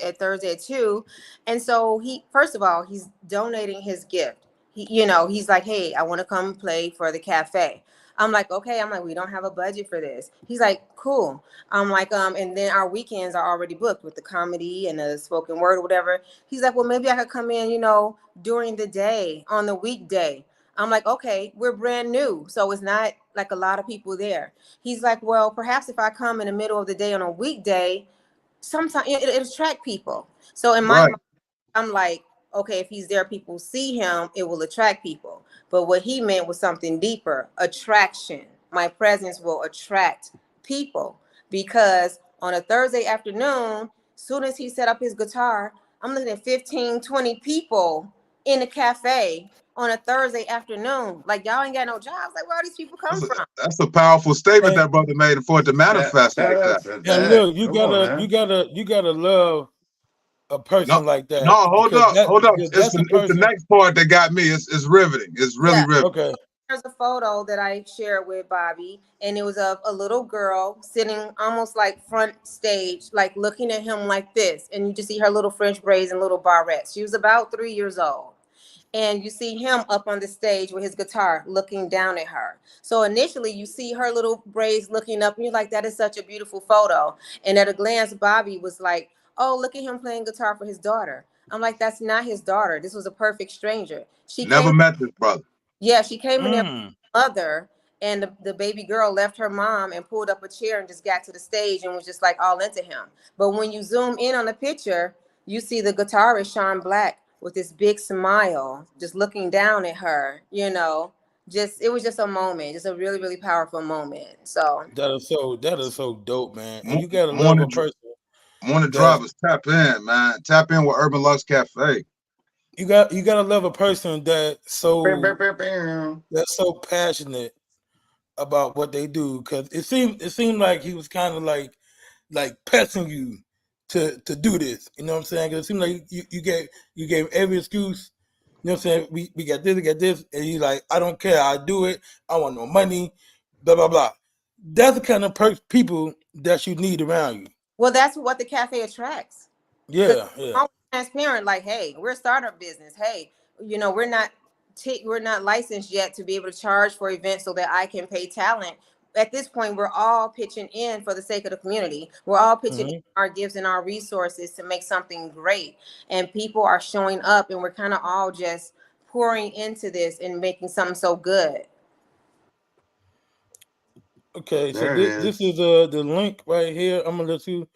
At Thursday at 2. And so first of all, he's donating his gift. He's like, hey, I want to come play for the cafe. I'm like, okay. We don't have a budget for this. He's like, cool. I'm like, and then our weekends are already booked with the comedy and the spoken word or whatever. He's like, well, maybe I could come in, during the day on the weekday. I'm like, okay, we're brand new, so it's not like a lot of people there. He's like, well, perhaps if I come in the middle of the day on a weekday, sometimes it attract people. So in my mind, I'm like, okay, if he's there, people see him, it will attract people. But what he meant was something deeper, attraction. My presence will attract people, because on a Thursday afternoon, soon as he set up his guitar, I'm looking at 15, 20 people in the cafe on a Thursday afternoon. Like, y'all ain't got no jobs. Like, where all these people come from?
That's a powerful statement that brother made for it to manifest like that.
Yeah, look, you gotta love a person like that.
No, hold up. It's the next part that got me. It's riveting. It's really riveting.
Okay.
There's a photo that I shared with Bobby, and it was of a little girl sitting almost like front stage, like looking at him like this. And you just see her little French braids and little barrettes. She was about 3 years old. And you see him up on the stage with his guitar looking down at her. So initially you see her little braids looking up, and you're like, that is such a beautiful photo. And at a glance, Bobby was like, oh, look at him playing guitar for his daughter. I'm like, that's not his daughter. This was a perfect stranger. She
never met this brother.
Yeah, she came in there with her mother, and the baby girl left her mom and pulled up a chair and just got to the stage and was just like all into him. But when you zoom in on the picture, you see the guitarist Sean Black with this big smile, just looking down at her, you know. Just it was just a moment, just a really, really powerful moment. So
That is so dope, man. And
Mo-
you gotta love
Morning,
a person
morning
that's
drivers, tap in, man. Tap in with Urban Lux Cafe.
you gotta love a person that's
Bow, bow, bow.
so passionate about what they do, because it seemed like he was kind of like pressing you to do this. You know what I'm saying? 'Cause it seemed like you gave every excuse. You know what I'm saying? We got this, and you like, I don't care, I do it. I want no money, blah blah blah. That's the kind of people that you need around you.
well, that's what the cafe attracts.
Yeah,
I'm transparent, like, hey, we're a startup business. Hey, you know, we're not licensed yet to be able to charge for events so that I can pay talent. At this point, we're all pitching in for the sake of the community. We're all pitching in our gifts and our resources to make something great. And people are showing up, and we're kind of all just pouring into this and making something so good.
Okay, so
There it
this
is.
is the link right here. I'm gonna let you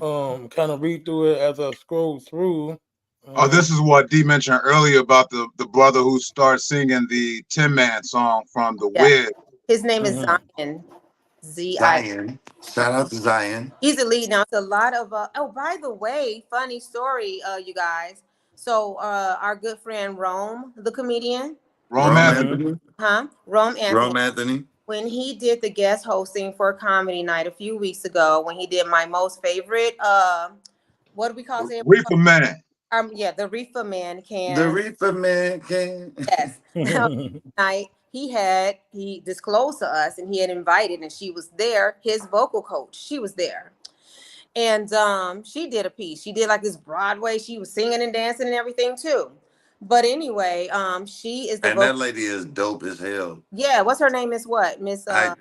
kind of read through it as I scroll through.
Oh, this is what D mentioned earlier about the brother who started singing the Tin Man song from the
Yeah.
Wiz.
His name is
Mhm.
Zion. Z-I.
Zion. Shout out to Zion.
He's the lead now. It's a lot of oh, by the way, funny story, you guys. So our good friend Rome, the comedian,
Rome
Rome
Anthony.
Anthony.
Rome Anthony,
Rome Anthony.
when he did the guest hosting for Comedy Night a few weeks ago, when he did my most favorite, what do we call it?
Reefer Man.
Yeah, the Reefer Man
The
can.
Reefer Man can.
Yes. Night he disclosed to us, and he had invited, and she was there, his vocal coach. She was there. And she did a piece. She did like this Broadway. She was singing and dancing and everything too. But anyway, she is the
And that lady is dope as hell.
Yeah, what's her name? Miss what? Miss
I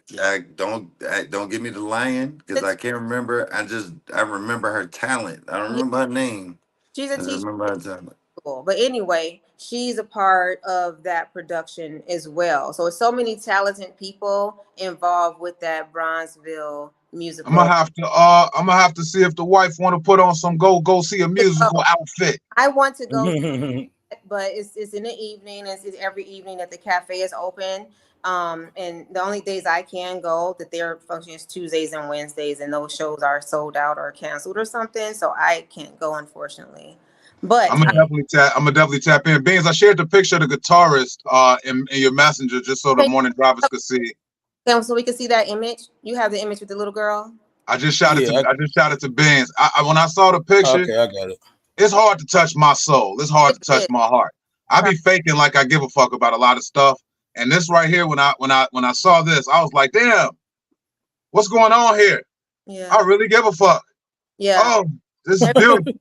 don't give me the lion because I can't remember. I remember her talent. I don't remember her name.
she's
I
a
just
teacher.
remember her talent.
But anyway, she's a part of that production as well. So it's so many talented people involved with that Bronzeville musical.
I'm gonna have to see if the wife want to put on some go see a musical outfit.
I want to go, but it's in the evening. It's every evening that the cafe is open. And the only days I can go that their function is Tuesdays and Wednesdays, and those shows are sold out or canceled or something. So I can't go, unfortunately. But
I'm gonna definitely tap in. Beans, I shared the picture of the guitarist in your messenger just so the morning drivers could see.
so we can see that image. You have the image with the little girl.
I just shouted to Beans. When I saw the picture,
okay, I got it.
It's hard to touch my soul. It's hard to touch my heart. I be faking like I give a fuck about a lot of stuff. And this right here, when I saw this, I was like, damn, what's going on here?
Yeah.
I really give a fuck.
Yeah.
Oh, this is beautiful.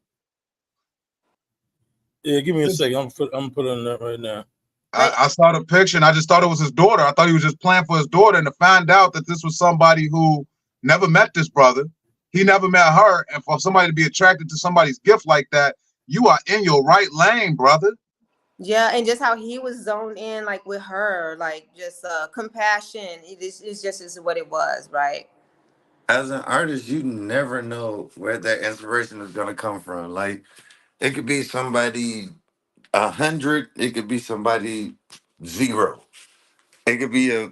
Yeah, give me a second. I'm putting that right now.
I saw the picture and I just thought it was his daughter. I thought he was just playing for his daughter, and to find out that this was somebody who never met this brother, he never met her, and for somebody to be attracted to somebody's gift like that, you are in your right lane, brother.
Yeah, and just how he was zoned in, like with her, like just compassion. It's just what it was, right?
As an artist, you never know where that inspiration is gonna come from. Like it could be somebody 100, it could be somebody 0. It could be a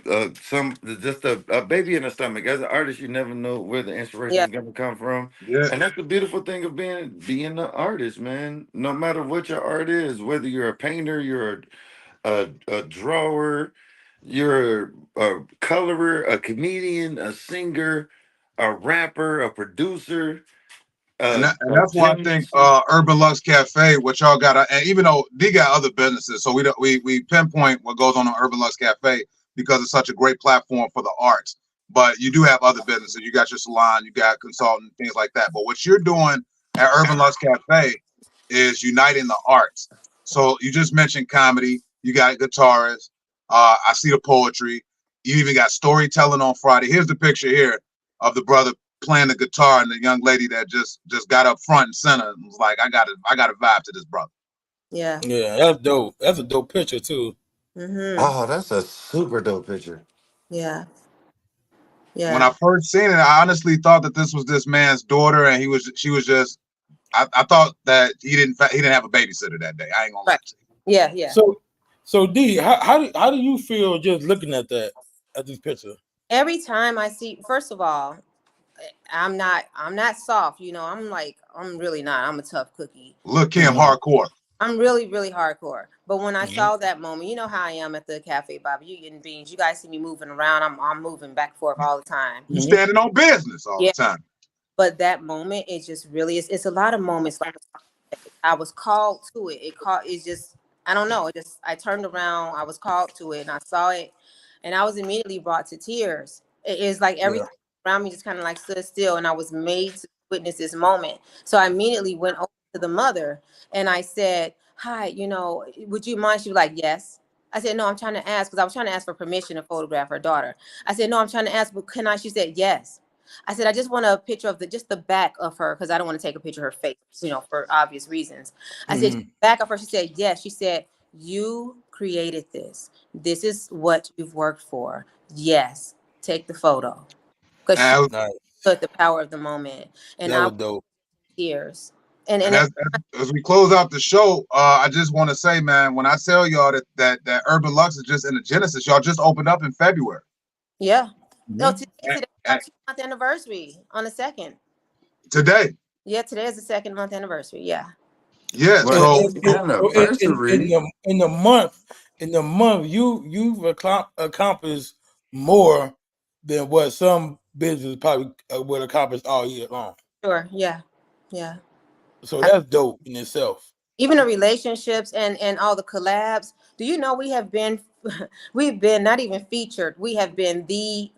baby in the stomach. As an artist, you never know where the inspiration is gonna come from.
Yeah.
And that's the beautiful thing of being an artist, man. No matter what your art is, whether you're a painter, you're a drawer, you're a colorer, a comedian, a singer, a rapper, a producer,
And
a
that's why I think
gymnast.
Urban Lux Cafe, which y'all got, and even though they got other businesses, so we pinpoint what goes on Urban Lux Cafe because it's such a great platform for the arts. But you do have other businesses. You got your salon, you got consultant, things like that. But what you're doing at Urban Lux Cafe is uniting the arts. So you just mentioned comedy. You got guitarists. I see the poetry. You even got storytelling on Friday. Here's the picture here of the brother playing the guitar and the young lady that just got up front and center and was like, I got a vibe to this brother.
Yeah.
Yeah, that's dope. That's a dope picture too.
Mm-hmm.
Oh, that's a super dope picture.
Yeah.
When I first seen it, I honestly thought that this was this man's daughter, and she was just. I thought that he didn't have a babysitter that day. I ain't gonna lie to you.
Yeah.
So D, how do you feel just looking at this picture?
Every time I see, first of all, I'm not soft, you know. I'm really not. I'm a tough cookie.
Look, Kim, hardcore.
I'm really, really hardcore. But when I saw that moment, you know how I am at the Cafe Bobby. You getting beans. You guys see me moving around. I'm moving back and forth all the time.
You standing on business all the time.
But that moment, it just really is. It's a lot of moments like I was called to it. It's just, I don't know. I turned around. I was called to it, and I saw it, and I was immediately brought to tears. It's like everything around me just kind of like stood still, and I was made to witness this moment. So I immediately went over to the mother, and I said, "Hi, you know, would you mind?" She was like, "Yes." I said, "No, I'm trying to ask," because I was trying to ask for permission to photograph her daughter. I said, "No, I'm trying to ask, but can I?" She said, "Yes." I said, "I just want a picture of just the back of her, because I don't want to take a picture of her face, you know, for obvious reasons." I said, "Back of her." She said, "Yes." She said, "You created this. This is what you've worked for. Yes, take the photo." Because she put the power of the moment, and
that was dope.
Tears.
And as we close out the show, I just want to say, man, when I tell y'all that Urban Lux is just in the genesis, y'all just opened up in February.
Yeah. No, today our 2-month anniversary on the 2nd.
Today.
Yeah, today is the 2nd month anniversary. Yeah.
Yeah.
Well,
So
in the month, you've accomplished more than what some businesses probably would accomplish all year long.
Sure. Yeah.
So that's dope in itself.
Even the relationships and all the collabs. Do you know we've been not even featured. We have been in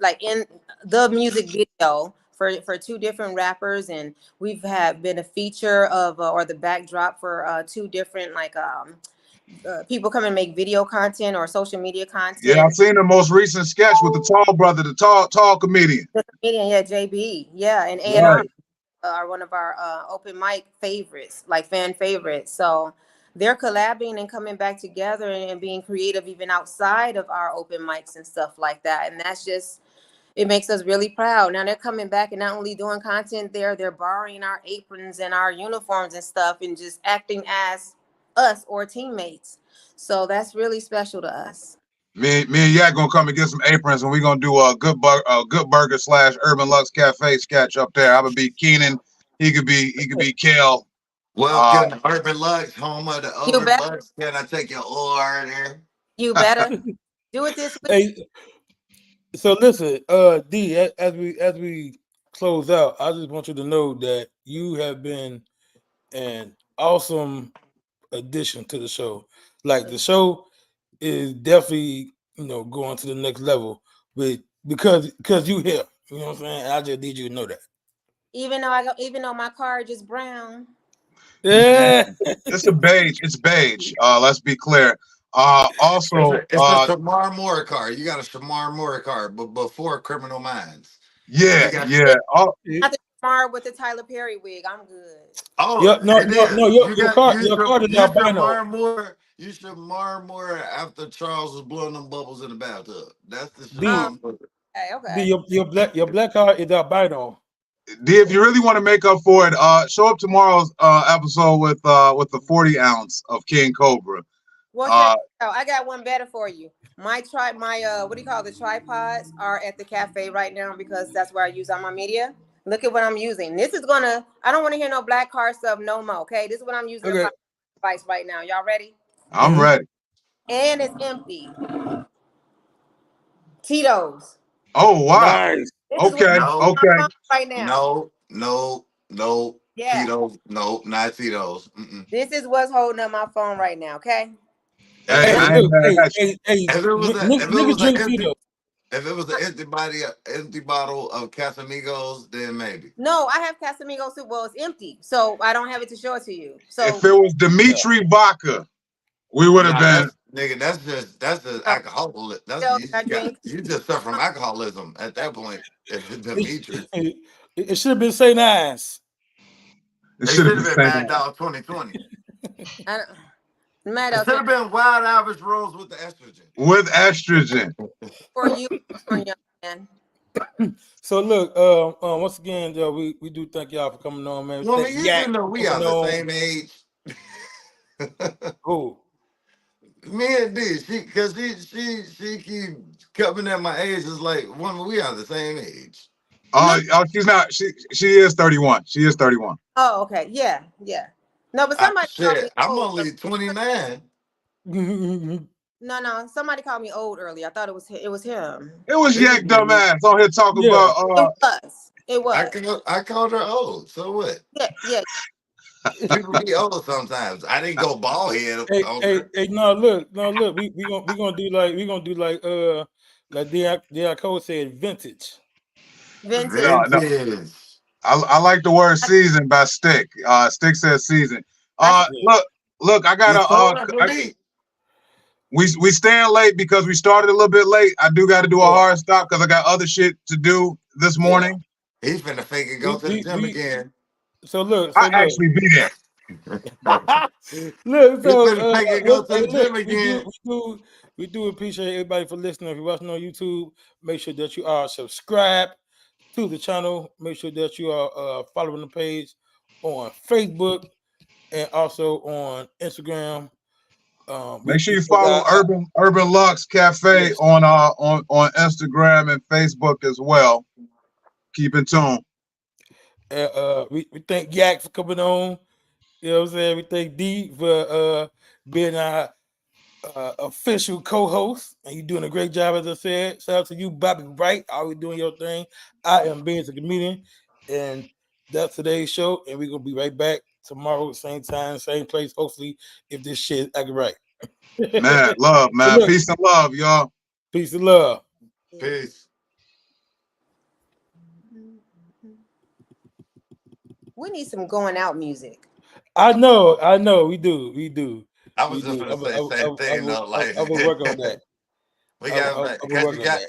the music video for 2 different rappers, and we've been a feature of or the backdrop for 2 different people come and make video content or social media content.
Yeah, I've seen the most recent sketch with the tall brother, the tall comedian.
The comedian, yeah, JB, yeah, and A&R are one of our open mic favorites, like fan favorites. So they're collabing and coming back together and being creative even outside of our open mics and stuff like that. And that's just, it makes us really proud. Now they're coming back and not only doing content there, they're borrowing our aprons and our uniforms and stuff and just acting as us or teammates. So that's really special to us.
Me and Yak gonna come and get some aprons, and we're gonna do a Good Burger / Urban Lux Cafe sketch up there. I would be Keenan. He could be Kel.
Welcome to Urban Lux, home of the Urban Lux. Can I take your order?
You better do it this week.
Hey, so listen, D, as we close out, I just want you to know that you have been an awesome addition to the show. Like, the show is definitely, going to the next level because you here. You know what I'm saying? I just need you to know that.
Even though my car is brown.
Yeah.
It's beige. It's beige. Let's be clear. Also,
it's a Shamar Moore car. You got a Shamar Moore car, but before Criminal Minds.
Yeah.
Not the Shamar with the Tyler Perry wig. I'm good.
Oh,
yeah, no. Your car is albino.
You Shamar Moore after Charles was blowing them bubbles in the bathtub. That's the Shamar Moore.
Okay.
Your black car is albino.
D, if you really want to make up for it, show up tomorrow's episode with the 40 ounce of King Cobra.
Well, I got one better for you. My what do you call the tripods are at the cafe right now because that's where I use all my media. Look at what I'm using. This is I don't want to hear no black car stuff no more. Okay, this is what I'm using on my device right now. Y'all ready?
I'm ready.
And it's empty. Tito's.
Oh wow.
Nice.
Okay.
Right now.
No.
Yeah.
Tito's. No, not Tito's.
This is what's holding up my phone right now. Okay.
If it was an empty bottle of Casamigos, then maybe.
No, I have Casamigos too. Well, it's empty, so I don't have it to show it to you. So
if it was Dimitri Vodka, we would have been.
Nigga, that's just alcoholism. You just suffer from alcoholism at that point. If it's Dimitri,
it should have been St. Ives.
It should have been
Mad Dog 2020.
Mad
It
out
should
there
have been Wild Irish Rose with the estrogen.
With estrogen.
for you, young man.
So look, once again, Joe, we do thank y'all for coming on, man.
Woman,
Thank
you
Yak
do know
for
we are
coming
the
on.
same age.
Who?
Me and D, she keep coming at my age. It's like, woman, we are the same age.
She's not. She is 31. She is 31.
Oh, okay. Yeah. No, but somebody called me
Shit, I'm
old.
only 29.
No. Somebody called me old earlier. I thought it was him.
It was Yak dumbass on here talking
Yeah.
about.
It was.
I called her old. So what?
Yeah.
People be old sometimes. I didn't go bald head.
Hey, no, look, we gonna do like D.I. Cole said, vintage.
Vintage.
Vintage.
I like the word season by Stick. Stick says season. Look, I gotta we staying late because we started a little bit late. I do got to do a hard stop because I got other shit to do this morning.
He's finna fake and go to the gym again.
So look,
I actually be there.
Look, so
Make it go to the gym again.
We do appreciate everybody for listening. If you're watching on YouTube, make sure that you are subscribed to the channel. Make sure that you are following the page on Facebook and also on Instagram.
Make sure you follow Urban Lux Cafe on Instagram and Facebook as well. Keep in tune.
We thank Yak for coming on. You know what I'm saying? We thank D for being our official co-host, and you're doing a great job, as I said. Shout out to you, Bobby Wright, always doing your thing. I am Benz, a comedian, and that's today's show. And we're gonna be right back tomorrow, same time, same place. Hopefully, if this shit is acting right.
Man, love, man. Look, peace and love, y'all.
Peace and love.
Peace.
We need some going out music.
I know, we do.
I was just gonna say the same thing though. Like
I will work on that.
we got